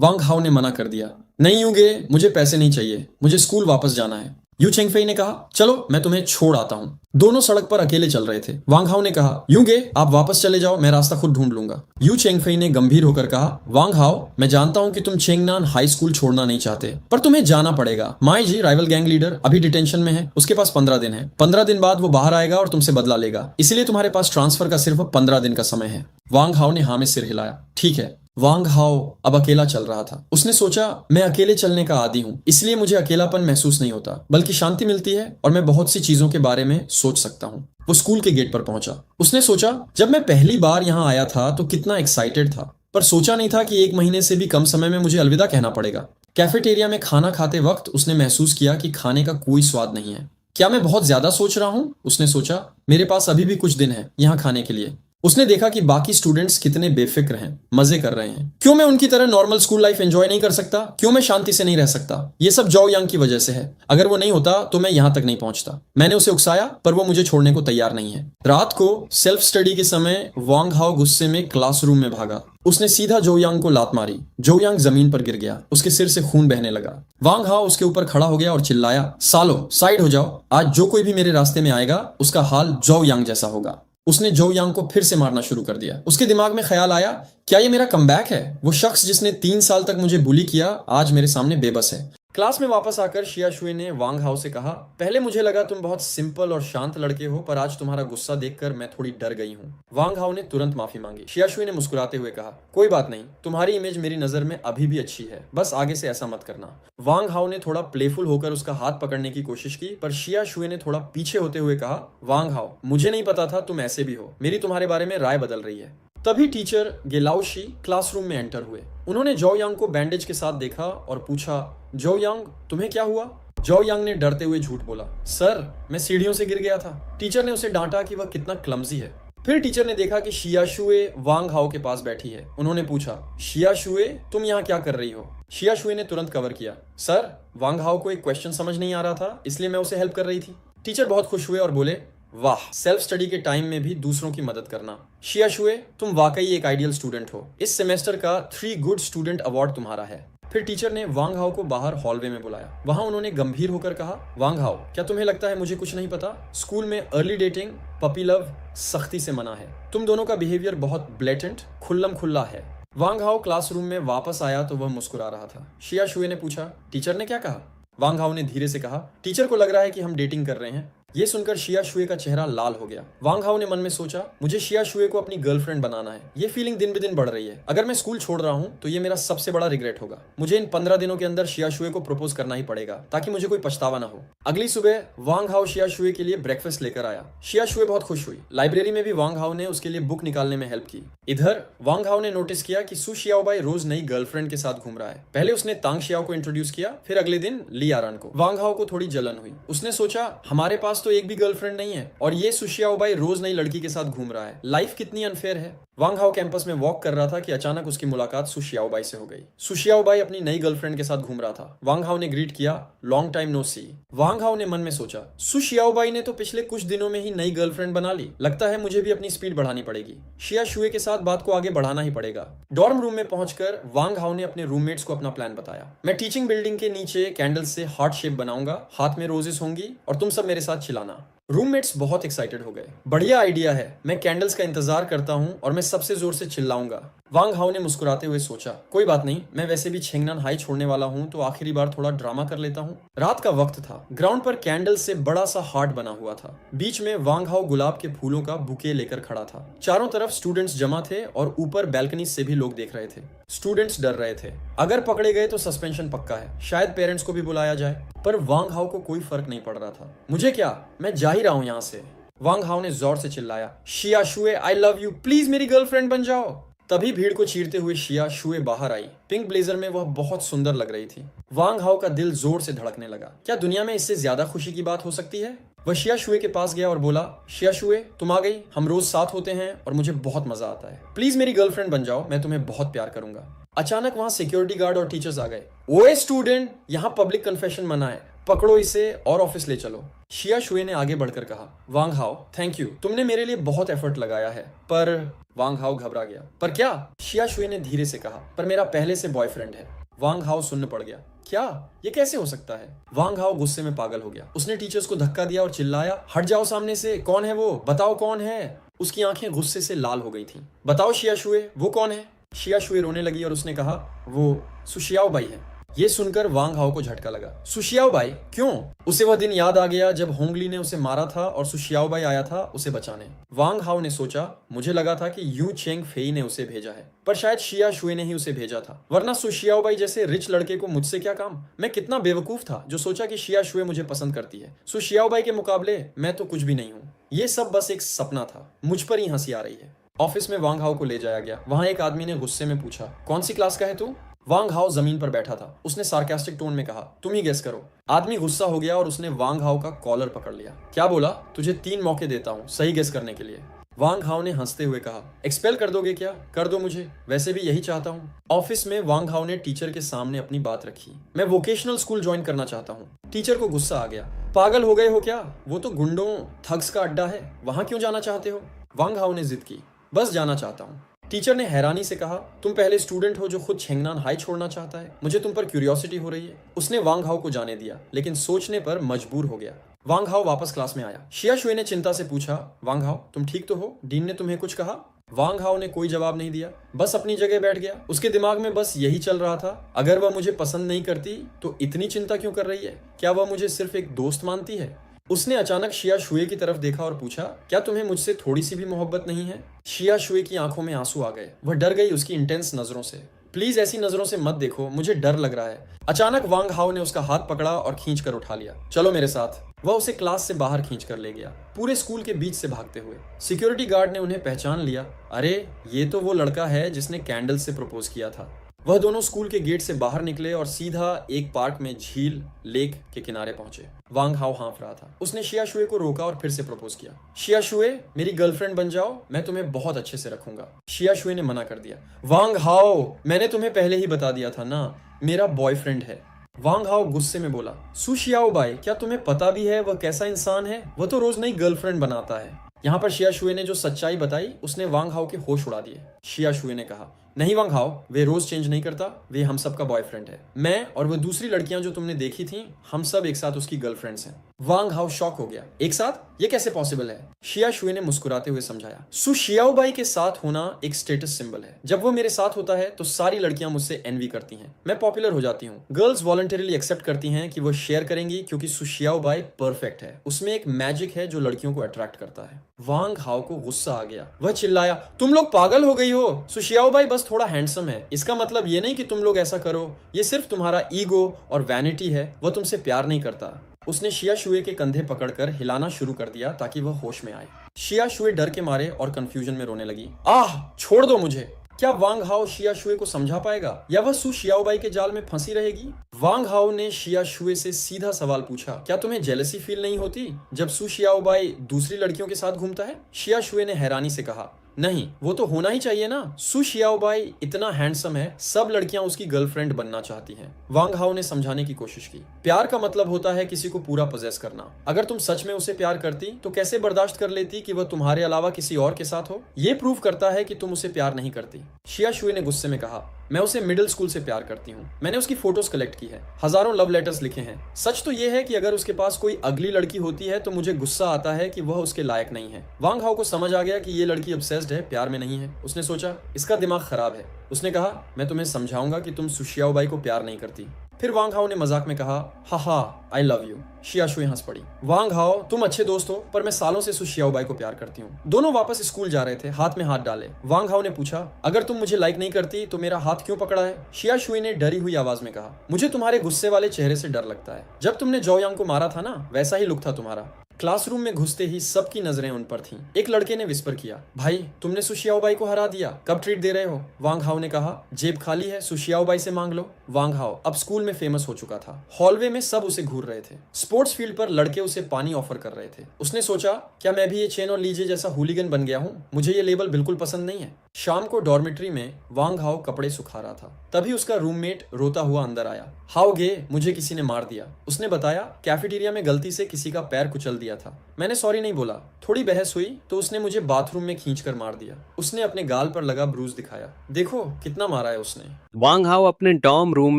वांग हाओ ने मना कर दिया, नहीं यूगे, मुझे पैसे नहीं चाहिए, मुझे स्कूल वापस जाना है। यू चेंगफेई ने कहा, चलो मैं तुम्हें छोड़ आता हूँ। दोनों सड़क पर अकेले चल रहे थे। वांग हाओ ने कहा, यूगे आप वापस चले जाओ, मैं रास्ता खुद ढूंढ लूंगा। यू चेंगफेई ने गंभीर होकर कहा, वांग हाओ मैं जानता हूँ कि तुम चेंगनान हाई स्कूल छोड़ना नहीं चाहते, पर तुम्हें जाना पड़ेगा। माई जी राइवल गैंग लीडर अभी डिटेंशन में है, उसके पास 15 दिन है। 15 दिन बाद वो बाहर आएगा और तुमसे बदला लेगा, इसलिए तुम्हारे पास ट्रांसफर का सिर्फ 15 दिन का समय है। वांग हाओ ने हाँ में सिर हिलाया, ठीक है। वांग हाओ अब अकेला चल रहा था। उसने सोचा, मैं अकेले चलने का आदी हूँ, इसलिए मुझे अकेलापन महसूस नहीं होता, बल्कि शांति मिलती है और मैं बहुत सी चीजों के बारे में सोच सकता हूँ। वो स्कूल के गेट पर पहुंचा। उसने सोचा, जब मैं पहली बार यहाँ आया था तो कितना एक्साइटेड था, पर सोचा नहीं था कि 1 महीने से भी कम समय में मुझे अलविदा कहना पड़ेगा। कैफेटेरिया में खाना खाते वक्त उसने महसूस किया कि खाने का कोई स्वाद नहीं है। क्या मैं बहुत ज्यादा सोच रहा हूँ? उसने सोचा, मेरे पास अभी भी कुछ दिन है यहाँ खाने के लिए। उसने देखा कि बाकी स्टूडेंट्स कितने बेफिक्र हैं, मजे कर रहे हैं। क्यों मैं उनकी तरह नॉर्मल स्कूल लाइफ एंजॉय नहीं कर सकता? क्यों मैं शांति से नहीं रह सकता? ये सब जो यांग की वजह से है। अगर वो नहीं होता तो मैं यहाँ तक नहीं पहुंचता। मैंने उसे उकसाया, पर वो मुझे छोड़ने को तैयार नहीं है। रात को सेल्फ स्टडी के समय वांग हाओ गुस्से में क्लासरूम में भागा। उसने सीधा जो यांग को लात मारी। जो यांग जमीन पर गिर गया, उसके सिर से खून बहने लगा। वांग हाओ उसके ऊपर खड़ा हो गया और चिल्लाया, सालो साइड हो जाओ, आज जो कोई भी मेरे रास्ते में आएगा उसका हाल जो यांग जैसा होगा। उसने जो यांग को फिर से मारना शुरू कर दिया। उसके दिमाग में ख्याल आया, क्या ये मेरा कमबैक है? वो शख्स जिसने 3 साल तक मुझे बुली किया आज मेरे सामने बेबस है। क्लास में वापस आकर शिया शुए ने वांग हाओ से कहा, पहले मुझे लगा तुम बहुत सिंपल और शांत लड़के हो, पर आज तुम्हारा गुस्सा देखकर मैं थोड़ी डर गई हूँ। वांग हाओ ने तुरंत माफी मांगी। शिया शुए ने मुस्कुराते हुए कहा, कोई बात नहीं, तुम्हारी इमेज मेरी नजर में अभी भी अच्छी है, बस आगे से ऐसा मत करना। वांग हाओ ने थोड़ा प्लेफुल होकर उसका हाथ पकड़ने की कोशिश की, पर शिया शुए ने थोड़ा पीछे होते हुए कहा, वांग हाओ, मुझे नहीं पता था तुम ऐसे भी हो, मेरी तुम्हारे बारे में राय बदल रही है। तभी टीचर गेलाउशी क्लासरूम में एंटर हुए। उन्होंने जो यांग को बैंडेज के साथ देखा और पूछा, जो यांग तुम्हें क्या हुआ? जो यांग ने डरते हुए झूठ बोला, सर मैं सीढ़ियों से गिर गया था। टीचर ने उसे डांटा कि वह कितना क्लमजी है। फिर टीचर ने देखा कि शिया शुए वांग हाओ के पास बैठी है। उन्होंने पूछा, शिया शुए तुम यहाँ क्या कर रही हो? शिया शुए ने तुरंत कवर किया, सर वांग हाओ को एक क्वेश्चन समझ नहीं आ रहा था, इसलिए मैं उसे हेल्प कर रही थी। टीचर बहुत खुश हुए और बोले, वाह, सेल्फ स्टडी के टाइम में भी दूसरों की मदद करना। शिया शुए तुम वाकई एक आइडियल स्टूडेंट हो, इस सेमेस्टर का 3 गुड स्टूडेंट अवार्ड तुम्हारा है। फिर टीचर ने वांग हाओ को बाहर हॉलवे में बुलाया। वहां उन्होंने गंभीर होकर कहा, वांग हाओ क्या तुम्हें लगता है मुझे कुछ नहीं पता? स्कूल में अर्ली डेटिंग, पपी लव सख्ती से मना है। तुम दोनों का बिहेवियर बहुत ब्लेटेंट, खुल्लम खुल्ला है। वांग हाओ क्लासरूम में वापस आया तो वह मुस्कुरा रहा था। शिया शुए ने पूछा, टीचर ने क्या कहा? वांग हाओ ने धीरे से कहा, टीचर को लग रहा है कि हम डेटिंग कर रहे हैं। ये सुनकर शिया शुए का चेहरा लाल हो गया। वांग हाओ ने मन में सोचा, मुझे शिया शुए को अपनी गर्लफ्रेंड बनाना है। ये फीलिंग दिन ब दिन बढ़ रही है। अगर मैं स्कूल छोड़ रहा हूँ तो ये मेरा सबसे बड़ा रिग्रेट होगा। मुझे इन 15 दिनों के अंदर शिया शुए को प्रपोज करना ही पड़ेगा ताकि मुझे कोई पछतावा ना हो। अगली सुबह वांग हाओ शिया शुए के लिए ब्रेकफास्ट लेकर आया। शिया शुए बहुत खुश हुई। लाइब्रेरी में भी वांग हाओ ने उसके लिए बुक निकालने में हेल्प की। इधर वांग हाओ ने नोटिस किया कि सु शियाओबाई रोज नई गर्लफ्रेंड के साथ घूम रहा है। पहले उसने तांग शियाओ को इंट्रोड्यूस किया, फिर अगले दिन ली आरान को। वांग हाओ को थोड़ी जलन हुई। उसने सोचा, हमारे पास तो एक भी गर्लफ्रेंड नहीं है और ये सु शियाओबाई रोज नई लड़की के साथ घूम रहा है। लाइफ कितनी अनफेयर है। वांग हाओ कैंपस में वॉक कर रहा था कि अचानक उसकी मुलाकात सु शियाओबाई से हो गई। सु शियाओबाई अपनी नई गर्लफ्रेंड के साथ घूम रहा था। वांग हाओ ने ग्रीट किया, लॉन्ग टाइम नो सी। वांग हाओ ने मन में सोचा, सु शियाओबाई ने तो पिछले कुछ दिनों में ही नई गर्लफ्रेंड बना ली, लगता है मुझे भी अपनी स्पीड बढ़ानी पड़ेगी। शिया शुए के साथ बात को आगे बढ़ाना ही पड़ेगा। डॉर्म रूम में पहुंचकर वांग हाओ ने अपने रूममेट्स को अपना प्लान बताया। मैं टीचिंग बिल्डिंग के नीचे कैंडल से हार्ट शेप बनाऊंगा, हाथ में रोजेस होंगी और तुम सब मेरे साथ चिल्लाना। रूममेट्स बहुत एक्साइटेड हो गए। बढ़िया आइडिया है, मैं कैंडल्स का इंतजार करता हूँ और मैं सबसे जोर से चिल्लाऊंगा। वांग हाओ ने मुस्कुराते हुए सोचा, कोई बात नहीं, मैं वैसे भी छेंगनान हाई छोड़ने वाला हूँ तो आखिरी बार थोड़ा ड्रामा कर लेता हूँ। रात का वक्त था। ग्राउंड पर कैंडल से बड़ा सा हार्ट बना हुआ था। बीच में वांग हाओ गुलाब के फूलों का बुके लेकर खड़ा था। चारों तरफ स्टूडेंट्स जमा थे और ऊपर बैल्कनी से भी लोग देख रहे थे। स्टूडेंट्स डर रहे थे, अगर पकड़े गए तो सस्पेंशन पक्का है, शायद पेरेंट्स को भी बुलाया जाए। पर वांग हाओ को कोई फर्क नहीं पड़ रहा था। मुझे क्या, मैं जा ही रहा हूँ यहाँ से। वांग हाओ ने जोर से चिल्लाया, शिया शुए आई लव यू, प्लीज मेरी गर्लफ्रेंड बन जाओ। तभी भीड़ को चीरते हुए शिया शुए बाहर आई। पिंक ब्लेजर में वह बहुत सुंदर लग रही थी। वांग हाओ का दिल जोर से धड़कने लगा। क्या दुनिया में इससे ज्यादा खुशी की बात हो सकती है? वह शिया शुए के पास गया और बोला, शिया शुए तुम आ गई, हम रोज साथ होते हैं और मुझे बहुत मजा आता है, प्लीज मेरी गर्लफ्रेंड बन जाओ, मैं तुम्हें बहुत प्यार करूंगा। अचानक वहां सिक्योरिटी गार्ड और टीचर्स आ गए। ओए स्टूडेंट, यहाँ पब्लिक कन्फेशन मना है, पकड़ो इसे और ऑफिस ले चलो। शिया शुए ने आगे बढ़कर कहा, वांग हाओ थैंक यू, तुमने मेरे लिए बहुत एफर्ट लगाया है। पर वांग हाओ घबरा गया। पर क्या? शिया शुए ने धीरे से कहा, पर मेरा पहले से बॉयफ्रेंड है। वांग हाओ सुन्न पड़ गया। क्या? ये कैसे हो सकता है? वांग हाओ गुस्से में पागल हो गया। उसने टीचर्स को धक्का दिया और चिल्लाया, हट जाओ सामने से, कौन है वो, बताओ कौन है। उसकी आंखें गुस्से से लाल हो गई थी। बताओ शिया शुए, वो कौन है? शिया शुए रोने लगी और उसने कहा, वो सु शियाओबाई है। ये सुनकर वांग हाओ को झटका लगा। सु शियाओबाई? क्यों? उसे वह दिन याद आ गया जब होंगली ने उसे मारा था और सु शियाओबाई आया था उसे बचाने। वांग हाओ ने सोचा, मुझे लगा था कि यू चेंग फेई ने उसे भेजा है, पर शायद शिया शुए ने ही उसे भेजा था, वरना सु शियाओबाई जैसे रिच लड़के को मुझसे क्या काम। मैं कितना बेवकूफ था जो सोचा कि शिया शुए मुझे पसंद करती है। सु शियाओबाई के मुकाबले मैं तो कुछ भी नहीं हूँ। ये सब बस एक सपना था। मुझ पर ही हंसी आ रही है। ऑफिस में वांग हाओ को ले जाया गया। वहां एक आदमी ने गुस्से में पूछा, कौन सी क्लास का है तू? वांग हाओ जमीन पर बैठा था। उसने सार्कास्टिक टोन में कहा, तुम ही गेस करो। आदमी गुस्सा हो गया और उसने वांग हाओ का कॉलर पकड़ लिया। क्या बोला? तुझे 3 मौके देता हूँ सही गेस करने के लिए। वांग हाओ ने हंसते हुए कहा, एक्सपेल कर दोगे क्या? कर दो मुझे, वैसे भी यही चाहता हूँ। ऑफिस में वांग हाओ ने टीचर के सामने अपनी बात रखी। मैं वोकेशनल स्कूल ज्वाइन करना चाहता हूँ। टीचर को गुस्सा आ गया। पागल हो गए हो क्या? वो तो गुंडों थग्स का अड्डा है, वहां क्यों जाना चाहते हो? वांग हाओ ने जिद की, बस जाना चाहता हूँ। टीचर ने हैरानी से कहा, तुम पहले स्टूडेंट हो जो खुद छेंगनान हाई छोड़ना चाहता है। मुझे तुम पर क्यूरियोसिटी हो रही है। उसने वांग हाओ को जाने दिया, लेकिन सोचने पर मजबूर हो गया। वांग हाओ वापस क्लास में आया। शिया शुए ने चिंता से पूछा, वांग हाओ तुम ठीक तो हो? डीन ने तुम्हें कुछ कहा? वांग हाओ ने कोई जवाब नहीं दिया, बस अपनी जगह बैठ गया। उसके दिमाग में बस यही चल रहा था, अगर वह मुझे पसंद नहीं करती तो इतनी चिंता क्यों कर रही है? क्या वह मुझे सिर्फ एक दोस्त मानती है? उसने अचानक शिया शुए की तरफ देखा और पूछा, क्या तुम्हें मुझसे थोड़ी सी भी मोहब्बत नहीं है? शिया शुए की आंखों में आंसू आ गए। वह डर गई उसकी इंटेंस नजरों से। प्लीज ऐसी नजरों से मत देखो, मुझे डर लग रहा है। अचानक वांग हाओ ने उसका हाथ पकड़ा और खींच कर उठा लिया। चलो मेरे साथ। वह उसे क्लास से बाहर खींच कर ले गया, पूरे स्कूल के बीच से भागते हुए। सिक्योरिटी गार्ड ने उन्हें पहचान लिया। अरे ये तो वो लड़का है जिसने कैंडल से प्रपोज किया था। वह दोनों स्कूल के गेट से बाहर निकले और सीधा एक पार्क में झील लेक के किनारे पहुंचे। वांग हाओ हाँफ रहा था। उसने शिया शुए को रोका और फिर से प्रपोज किया। शिया शुए मेरी गर्लफ्रेंड बन जाओ, मैं तुम्हें बहुत अच्छे से रखूंगा। शिया शुए ने मना कर दिया। वांग हाओ मैंने तुम्हें पहले ही बता दिया था ना, मेरा बॉयफ्रेंड है। वांग हाओ गुस्से में बोला, सु शियाओबाई क्या तुम्हें पता भी है वह कैसा इंसान है? वह तो रोज नई गर्लफ्रेंड बनाता है। यहाँ पर शिया शुए ने जो सच्चाई बताई उसने वांग हाओ के होश उड़ा दिए। शिया शुए ने कहा, नहीं वांग हाओ, वे रोज चेंज नहीं करता, वे हम सब का बॉयफ्रेंड है। मैं और वह दूसरी लड़कियां जो तुमने देखी थी, हम सब एक साथ उसकी गर्लफ्रेंड्स हैं। वांग हाओ शॉक हो गया। एक साथ? ये कैसे पॉसिबल है? शिया शुए ने मुस्कुराते हुए समझाया, सु शियाओबाई के साथ होना एक स्टेटस सिंबल है। जब वो मेरे साथ होता है तो सारी लड़कियां मुझसे एनवी करती हैं, मैं पॉपुलर हो जाती हूँ। गर्ल्स वॉलंटरीली एक्सेप्ट करती हैं कि वो शेयर करेंगी क्योंकि सु शियाओबाई परफेक्ट है। उसमें एक मैजिक है जो लड़कियों को अट्रैक्ट करता है। वांग हाओ को गुस्सा आ गया। वह चिल्लाया, तुम लोग पागल हो गई हो? सु शियाओबाई बस थोड़ा हैंडसम है, इसका मतलब ये नहीं कि तुम लोग ऐसा करो। ये सिर्फ तुम्हारा ईगो और वैनिटी है, वह तुमसे प्यार नहीं करता। उसने शिया शुए के कंधे पकड़कर हिलाना शुरू कर दिया ताकि वह होश में आए। शिया शुए डर के मारे और कंफ्यूजन में रोने लगी। आह छोड़ दो मुझे। क्या वांग हाओ शिया शुए को समझा पाएगा या वह सु शियाओबाई के जाल में फंसी रहेगी? वांग हाओ ने शिया शुए से सीधा सवाल पूछा, क्या तुम्हें जेलसी फील नहीं होती जब सु शियाओबाई दूसरी लड़कियों के साथ घूमता है? शिया शुए ने हैरानी से कहा, नहीं, वो तो होना ही चाहिए ना। सु शियाओबाई इतना हैंडसम है, सब लड़कियां उसकी गर्लफ्रेंड बनना चाहती हैं। वांग हाओ ने समझाने की कोशिश की, प्यार का मतलब होता है किसी को पूरा पोजेस करना। अगर तुम सच में उसे प्यार करती तो कैसे बर्दाश्त कर लेती कि वह तुम्हारे अलावा किसी और के साथ हो? ये प्रूव करता है कि तुम उसे प्यार नहीं करती। शिया शुए ने गुस्से में कहा, मैं उसे मिडिल स्कूल से प्यार करती हूँ। मैंने उसकी फोटोज कलेक्ट की है, हजारों लव लेटर्स लिखे हैं। सच तो यह है कि अगर उसके पास कोई अगली लड़की होती है तो मुझे गुस्सा आता है कि वह उसके लायक नहीं है। वांग हाओ को समझ आ गया कि ये लड़की ऑब्सेस्ड है, प्यार में नहीं है। उसने सोचा इसका दिमाग खराब है। उसने कहा, मैं तुम्हें समझाऊंगा कि तुम सु शियाओबाई को प्यार नहीं करती। फिर वांग हाओ ने मजाक में कहा, हा आई लव यू। शिया शुए हंस पड़ी। वांग हाओ तुम अच्छे दोस्त हो, पर मैं सालों से सु शियाओबाई को प्यार करती हूँ। दोनों वापस स्कूल जा रहे थे, हाथ में हाथ डाले। वांग हाओ ने पूछा, अगर तुम मुझे लाइक नहीं करती तो मेरा हाथ क्यों पकड़ा है? शिया शुए ने डरी हुई आवाज में कहा, मुझे तुम्हारे गुस्से वाले चेहरे से डर लगता है। जब तुमने जो यांग को मारा था ना, वैसा ही लुक था तुम्हारा। क्लासरूम में घुसते ही सबकी नजरें उन पर थीं। एक लड़के ने विस्पर किया, भाई तुमने सु शियाओबाई को हरा दिया, कब ट्रीट दे रहे हो? वांग हाओ ने कहा, जेब खाली है, सु शियाओबाई से मांग लो। वांग हाओ अब स्कूल में फेमस हो चुका था। हॉलवे में सब उसे घूर रहे थे। स्पोर्ट्स फील्ड पर लड़के उसे पानी ऑफर कर रहे थे। उसने सोचा, क्या मैं भी ये चेन और लीजे जैसा हुलीगन बन गया हूँ? मुझे ये लेबल बिल्कुल पसंद नहीं है। शाम को डॉर्मेट्री में वांग हाओ कपड़े सुखा रहा था, तभी उसका रूममेट रोता हुआ अंदर आया। हाओ गे, मुझे किसी ने मार दिया। उसने बताया, कैफेटेरिया में गलती से किसी का पैर कुचल दिया था। मैंने सॉरी नहीं बोला। थोड़ी बहस हुई तो उसने मुझे बाथरूम में खींचकर मार दिया। उसने अपने गाल पर लगा ब्रूज दिखाया। देखो कितना मारा है उसने। वांग हाओ अपने डॉर्म रूम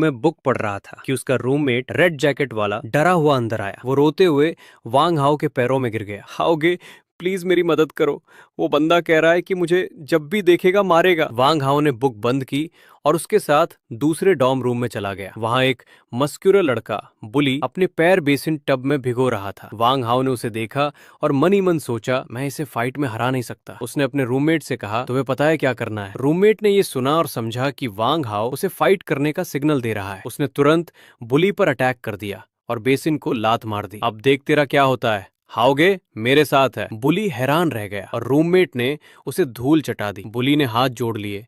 में बुक पढ़ रहा था कि उसका रूममेट रेड जैकेट वाला डरा हुआ अंदर आया। वो रोते हुए वांग हाओ के पैरों में गिर गया। हाओगे प्लीज मेरी मदद करो, वो बंदा कह रहा है कि मुझे जब भी देखेगा मारेगा। वांग हाओ ने बुक बंद की और उसके साथ दूसरे डॉर्म रूम में चला गया। वहां एक मस्क्यूलर लड़का बुली अपने पैर बेसिन टब में भिगो रहा था। वांग हाओ ने उसे देखा और मन ही मन सोचा, मैं इसे फाइट में हरा नहीं सकता। उसने अपने रूममेट से कहा, तुम्हें पता है क्या करना है? रूममेट ने ये सुना और समझा कि वांग हाओ उसे फाइट करने का सिग्नल दे रहा है। उसने तुरंत बुली पर अटैक कर दिया और बेसिन को लात मार दी। अब देख तेरा क्या होता है। हाओगे मेरे साथ है। बुली हैरान रह गया और रूममेट ने उसे धूल चटा दी। बुली ने हाथ जोड़ लिए,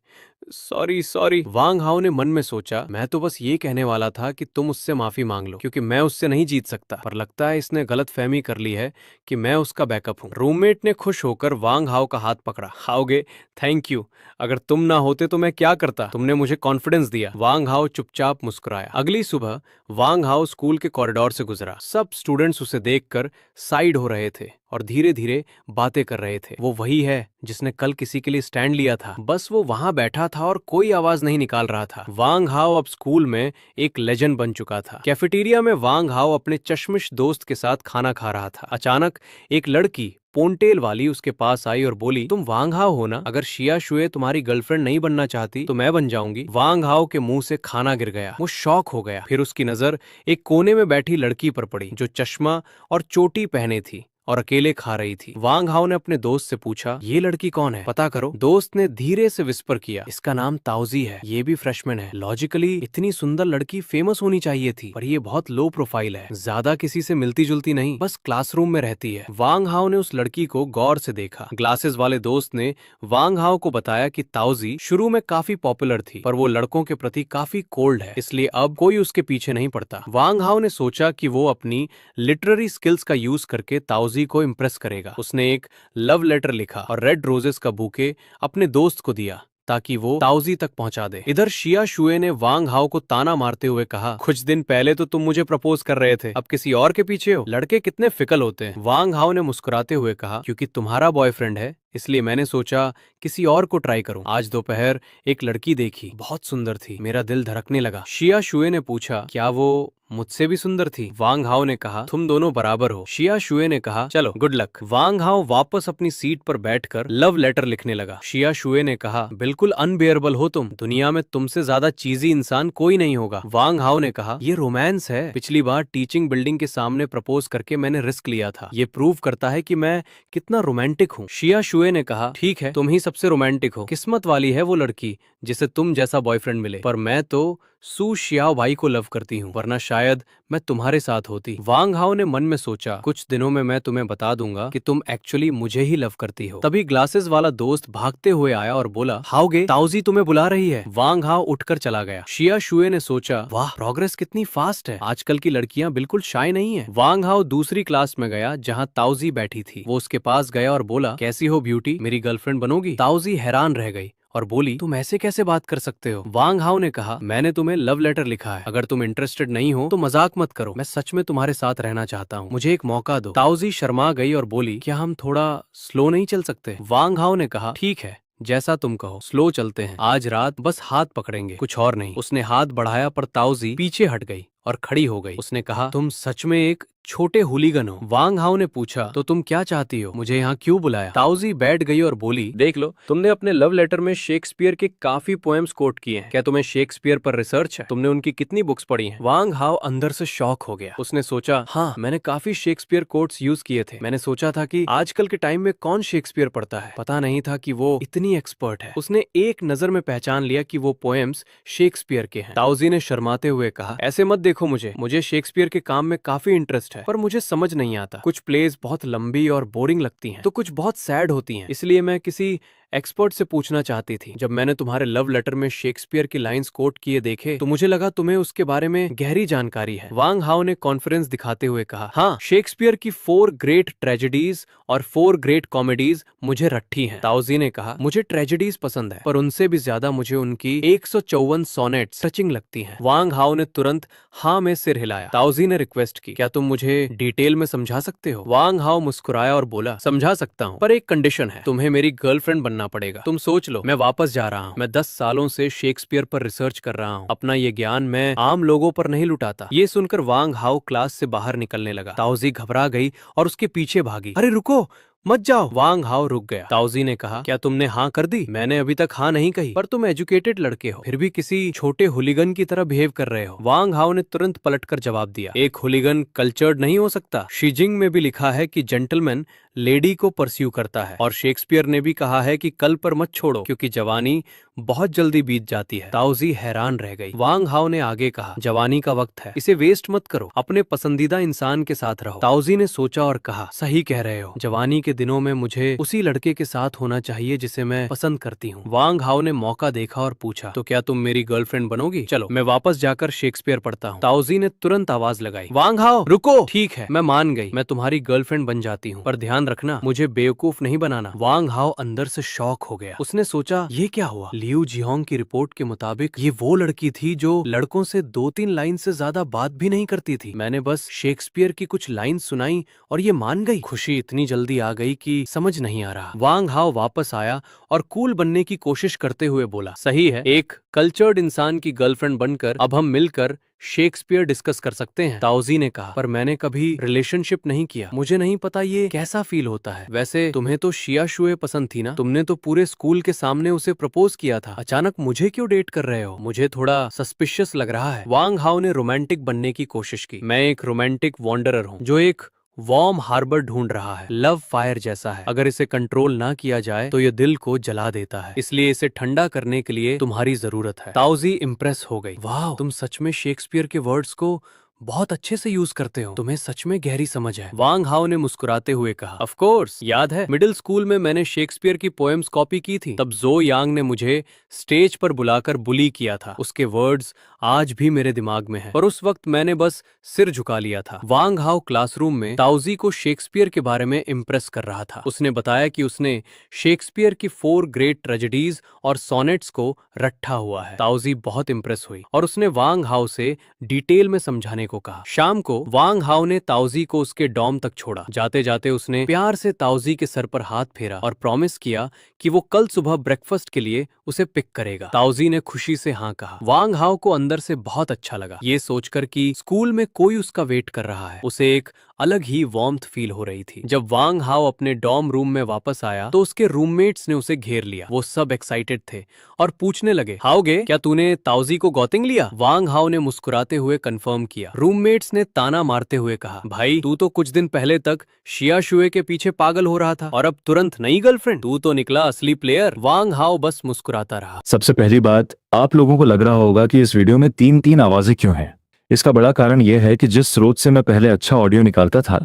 सॉरी सॉरी। वांग हाओ ने मन में सोचा, मैं तो बस ये कहने वाला था कि तुम उससे माफी मांग लो क्योंकि मैं उससे नहीं जीत सकता, पर लगता है इसने गलत फहमी कर ली है कि मैं उसका बैकअप हूँ। रूममेट ने खुश होकर वांग हाओ का हाथ पकड़ा। हाओगे थैंक यू, अगर तुम ना होते तो मैं क्या करता? तुमने मुझे कॉन्फिडेंस दिया। वांग हाओ चुपचाप मुस्कुराया। अगली सुबह वांग हाओ स्कूल के कॉरिडोर से गुजरा। सब स्टूडेंट्स उसे देखकर साइड हो रहे थे और धीरे धीरे बातें कर रहे थे। वो वही है जिसने कल किसी के लिए स्टैंड लिया था, बस वो वहां बैठा था और कोई आवाज नहीं निकाल रहा था। वांग हाओ अब स्कूल में एक लेजेंड बन चुका था। कैफेटेरिया में वांग हाओ अपने चश्मिश दोस्त के साथ खाना खा रहा था। अचानक एक लड़की पोनटेल वाली उसके पास आई और बोली, तुम वांग हाओ हो ना? अगर शिया शुए तुम्हारी गर्लफ्रेंड नहीं बनना चाहती तो मैं बन जाऊंगी। वांग हाओ के मुंह से खाना गिर गया। वो शॉक हो गया। फिर उसकी नजर एक कोने में बैठी लड़की पर पड़ी जो चश्मा और चोटी पहने थी और अकेले खा रही थी। वांग हाओ ने अपने दोस्त से पूछा, ये लड़की कौन है, पता करो। दोस्त ने धीरे से विस्पर किया, इसका नाम ताओजी है, ये भी फ्रेशमैन है। लॉजिकली इतनी सुंदर लड़की फेमस होनी चाहिए थी, पर ये बहुत लो प्रोफाइल है, ज्यादा किसी से मिलती जुलती नहीं, बस क्लासरूम में रहती है। वांग हाओ ने उस लड़की को गौर से देखा। ग्लासेस वाले दोस्त ने वांग हाओ को बताया कि ताओजी शुरू में काफी पॉपुलर थी, पर वो लड़कों के प्रति काफी कोल्ड है, इसलिए अब कोई उसके पीछे नहीं पड़ता। वांग हाओ ने सोचा कि वो अपनी लिटरेरी स्किल्स का यूज करके ताओजी को इम्प्रेस करेगा। उसने एक लव लेटर लिखा और रेड रोजेस का बुके अपने दोस्त को दिया ताकि वो ताओजी तक पहुंचा दे। इधर शिया शुए ने वांग हाओ को ताना मारते हुए कहा, कुछ दिन पहले तो तुम मुझे प्रपोज कर रहे थे, अब किसी और के पीछे हो। लड़के कितने फिकल होते हैं। वांग हाओ ने मुस्कुराते हुए कहा, क्योंकि तुम्हारा बॉयफ्रेंड है इसलिए मैंने सोचा किसी और को ट्राई करूं। आज दोपहर एक लड़की देखी, बहुत सुंदर थी, मेरा दिल धड़कने लगा। शिया शुए ने पूछा, क्या वो मुझसे भी सुंदर थी? वांग हाओ ने कहा, तुम दोनों बराबर हो। शिया शुए ने कहा, चलो गुड लक। वांग हाओ वापस अपनी सीट पर बैठकर लव लेटर लिखने लगा। शिया शुए ने कहा, बिल्कुल अनबेयरेबल हो तुम, दुनिया में तुमसे ज्यादा चीजी इंसान कोई नहीं होगा। वांग हाओ ने कहा, ये रोमांस है, पिछली बार टीचिंग बिल्डिंग के सामने प्रपोज करके मैंने रिस्क लिया था, ये प्रूव करता है कि मैं कितना रोमांटिक हूँ। शिया शुए ने कहा, ठीक है, तुम ही सबसे रोमांटिक हो, किस्मत वाली है वो लड़की जिसे तुम जैसा बॉयफ्रेंड मिले, पर मैं तो सू शियाओ भाई को लव करती हूँ, वरना शायद मैं तुम्हारे साथ होती। वांग हाओ ने मन में सोचा, कुछ दिनों में मैं तुम्हें बता दूंगा कि तुम एक्चुअली मुझे ही लव करती हो। तभी ग्लासेस वाला दोस्त भागते हुए आया और बोला, हाओगे, ताओजी तुम्हें बुला रही है। वांग हाओ उठकर चला गया। शिया शुए ने सोचा, वाह, प्रोग्रेस कितनी फास्ट है, आजकल की लड़कियां बिल्कुल शाय नहीं है। वांग हाओ दूसरी क्लास में गया जहाँ ताओजी बैठी थी। वो उसके पास गया और बोला, कैसी हो ब्यूटी, मेरी गर्लफ्रेंड बनोगी? ताओजी हैरान रह गई और बोली, तुम ऐसे कैसे बात कर सकते हो? वांग हाओ ने कहा, मैंने तुम्हें लव लेटर लिखा है, अगर तुम इंटरेस्टेड नहीं हो तो मजाक मत करो, मैं सच में तुम्हारे साथ रहना चाहता हूँ, मुझे एक मौका दो। ताओजी शर्मा गई और बोली, क्या हम थोड़ा स्लो नहीं चल सकते? वांग हाओ ने कहा, ठीक है, जैसा तुम कहो, स्लो चलते हैं, आज रात बस हाथ पकड़ेंगे, कुछ और नहीं। उसने हाथ बढ़ाया पर ताओजी पीछे हट गई और खड़ी हो गई। उसने कहा, तुम सच में एक छोटे हुलीगन हो। वांग हाओ ने पूछा, तो तुम क्या चाहती हो, मुझे यहाँ क्यों बुलाया? ताओजी बैठ गई और बोली, देख लो, तुमने अपने लव लेटर में शेक्सपियर के काफी पोएम्स कोट किए हैं, क्या तुम्हें शेक्सपियर पर रिसर्च है? तुमने उनकी कितनी बुक्स पढ़ी हैं? वांग हाओ अंदर से शॉक हो गया। उसने सोचा, हाँ, मैंने काफी शेक्सपियर कोट्स यूज किए थे। मैंने सोचा था कि आजकल के टाइम में कौन शेक्सपियर पढ़ता है, पता नहीं था कि वो इतनी एक्सपर्ट है। उसने एक नजर में पहचान लिया कि वो पोएम्स शेक्सपियर के हैं। ताओजी ने शर्माते हुए कहा, ऐसे मत देखो मुझे शेक्सपियर के काम में काफी इंटरेस्ट है, पर मुझे समझ नहीं आता, कुछ प्लेस बहुत लंबी और बोरिंग लगती हैं, तो कुछ बहुत सैड होती हैं, इसलिए मैं किसी एक्सपर्ट से पूछना चाहती थी। जब मैंने तुम्हारे लव लेटर में शेक्सपियर की लाइंस कोट किए देखे तो मुझे लगा तुम्हें उसके बारे में गहरी जानकारी है। वांग हाओ ने कॉन्फिडेंस दिखाते हुए कहा, हाँ, शेक्सपियर की 4 ग्रेट ट्रेजेडीज और 4 ग्रेट कॉमेडीज मुझे रट्ठी हैं। ताओजी ने कहा, मुझे ट्रेजेडीज पसंद है, पर उनसे भी ज्यादा मुझे उनकी 154 सोनेट सचिंग लगती हैं। वांग हाओ ने तुरंत हाँ में सिर हिलाया। ताओजी ने रिक्वेस्ट की, क्या तुम मुझे डिटेल में समझा सकते हो? वांग हाओ मुस्कुराया और बोला, समझा सकता हूँ, पर एक कंडीशन है, तुम्हें मेरी गर्लफ्रेंड बनना पड़ेगा। तुम सोच लो, मैं वापस जा रहा हूँ, मैं 10 सालों से शेक्सपियर पर रिसर्च कर रहा हूँ, अपना ये ज्ञान मैं आम लोगों पर नहीं लुटाता। ये सुनकर वांग हाओ क्लास से बाहर निकलने लगा। ताओजी घबरा गई और उसके पीछे भागी। अरे रुको, मत जाओ। वांग हाओ रुक गया। ताओजी ने कहा, क्या तुमने हाँ कर दी? मैंने अभी तक हाँ नहीं कही, पर तुम एजुकेटेड लड़के हो, फिर भी किसी छोटे हुलीगन की तरह बिहेव कर रहे हो। वांग हाओ ने तुरंत पलटकर जवाब दिया, एक हुलीगन कल्चर्ड नहीं हो सकता। शीजिंग में भी लिखा है कि जेंटलमैन लेडी को परस्यू करता है, और शेक्सपियर ने भी कहा है कि कल पर मत छोड़ो क्योंकि जवानी बहुत जल्दी बीत जाती है। ताओजी हैरान रह गई। वांग हाओ ने आगे कहा, जवानी का वक्त है, इसे वेस्ट मत करो, अपने पसंदीदा इंसान के साथ रहो। ताओजी ने सोचा और कहा, सही कह रहे हो, जवानी के के दिनों में मुझे उसी लड़के के साथ होना चाहिए जिसे मैं पसंद करती हूँ। वांग हाओ ने मौका देखा और पूछा, तो क्या तुम मेरी गर्लफ्रेंड बनोगी? चलो मैं वापस जाकर शेक्सपियर पढ़ता हूँ। ताओजी ने तुरंत आवाज लगाई, वांग हाओ रुको। ठीक है, मैं मान गई, मैं तुम्हारी गर्लफ्रेंड बन जाती हूँ, पर ध्यान रखना मुझे बेवकूफ नहीं बनाना। वांग हाओ अंदर से शॉक हो गया। उसने सोचा, ये क्या हुआ? लियू जिहोंग की रिपोर्ट के मुताबिक ये वो लड़की थी जो लड़कों से 2-3 लाइन से ज्यादा बात भी नहीं करती थी। मैंने बस शेक्सपियर की कुछ लाइन सुनाई और ये मान गई। खुशी इतनी जल्दी आ गई कि समझ नहीं आ रहा। वांग हाओ वापस आया और कूल बनने की कोशिश करते हुए बोला, सही है, एक कल्चर्ड इंसान की गर्लफ्रेंड बनकर अब हम मिलकर शेक्सपियर डिस्कस कर सकते हैं। ताओजी ने कहा, पर मैंने कभी रिलेशनशिप नहीं किया, मुझे नहीं पता ये कैसा फील होता है। वैसे तुम्हें तो शिया शुए पसंद थी ना? तुमने तो पूरे स्कूल के सामने उसे प्रपोज किया था, अचानक मुझे क्यों डेट कर रहे हो? मुझे थोड़ा सस्पिशियस लग रहा है। वांग हाओ ने रोमांटिक बनने की कोशिश की। मैं एक रोमांटिक वॉन्डरर हूँ जो एक वार्म हार्बर ढूंढ रहा है। लव फायर जैसा है, अगर इसे कंट्रोल ना किया जाए तो ये दिल को जला देता है, इसलिए इसे ठंडा करने के लिए तुम्हारी जरूरत है। ताओजी इम्प्रेस हो गई। वाह, तुम सच में शेक्सपियर के वर्ड्स को बहुत अच्छे से यूज करते हो, तुम्हें सच में गहरी समझ है। वांग हाओ ने मुस्कुराते हुए कहा, ऑफ कोर्स, याद है मिडिल स्कूल में मैंने शेक्सपियर की पोएम्स कॉपी की थी, तब जो यांग ने मुझे स्टेज पर बुलाकर बुली किया था। उसके वर्ड्स आज भी मेरे दिमाग में है, पर उस वक्त मैंने बस सिर झुका लिया था। वांग हाओ क्लासरूम में ताओजी को शेक्सपियर के बारे में इम्प्रेस कर रहा था। उसने बताया कि उसने शेक्सपियर की 4 ग्रेट ट्रेजेडीज और सोनेट्स को रट्टा हुआ है। ताओजी बहुत इम्प्रेस हुई और उसने वांग हाओ से डिटेल में समझाने को कहा। शाम को वांग हाओ ने ताओजी को उसके डॉर्म तक छोड़ा। जाते जाते उसने प्यार से ताओजी के सर पर हाथ फेरा और प्रॉमिस किया कि वो कल सुबह ब्रेकफास्ट के लिए उसे पिक करेगा। ताओजी ने खुशी से हाँ कहा। वांग हाओ को अंदर से बहुत अच्छा लगा, ये सोचकर कि स्कूल में कोई उसका वेट कर रहा है। उसे एक अलग ही वार्मथ फील हो रही थी। जब वांग हाओ अपने डॉर्म रूम में वापस आया तो उसके रूममेट्स ने उसे घेर लिया। वो सब एक्साइटेड थे और पूछने लगे, हाओगे, क्या तूने ताओजी को गौतिंग लिया? वांग हाओ ने मुस्कुराते हुए कंफर्म किया। रूममेट्स ने ताना मारते हुए कहा, भाई तू तो कुछ दिन पहले तक शिया शुए के पीछे पागल हो रहा था और अब तुरंत नई गर्लफ्रेंड? तू तो निकला असली प्लेयर। वांग हाओ बस मुस्कुराता रहा। सबसे पहली बात, आप लोगों को लग रहा होगा कि इस वीडियो में 3-3 आवाजें क्यों हैं। इसका बड़ा कारण यह है कि जिस स्रोत से मैं पहले अच्छा ऑडियो निकालता था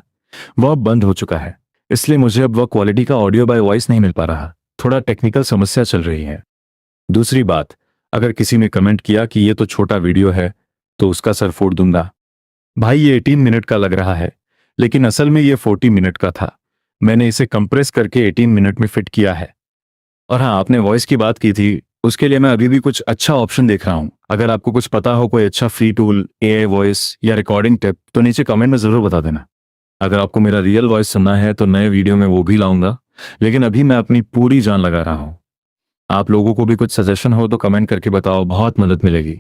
वह अब बंद हो चुका है, इसलिए मुझे अब वह क्वालिटी का ऑडियो बाय वॉइस नहीं मिल पा रहा। थोड़ा टेक्निकल समस्या चल रही है। दूसरी बात, अगर किसी ने कमेंट किया कि ये तो छोटा वीडियो है तो उसका सर फोड़ दूंगा। भाई ये 18 मिनट का लग रहा है, लेकिन असल में ये 40 मिनट का था। मैंने इसे कंप्रेस करके 18 मिनट में फिट किया है। और हाँ, आपने वॉइस की बात की थी, उसके लिए मैं अभी भी कुछ अच्छा ऑप्शन देख रहा हूँ। अगर आपको कुछ पता हो कोई अच्छा फ्री टूल, एआई वॉइस या रिकॉर्डिंग टिप, तो नीचे कमेंट में जरूर बता देना। अगर आपको मेरा रियल वॉइस सुनना है तो नए वीडियो में वो भी लाऊंगा, लेकिन अभी मैं अपनी पूरी जान लगा रहा हूँ। आप लोगों को भी कुछ सजेशन हो तो कमेंट करके बताओ, बहुत मदद मिलेगी।